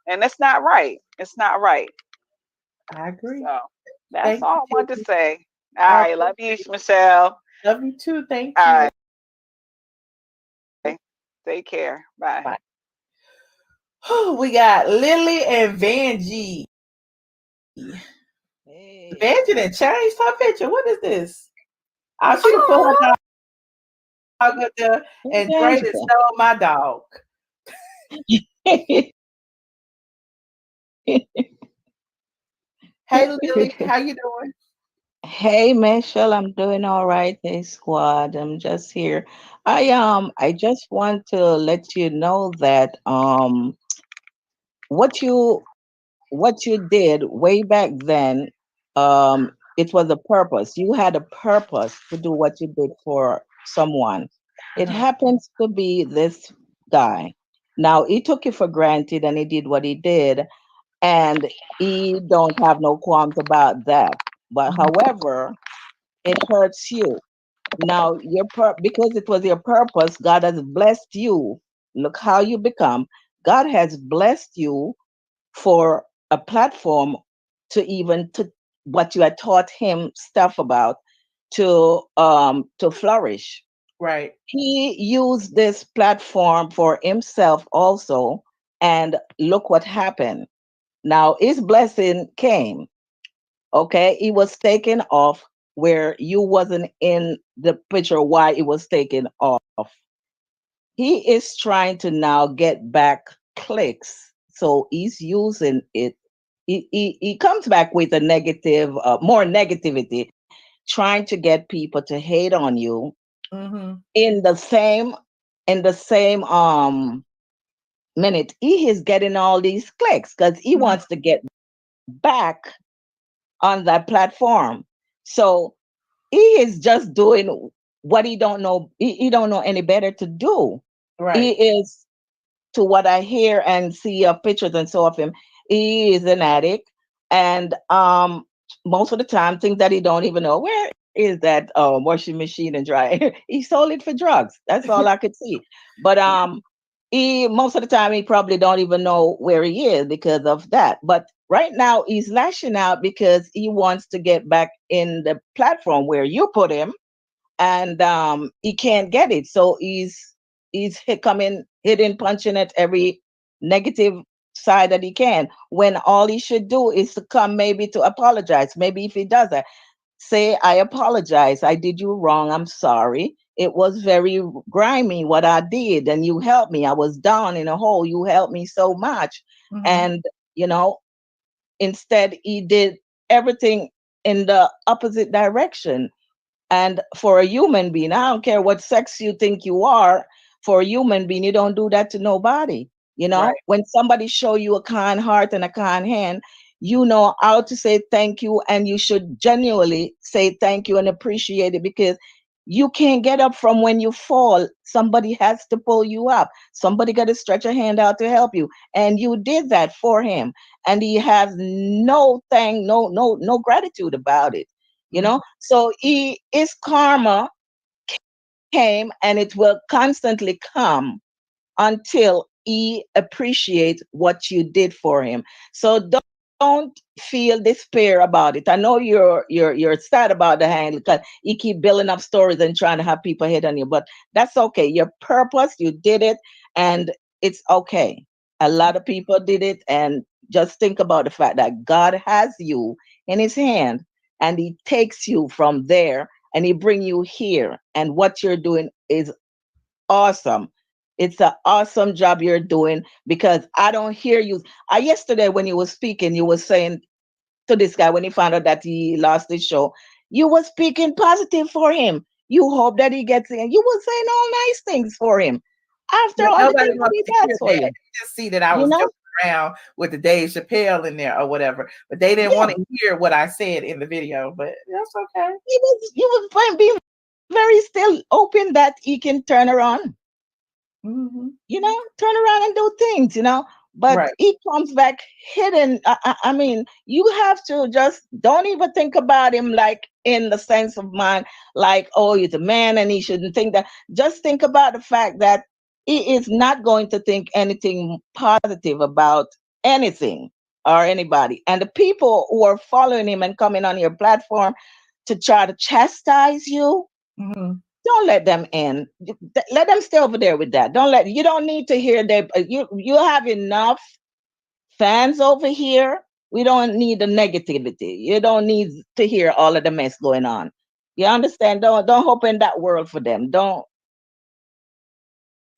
[SPEAKER 9] and that's not right. It's not right.
[SPEAKER 11] I agree.
[SPEAKER 9] So that's all I wanted to say. All right, love you, Michelle.
[SPEAKER 11] Love you too. Thank
[SPEAKER 9] you. All
[SPEAKER 11] right.
[SPEAKER 9] Take care. Bye.
[SPEAKER 11] We got Lily and Vanjie. Vanjie didn't change her picture. What is this? I should have put her dog up there, and Dre stole my dog. Hey Lily, how you doing?
[SPEAKER 18] Hey Michelle, I'm doing all right. Hey squad, I'm just here. I just want to let you know that what you did way back then, it was a purpose. You had a purpose to do what you did for someone. It happens to be this guy. Now he took it for granted and he did what he did, and he don't have no qualms about that. But however, it hurts you. Now because it was your purpose, God has blessed you. Look how you become. God has blessed you for a platform to what you had taught him stuff about to flourish.
[SPEAKER 11] Right.
[SPEAKER 18] He used this platform for himself also, and look what happened. Now his blessing came. Okay, he was taken off where you wasn't in the picture why it was taken off. He is trying to now get back clicks, so he's using it. He comes back with a negative, more negativity, trying to get people to hate on you in the same minute he is getting all these clicks because he wants to get back on that platform. So he is just doing what he don't know. He don't know any better to do.
[SPEAKER 11] Right.
[SPEAKER 18] He is, to what I hear and see of pictures and so of him, he is an addict, and most of the time things that he don't even know where is that washing machine and dryer. He sold it for drugs. That's all I could see. But he most of the time he probably don't even know where he is because of that. But right now he's lashing out because he wants to get back in the platform where you put him, and he can't get it. So he's coming, hitting, punching at every negative side that he can, when all he should do is to come maybe to apologize. Maybe if he does that, say, I apologize, I did you wrong, I'm sorry, it was very grimy what I did, and you helped me, I was down in a hole, you helped me so much. And instead he did everything in the opposite direction. And for a human being, I don't care what sex you think you are, for a human being, you don't do that to nobody.
[SPEAKER 11] Right.
[SPEAKER 18] When somebody show you a kind heart and a kind hand, you know how to say thank you, and you should genuinely say thank you and appreciate it, because you can't get up from when you fall. Somebody has to pull you up. Somebody got to stretch a hand out to help you. And you did that for him. And he has no gratitude about it. So his karma came, and it will constantly come until he appreciates what you did for him. So don't feel despair about it. I know you're sad about the hand because you keep building up stories and trying to have people hate on you, but that's okay. Your purpose, you did it, and it's okay. A lot of people did it, and just think about the fact that God has you in his hand, and he takes you from there and he bring you here, and what you're doing is awesome. It's an awesome job you're doing, because I don't hear you. Yesterday when you were speaking, you were saying to this guy when he found out that he lost his show, you were speaking positive for him. You hope that he gets in. You were saying all nice things for him. After all the things that he does for you.
[SPEAKER 11] Just see that I was joking around with the Dave Chappelle in there or whatever, but they didn't want to hear what I said in the video. But that's okay.
[SPEAKER 18] You was being very still open that he can turn around. Turn around and do things, but he comes back hidden. I mean, you have to just don't even think about him like in the sense of mind, like, oh, he's a man and he shouldn't think that. Just think about the fact that he is not going to think anything positive about anything or anybody. And the people who are following him and coming on your platform to try to chastise you, don't let them in. Let them stay over there with that. You don't need to hear that. You have enough fans over here. We don't need the negativity. You don't need to hear all of the mess going on. You understand? Don't open that world for them. Don't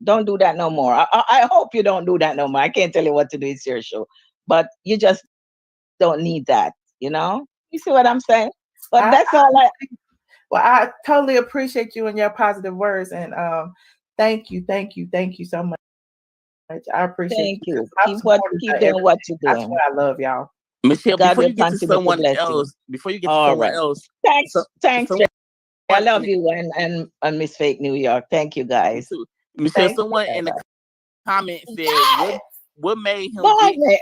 [SPEAKER 18] do that no more. I hope you don't do that no more. I can't tell you what to do. It's your show, but you just don't need that. You see what I'm saying? But that's all.
[SPEAKER 11] Well, I totally appreciate you and your positive words, and thank you so much. I appreciate
[SPEAKER 18] you. Keep doing what you're doing.
[SPEAKER 11] That's what I love, y'all.
[SPEAKER 6] Michelle,
[SPEAKER 18] God
[SPEAKER 6] before
[SPEAKER 18] will
[SPEAKER 6] you get to
[SPEAKER 18] continue to
[SPEAKER 6] someone
[SPEAKER 18] bless you.
[SPEAKER 6] else,
[SPEAKER 18] All right. Thanks, thanks,
[SPEAKER 6] someone
[SPEAKER 18] Jay. I love
[SPEAKER 6] in the-
[SPEAKER 18] you and Miss Fake New York. Thank you, guys.
[SPEAKER 6] Michelle,
[SPEAKER 18] Thank
[SPEAKER 6] someone
[SPEAKER 18] you.
[SPEAKER 6] in the comments said, what made him
[SPEAKER 18] Bye,
[SPEAKER 6] get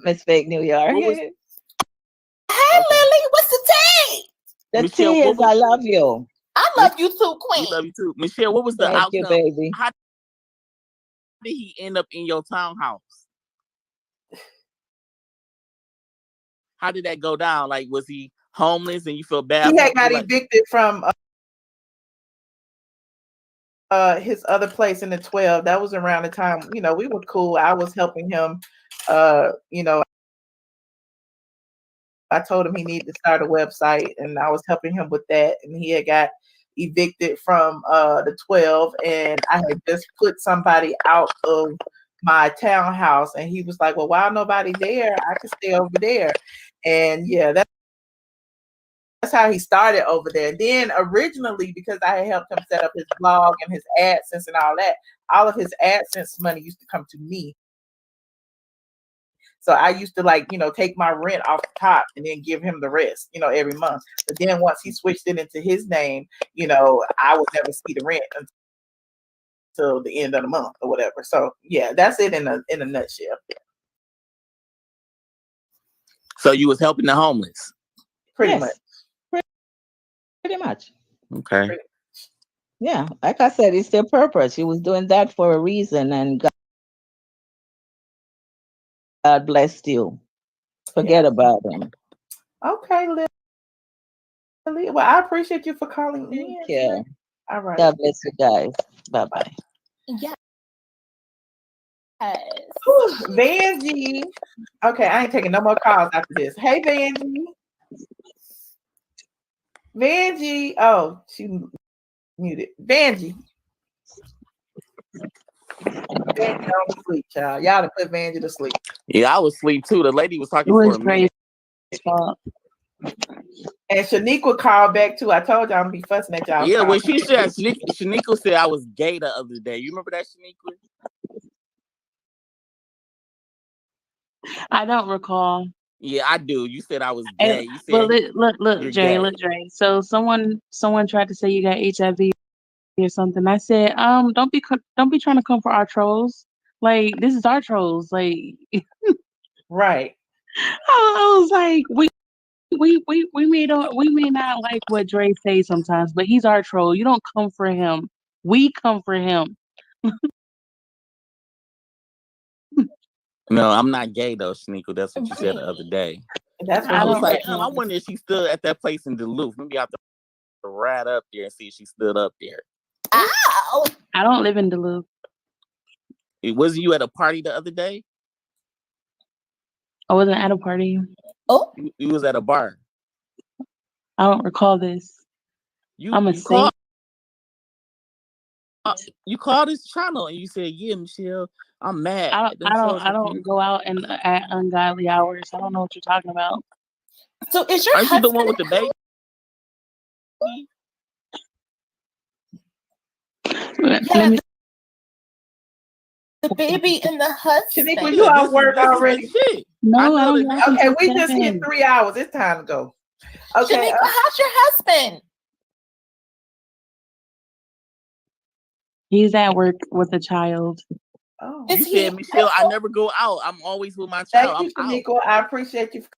[SPEAKER 18] Miss Fake New York.
[SPEAKER 6] what was,
[SPEAKER 17] Hey, Lily, what's the tea?
[SPEAKER 18] The
[SPEAKER 6] Michelle,
[SPEAKER 18] tea is I love you.
[SPEAKER 17] I love you too,
[SPEAKER 6] we
[SPEAKER 17] Queen.
[SPEAKER 6] love you too. Michelle, what was the
[SPEAKER 18] Thank you,
[SPEAKER 6] outcome?
[SPEAKER 18] baby.
[SPEAKER 6] How did he end up in your townhouse? How did that go down? Like, was he homeless and you feel bad?
[SPEAKER 11] He
[SPEAKER 6] for
[SPEAKER 11] had
[SPEAKER 6] him?
[SPEAKER 11] got
[SPEAKER 6] Like,
[SPEAKER 11] evicted from his other place in the 12. That was around the time, you know, we were cool. I was helping him. You know, I told him he needed to start a website, and I was helping him with that. And he had got evicted from the 12, and I had just put somebody out of my townhouse, and he was like, "Well, why nobody there? I can stay over there." And yeah, that's how he started over there. And then originally, because I had helped him set up his blog and his AdSense and all that, all of his AdSense money used to come to me. So I used to, like, you know, take my rent off the top and then give him the rest, you know, every month. But then once he switched it into his name, you know, I would never see the rent until the end of the month or whatever. So yeah, that's it in a nutshell.
[SPEAKER 6] so you was helping the homeless?
[SPEAKER 11] Pretty much.
[SPEAKER 18] Pretty much.
[SPEAKER 6] Okay.
[SPEAKER 18] Yeah, like I said, it's their purpose. He was doing that for a reason, and God blessed you. Forget about him.
[SPEAKER 11] Okay, Lily. Well, I appreciate you for calling in.
[SPEAKER 18] Yeah.
[SPEAKER 11] All right.
[SPEAKER 18] God bless you guys. Bye bye.
[SPEAKER 17] Yeah.
[SPEAKER 11] Vanjie. Okay, I ain't taking no more calls after this. Hey, Vanjie. Vanjie. Oh, she muted. Vanjie. Vanjie on sleep, child. Y'all to put Vanjie to sleep.
[SPEAKER 6] Yeah, I was asleep too. The lady was talking for a minute.
[SPEAKER 11] And Shaniqua called back too. I told y'all I'm gonna be fussing at y'all.
[SPEAKER 6] Yeah, when she said Shaniqua said I was gay the other day. You remember that, Shaniqua?
[SPEAKER 3] I don't recall.
[SPEAKER 6] Yeah, I do. You said I was gay.
[SPEAKER 3] And,
[SPEAKER 6] You said
[SPEAKER 3] well, look,
[SPEAKER 6] you're
[SPEAKER 3] Dre,
[SPEAKER 6] gay.
[SPEAKER 3] look, Dre. So someone tried to say you got HIV or something. I said, don't be trying to come for our trolls. Like, this is our trolls. Like,
[SPEAKER 11] right.
[SPEAKER 3] I was like, we may not like what Dre says sometimes, but he's our troll. You don't come for him. We come for him.
[SPEAKER 6] No, I'm not gay though, Shaniqua. That's what you said the other day.
[SPEAKER 11] That's
[SPEAKER 6] I was like, I wonder if she stood at that place in Duluth. Maybe I have to ride up there and see if she stood up there.
[SPEAKER 17] Ow!
[SPEAKER 3] I don't live in Duluth.
[SPEAKER 6] Wasn't you at a party the other day?
[SPEAKER 3] I wasn't at a party.
[SPEAKER 17] Oh,
[SPEAKER 6] you was at a bar.
[SPEAKER 3] I don't recall this. I'm a saint.
[SPEAKER 6] You called this channel and you said, "Yeah, Michelle, I'm mad."
[SPEAKER 3] I don't go out and at ungodly hours. I don't know what you're talking about.
[SPEAKER 17] So is your
[SPEAKER 6] Aren't you the one with the baby?
[SPEAKER 3] Let me.
[SPEAKER 17] The baby and the husband.
[SPEAKER 11] Shaniqua, you out work already?
[SPEAKER 3] No, I don't.
[SPEAKER 11] Okay, we just hit 3 hours. It's time to go. Okay.
[SPEAKER 17] Shaniqua, how's your husband?
[SPEAKER 3] He's at work with a child.
[SPEAKER 11] Oh,
[SPEAKER 6] you said, Michelle, I never go out. I'm always with my child.
[SPEAKER 11] Thank you, Shaniqua. I appreciate you for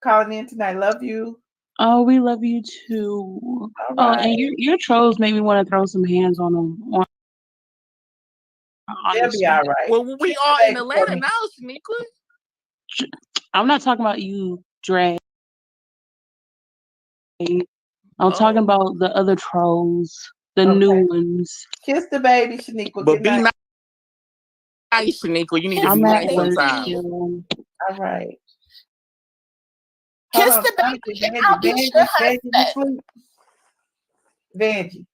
[SPEAKER 11] calling in tonight. Love you.
[SPEAKER 3] Oh, we love you too.
[SPEAKER 11] All
[SPEAKER 3] Oh,
[SPEAKER 11] right.
[SPEAKER 3] and your trolls make me want to throw some hands on them.
[SPEAKER 11] They'll be all right.
[SPEAKER 6] Well, we are in Atlanta now, Shaniqua.
[SPEAKER 3] I'm not talking about you, Dre. I'm talking about the other trolls, the new ones.
[SPEAKER 11] Kiss the baby, Shaniqua.
[SPEAKER 6] But be nice, Shaniqua. You need to be nice sometimes.
[SPEAKER 11] All right.
[SPEAKER 17] Kiss the baby and I'll kiss your husband.
[SPEAKER 11] Vanjie.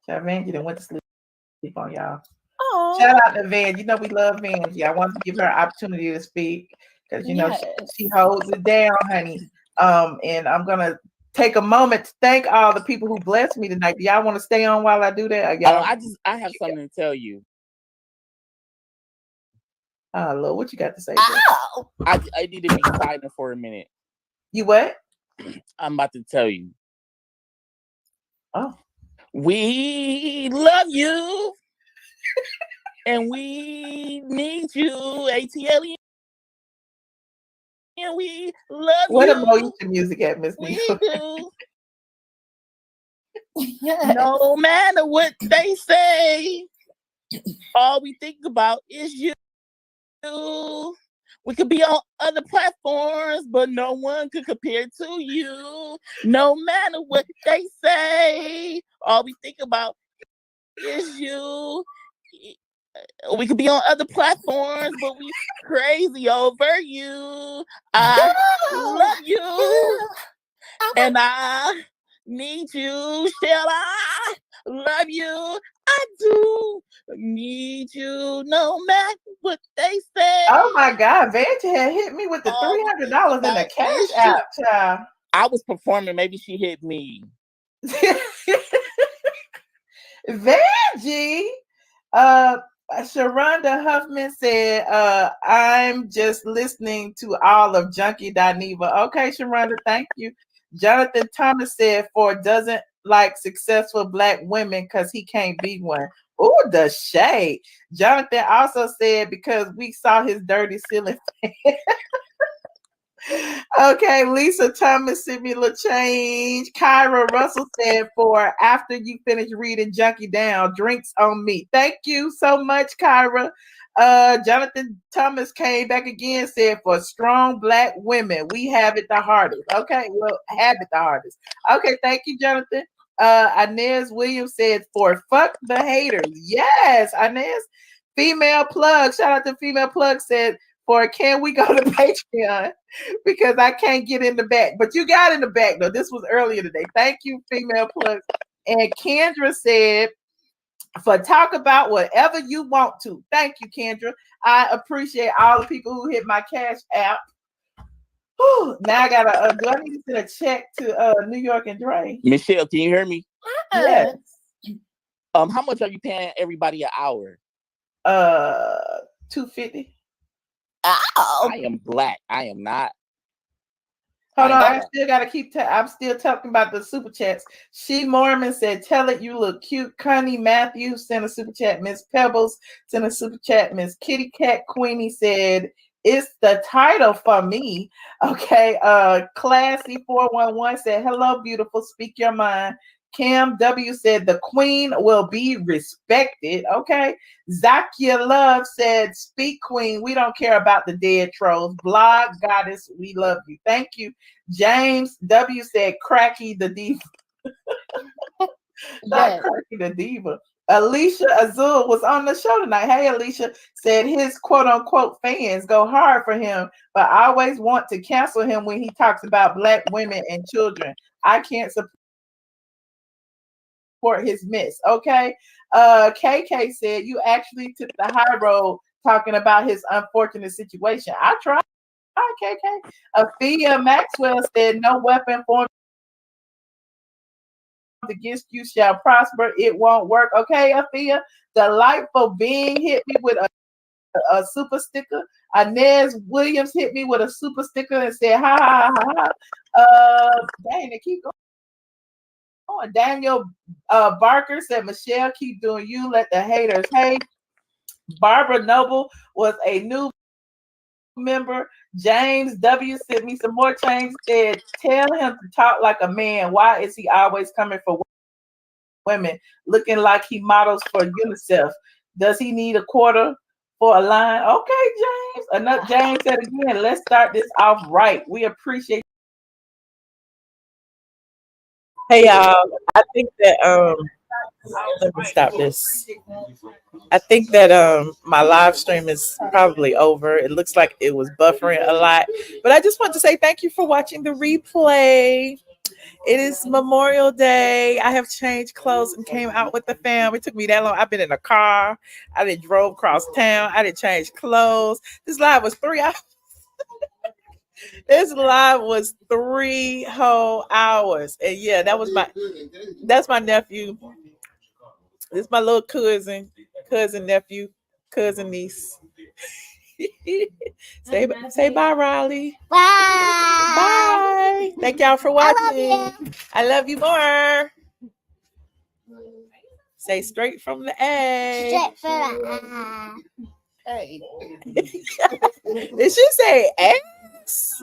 [SPEAKER 11] Vanjie done went to sleep on y'all.
[SPEAKER 17] Oh.
[SPEAKER 11] Shout out to Van. You know we love Vanjie. I wanted to give her an opportunity to speak because you know she holds it down, honey. And I'm gonna take a moment to thank all the people who blessed me tonight. Do y'all want to stay on while I do that?
[SPEAKER 6] I have something to tell you.
[SPEAKER 11] Oh Lord, what you got to say?
[SPEAKER 6] I need to be silent for a minute.
[SPEAKER 11] You what?
[SPEAKER 6] I'm about to tell you.
[SPEAKER 11] Oh.
[SPEAKER 6] We love you. And we need you, ATLien. And we love
[SPEAKER 11] What
[SPEAKER 6] you.
[SPEAKER 11] emotion music at, Miss
[SPEAKER 6] We
[SPEAKER 11] Neal?
[SPEAKER 6] do. No matter what they say, all we think about is you. We could be on other platforms, but no one could compare to you. No matter what they say, all we think about is you. We could be on other platforms, but we crazy over you. I love you. And I need you. Shall I love you? I do need you no matter what they say.
[SPEAKER 11] Oh my God, Vanjie had hit me with the $300 in the Cash App, child.
[SPEAKER 6] I was performing. Maybe she hit me.
[SPEAKER 11] Vanjie, Sharonda Huffman said, I'm just listening to all of Junkie Dineva. Okay, Sharonda, thank you. Jonathan Thomas said, for doesn't like successful Black women because he can't be one. Oh, the shade. Jonathan also said, because we saw his dirty ceiling fan. Okay, Lisa Thomas sent me a little change. Kyra Russell said, for after you finish reading Junkie Down, drinks on me. Thank you so much, Kyra. Jonathan Thomas came back again, said, for strong Black women, we have it the hardest. Okay, well, have it the hardest. Okay, thank you, Jonathan. Inez Williams said, for fuck the haters. Yes, Inez. Female Plug, shout out to Female Plug, said, for can we go to Patreon? Because I can't get in the back. But you got in the back, though. This was earlier today. Thank you, Female Plug. And Kendra said, for talk about whatever you want to. Thank you, Kendra. I appreciate all the people who hit my Cash App. Whew. Now I gotta, do I need to send a check to New York and Dre?
[SPEAKER 6] Michelle, can you hear me?
[SPEAKER 11] Yes.
[SPEAKER 6] How much are you paying everybody an hour?
[SPEAKER 11] $250.
[SPEAKER 6] I am Black. I am not.
[SPEAKER 11] Hold on, I still gotta keep. I'm still talking about the super chats. She Mormon said, "Tell it you look cute." Connie Matthews sent a super chat. Miss Pebbles sent a super chat. Miss Kitty Cat Queenie said, "It's the title for me." Okay. Classy 411 said, "Hello, beautiful. Speak your mind." Cam W said, "The queen will be respected." Okay. Zakia Love said, "Speak, queen. We don't care about the dead trolls. Blog goddess, we love you." Thank you. James W said, "Cracky the diva." Not Cracky the diva. Alicia Azul was on the show tonight. Hey, Alicia, said his quote unquote fans go hard for him, but I always want to cancel him when he talks about Black women and children. I can't support his mess. Okay. KK said, you actually took the high road talking about his unfortunate situation. I tried. KK. Athea Maxwell said, no weapon formed against you shall prosper. It won't work. Okay, Athea. Delightful Being hit me with a super sticker. Inez Williams hit me with a super sticker and said, ha ha ha ha. Dang, they keep going. Daniel Barker said, Michelle, keep doing you. Let the haters hate. Barbara Noble was a new member. James W sent me some more change. Said, tell him to talk like a man. Why is he always coming for women, looking like he models for UNICEF? Does he need a quarter for a line? Okay, James. Another James said again, let's start this off right. We appreciate.
[SPEAKER 15] Hey y'all, I think that let me stop this. I think that my live stream is probably over. It looks like it was buffering a lot, but I just want to say thank you for watching the replay. It is Memorial Day. I have changed clothes and came out with the fam. It took me that long. I've been in a car. I didn't drove across town. I didn't change clothes. This live was 3 hours. This live was 3 whole hours. And yeah, that's my nephew. This is my little cousin nephew, cousin niece. Say bye, Riley. Bye. Thank y'all for watching. I love you more. Say straight from the A.
[SPEAKER 8] Straight from the
[SPEAKER 15] Did she say ass?